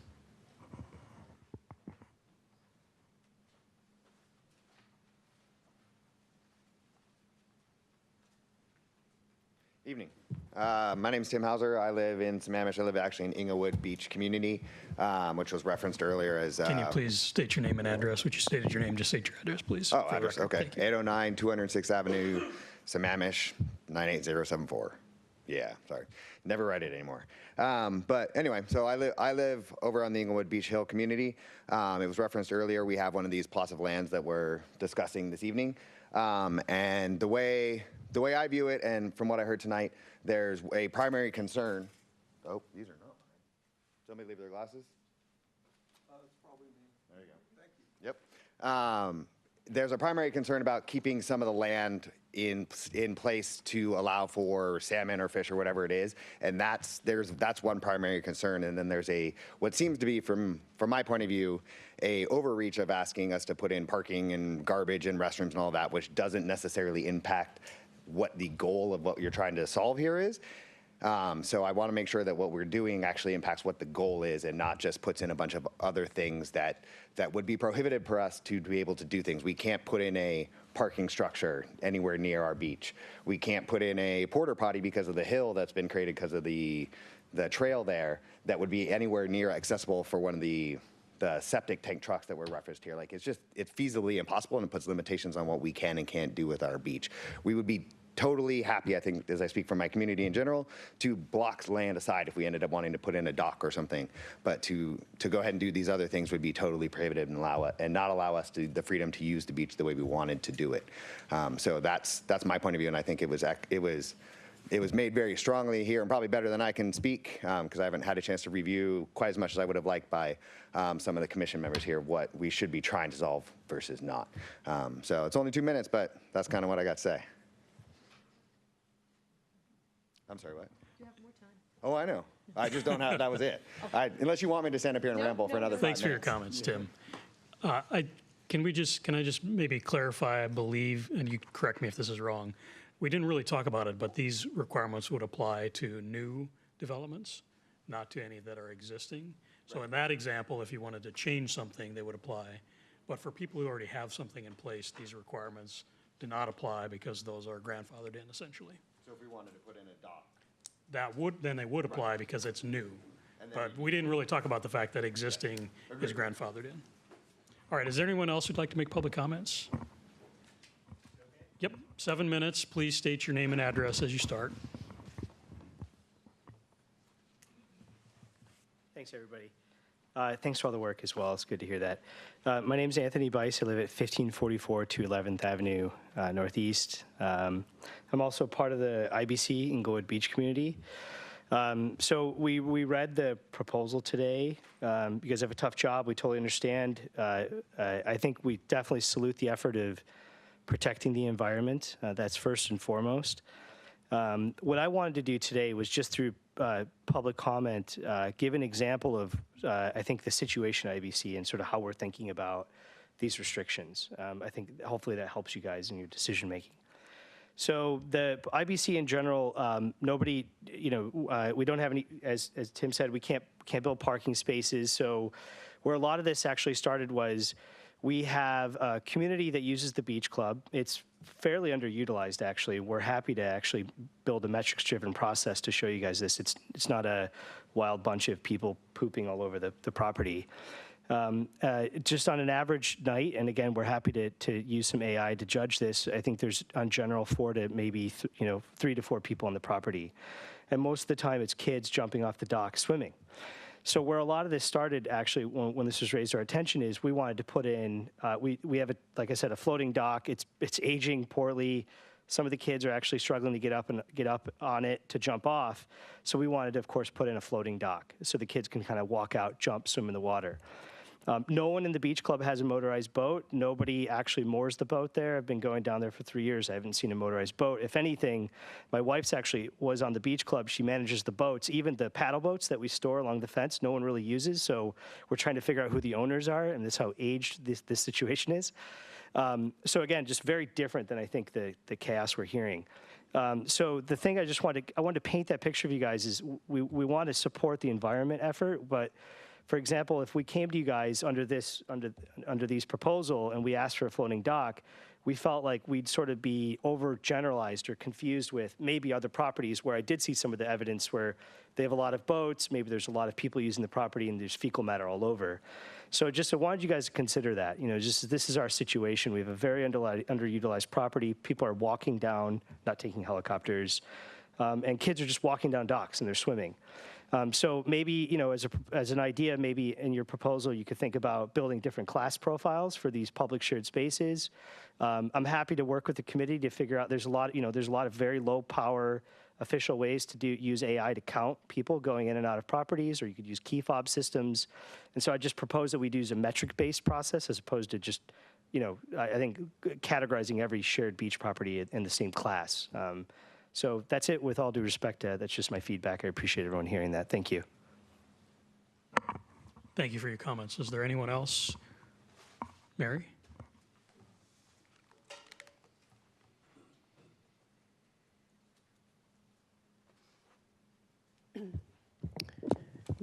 Evening. My name is Tim Hauser. I live in Sammamish. I live actually in Inglewood Beach community, which was referenced earlier as... Can you please state your name and address? Would you stated your name, just state your address, please. Oh, address, okay. 809 206th Avenue, Sammamish, 98074. Yeah, sorry. Never write it anymore. But anyway, so I live over on the Inglewood Beach Hill community. It was referenced earlier. We have one of these plots of lands that we're discussing this evening. And the way I view it, and from what I heard tonight, there's a primary concern. Oh, these are not mine. Somebody leave their glasses? It's probably me. There you go. Thank you. Yep. There's a primary concern about keeping some of the land in place to allow for salmon or fish or whatever it is, and that's one primary concern. And then there's what seems to be, from my point of view, a overreach of asking us to put in parking and garbage and restrooms and all that, which doesn't necessarily impact what the goal of what you're trying to solve here is. So I want to make sure that what we're doing actually impacts what the goal is, and not just puts in a bunch of other things that would be prohibited for us to be able to do things. We can't put in a parking structure anywhere near our beach. We can't put in a porta potty because of the hill that's been created because of the trail there that would be anywhere near accessible for one of the septic tank trucks that were referenced here. Like, it's feasibly impossible, and it puts limitations on what we can and can't do with our beach. We would be totally happy, I think, as I speak for my community in general, to block land aside if we ended up wanting to put in a dock or something. But to go ahead and do these other things would be totally prohibitive and not allow us the freedom to use the beach the way we wanted to do it. So that's my point of view, and I think it was made very strongly here, and probably better than I can speak, because I haven't had a chance to review quite as much as I would have liked by some of the commission members here what we should be trying to solve versus not. So it's only 2 minutes, but that's kind of what I got to say. I'm sorry, what? You have more time. Oh, I know. I just don't have, that was it. Unless you want me to stand up here and ramble for another 5 minutes. Thanks for your comments, Tim. Can I just maybe clarify, I believe, and you correct me if this is wrong, we didn't really talk about it, but these requirements would apply to new developments, not to any that are existing. So in that example, if you wanted to change something, they would apply. But for people who already have something in place, these requirements do not apply because those are grandfathered in, essentially. So if we wanted to put in a dock. Then they would apply because it's new. But we didn't really talk about the fact that existing is grandfathered in. All right, is there anyone else who'd like to make public comments? Yep, 7 minutes. Please state your name and address as you start. Thanks, everybody. Thanks for all the work as well. It's good to hear that. My name is Anthony Bice. I live at 1544 to 11th Avenue Northeast. I'm also part of the IBC Inglewood Beach community. So we read the proposal today. You guys have a tough job. We totally understand. I think we definitely salute the effort of protecting the environment. That's first and foremost. What I wanted to do today was just through public comment, give an example of, I think, the situation at IBC and sort of how we're thinking about these restrictions. I think hopefully that helps you guys in your decision making. So the IBC in general, nobody, we don't have any, as Tim said, we can't build parking spaces. So where a lot of this actually started was we have a community that uses the beach club. It's fairly underutilized, actually. We're happy to actually build a metrics-driven process to show you guys this. It's not a wild bunch of people pooping all over the property. Just on an average night, and again, we're happy to use some AI to judge this. I think there's, on general, 4 to maybe 3 to 4 people on the property. And most of the time, it's kids jumping off the dock swimming. So where a lot of this started, actually, when this was raised to our attention, is we wanted to put in, we have, like I said, a floating dock. It's aging poorly. Some of the kids are actually struggling to get up on it to jump off. So we wanted to, of course, put in a floating dock so the kids can kind of walk out, jump, swim in the water. No one in the beach club has a motorized boat. Nobody actually moors the boat there. I've been going down there for 3 years. I haven't seen a motorized boat. If anything, my wife's actually was on the beach club. She manages the boats, even the paddle boats that we store along the fence. No one really uses. So we're trying to figure out who the owners are, and this is how aged this situation is. So again, just very different than I think the chaos we're hearing. So the thing I wanted to paint that picture of you guys is we want to support the environment effort, but for example, if we came to you guys under these proposal and we asked for a floating dock, we felt like we'd sort of be overgeneralized or confused with maybe other properties where I did see some of the evidence where they have a lot of boats, maybe there's a lot of people using the property and there's fecal matter all over. So I wanted you guys to consider that. This is our situation. We have a very underutilized property. People are walking down, not taking helicopters. and kids are just walking down docks and they're swimming. So maybe, as an idea, maybe in your proposal, you could think about building different class profiles for these public shared spaces. I'm happy to work with the committee to figure out, there's a lot of very low power official ways to use AI to count people going in and out of properties, or you could use key fob systems. And so I just propose that we use a metric-based process as opposed to just, I think categorizing every shared beach property in the same class. So that's it. With all due respect, that's just my feedback. I appreciate everyone hearing that. Thank you. Thank you for your comments. Is there anyone else? Mary?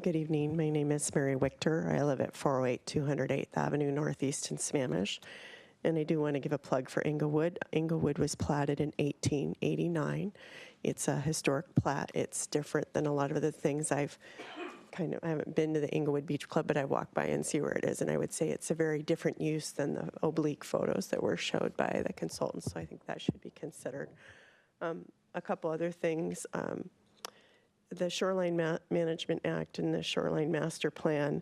Good evening. My name is Mary Wichter. I live at 408 208th Avenue Northeast in Sammamish. And I do want to give a plug for Inglewood. Inglewood was platted in 1889. It's a historic plat. It's different than a lot of the things I haven't been to the Inglewood Beach Club, but I walk by and see where it is. And I would say it's a very different use than the oblique photos that were showed by the consultants. So I think that should be considered. A couple other things. The Shoreline Management Act and the Shoreline Master Plan,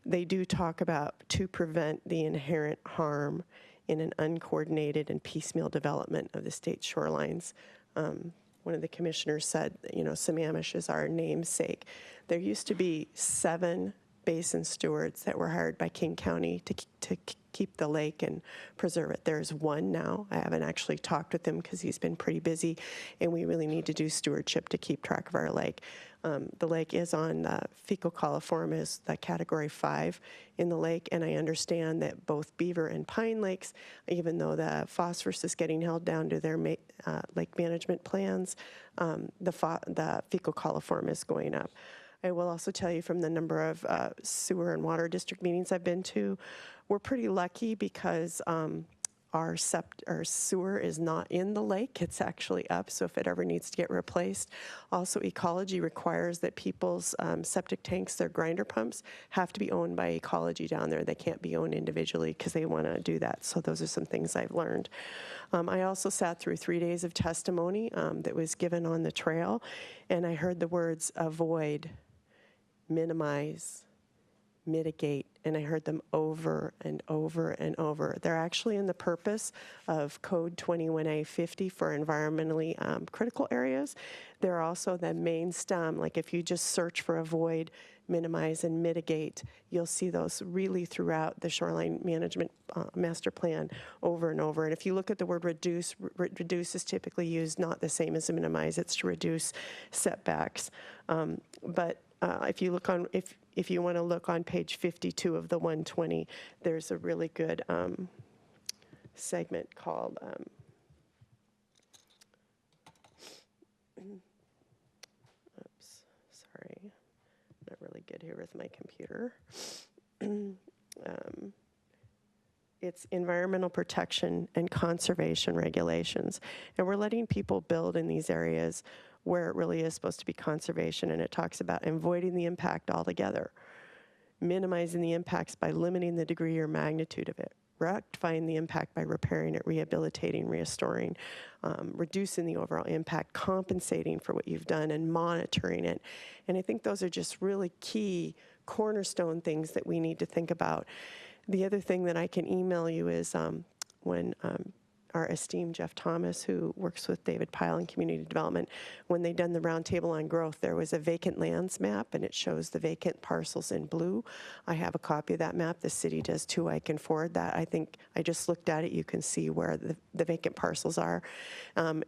they do talk about to prevent the inherent harm in an uncoordinated and piecemeal development of the state's shorelines. One of the commissioners said, Sammamish is our namesake. There used to be 7 basin stewards that were hired by King County to keep the lake and preserve it. There's 1 now. I haven't actually talked with him because he's been pretty busy, and we really need to do stewardship to keep track of our lake. The lake is on fecal coliform is the category 5 in the lake, and I understand that both Beaver and Pine Lakes, even though the phosphorus is getting held down to their lake management plans, the fecal coliform is going up. I will also tell you from the number of sewer and water district meetings I've been to, we're pretty lucky because our sewer is not in the lake. It's actually up, so if it ever needs to get replaced. Also, ecology requires that people's septic tanks, their grinder pumps, have to be owned by ecology down there. They can't be owned individually because they want to do that. So those are some things I've learned. I also sat through 3 days of testimony that was given on the trail, and I heard the words avoid, minimize, mitigate, and I heard them over and over and over. They're actually in the purpose of Code 21A50 for environmentally critical areas. They're also the main stem. Like if you just search for avoid, minimize, and mitigate, you'll see those really throughout the Shoreline Management Master Plan over and over. And if you look at the word reduce, reduce is typically used not the same as minimize. It's to reduce setbacks. If you look on, if you want to look on page 52 of the 120, there's a really good segment called oops, sorry, not really good here with my computer. It's environmental protection and conservation regulations. And we're letting people build in these areas where it really is supposed to be conservation, and it talks about avoiding the impact altogether, minimizing the impacts by limiting the degree or magnitude of it, rectifying the impact by repairing it, rehabilitating, restoring, reducing the overall impact, compensating for what you've done, and monitoring it. And I think those are just really key cornerstone things that we need to think about. The other thing that I can email you is when our esteemed Jeff Thomas, who works with David Pyle in community development, when they done the roundtable on growth, there was a vacant lands map, and it shows the vacant parcels in blue. I have a copy of that map. The city does too. I can forward that. I think I just looked at it. You can see where the vacant parcels are.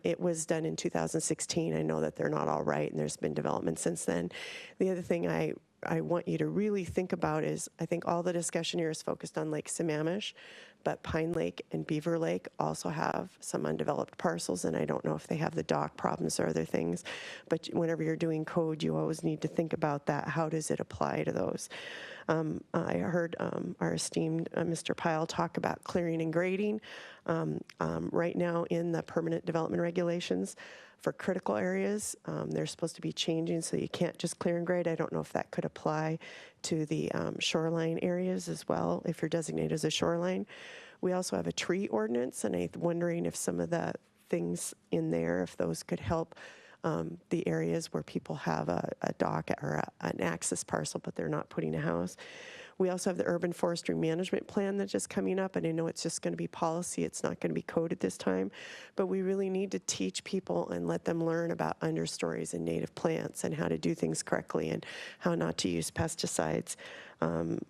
It was done in 2016. I know that they're not all right, and there's been development since then. The other thing I want you to really think about is, I think all the discussion here is focused on Lake Sammamish, but Pine Lake and Beaver Lake also have some undeveloped parcels, and I don't know if they have the dock problems or other things, but whenever you're doing code, you always need to think about that. How does it apply to those? I heard our esteemed Mr. Pyle talk about clearing and grading. Right now in the permanent development regulations, for critical areas, they're supposed to be changing, so you can't just clear and grade. I don't know if that could apply to the shoreline areas as well, if you're designated as a shoreline. We also have a tree ordinance, and I'm wondering if some of the things in there, if those could help the areas where people have a dock or an access parcel, but they're not putting a house. We also have the urban forestry management plan that's just coming up, and I know it's just going to be policy. It's not going to be coded this time, but we really need to teach people and let them learn about understories and native plants and how to do things correctly and how not to use pesticides.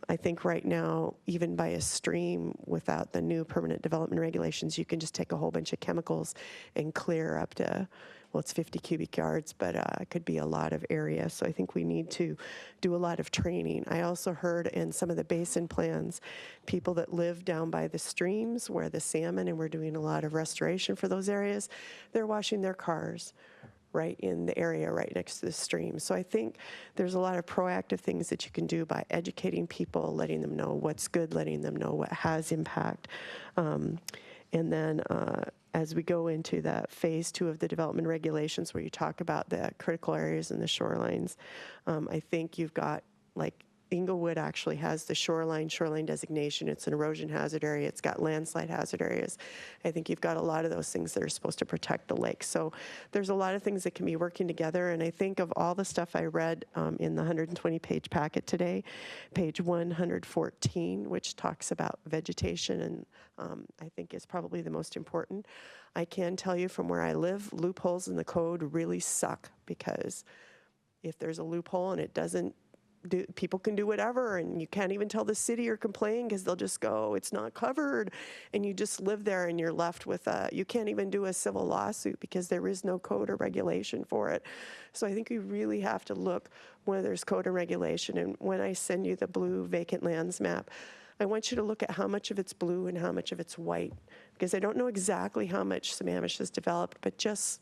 I think right now, even by a stream, without the new permanent development regulations, you can just take a whole bunch of chemicals and clear up to, well, it's 50 cubic yards, but it could be a lot of area. So I think we need to do a lot of training. I also heard in some of the basin plans, people that live down by the streams where the salmon, and we're doing a lot of restoration for those areas, they're washing their cars right in the area right next to the stream. So I think there's a lot of proactive things that you can do by educating people, letting them know what's good, letting them know what has impact. And then as we go into that phase 2 of the development regulations where you talk about the critical areas and the shorelines, I think you've got, like, Inglewood actually has the shoreline designation. It's an erosion hazard area. It's got landslide hazard areas. I think you've got a lot of those things that are supposed to protect the lake. So there's a lot of things that can be working together. And I think of all the stuff I read in the 120-page packet today, page 114, which talks about vegetation, and I think is probably the most important. I can tell you from where I live, loopholes in the code really suck, because if there's a loophole and it doesn't, people can do whatever, and you can't even tell the city or complain because they'll just go, it's not covered, and you just live there and you're left with you can't even do a civil lawsuit because there is no code or regulation for it. So I think we really have to look where there's code and regulation. And when I send you the blue vacant lands map, I want you to look at how much of it's blue and how much of it's white, because I don't know exactly how much Sammamish has developed, but just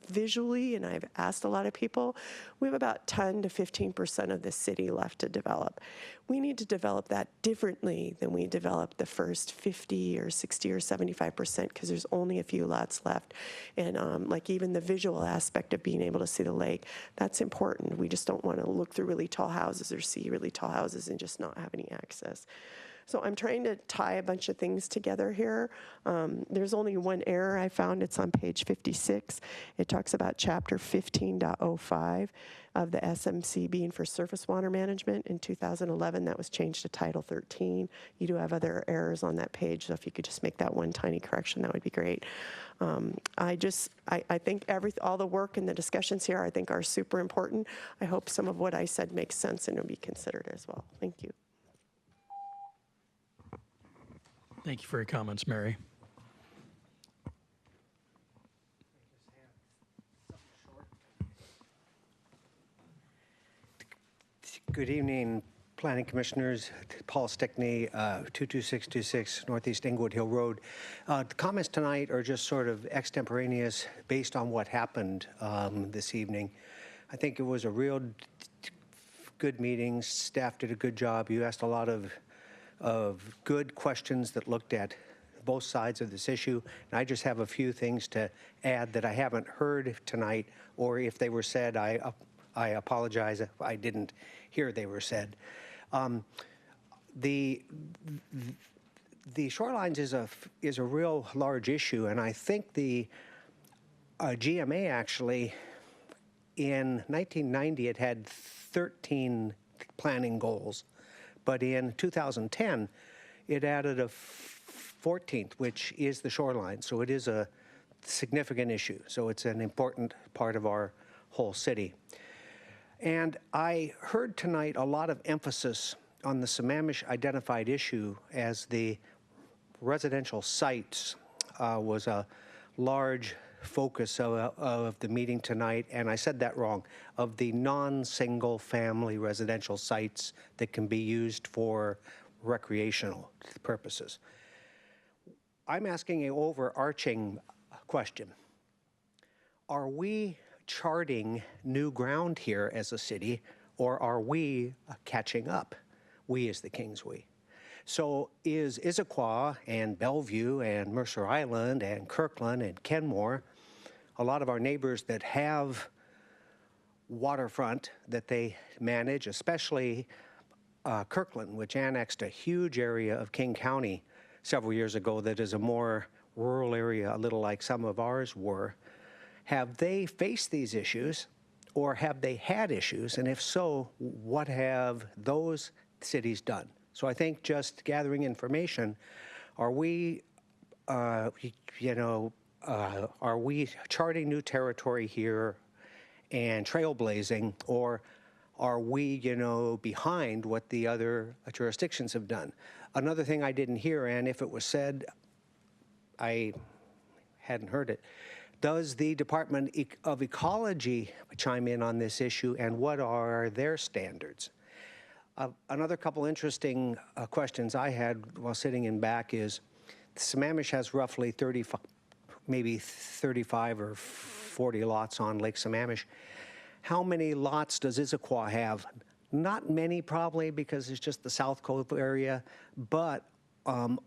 visually, and I've asked a lot of people, we have about 10 to 15% of the city left to develop. We need to develop that differently than we developed the first 50 or 60 or 75%, because there's only a few lots left. And like even the visual aspect of being able to see the lake, that's important. We just don't want to look through really tall houses or see really tall houses and just not have any access. So I'm trying to tie a bunch of things together here. There's only one error I found. It's on page 56. It talks about chapter 15.05 of the SMC being for surface water management. In 2011, that was changed to Title 13. You do have other errors on that page, so if you could just make that one tiny correction, that would be great. I think all the work and the discussions here, I think, are super important. I hope some of what I said makes sense and will be considered as well. Thank you. Thank you for your comments, Mary. Good evening, Planning Commissioners. Paul Stickney, 22626 Northeast Inglewood Hill Road. The comments tonight are just sort of extemporaneous based on what happened this evening. I think it was a real good meeting. Staff did a good job. You asked a lot of good questions that looked at both sides of this issue. And I just have a few things to add that I haven't heard tonight, or if they were said, I apologize if I didn't hear they were said. The shorelines is a real large issue, and I think the GMA actually, in 1990, it had 13 planning goals. But in 2010, it added a 14th, which is the shoreline. So it is a significant issue. So it's an important part of our whole city. And I heard tonight a lot of emphasis on the Sammamish identified issue, as the residential sites was a large focus of the meeting tonight, and I said that wrong, of the non-single family residential sites that can be used for recreational purposes. I'm asking an overarching question. Are we charting new ground here as a city, or are we catching up? We as the Kings we. So is Issaquah and Bellevue and Mercer Island and Kirkland and Kenmore, a lot of our neighbors that have waterfront that they manage, especially Kirkland, which annexed a huge area of King County several years ago that is a more rural area, a little like some of ours were. Have they faced these issues, or have they had issues? And if so, what have those cities done? So I think just gathering information, are we, are we charting new territory here and trailblazing, or are we, behind what the other jurisdictions have done? Another thing I didn't hear, and if it was said, I hadn't heard it. Does the Department of Ecology chime in on this issue, and what are their standards? Another couple interesting questions I had while sitting in back is, Sammamish has roughly 35, maybe 35 or 40 lots on Lake Sammamish. How many lots does Issaquah have? Not many, probably, because it's just the South Cove area, but on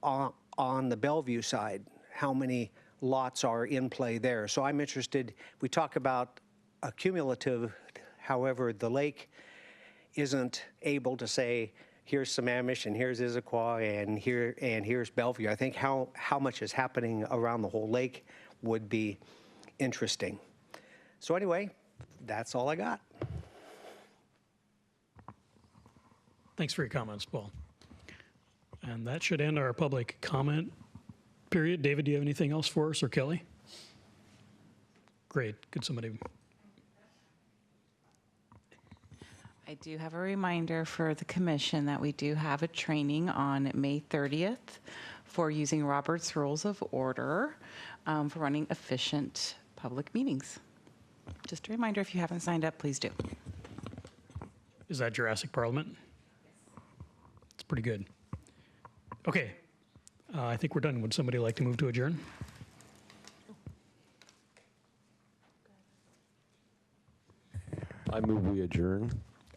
the Bellevue side, how many lots are in play there? So I'm interested, we talk about a cumulative, however, the lake isn't able to say, here's Sammamish and here's Issaquah and here's Bellevue. I think how much is happening around the whole lake would be interesting. So anyway, that's all I got. Thanks for your comments, Paul. And that should end our public comment period. David, do you have anything else for us, or Kelly? Great. Could somebody? I do have a reminder for the commission that we do have a training on May 30th for using Robert's Rules of Order for running efficient public meetings. Just a reminder, if you haven't signed up, please do. Is that Jurassic Parliament? It's pretty good. Okay. I think we're done. Would somebody like to move to adjourn? I move we adjourn.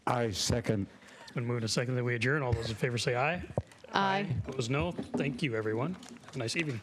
I second. It's been moved and seconded that we adjourn. All those in favor say aye. Aye. Opposed, no. Thank you, everyone. Have a nice evening.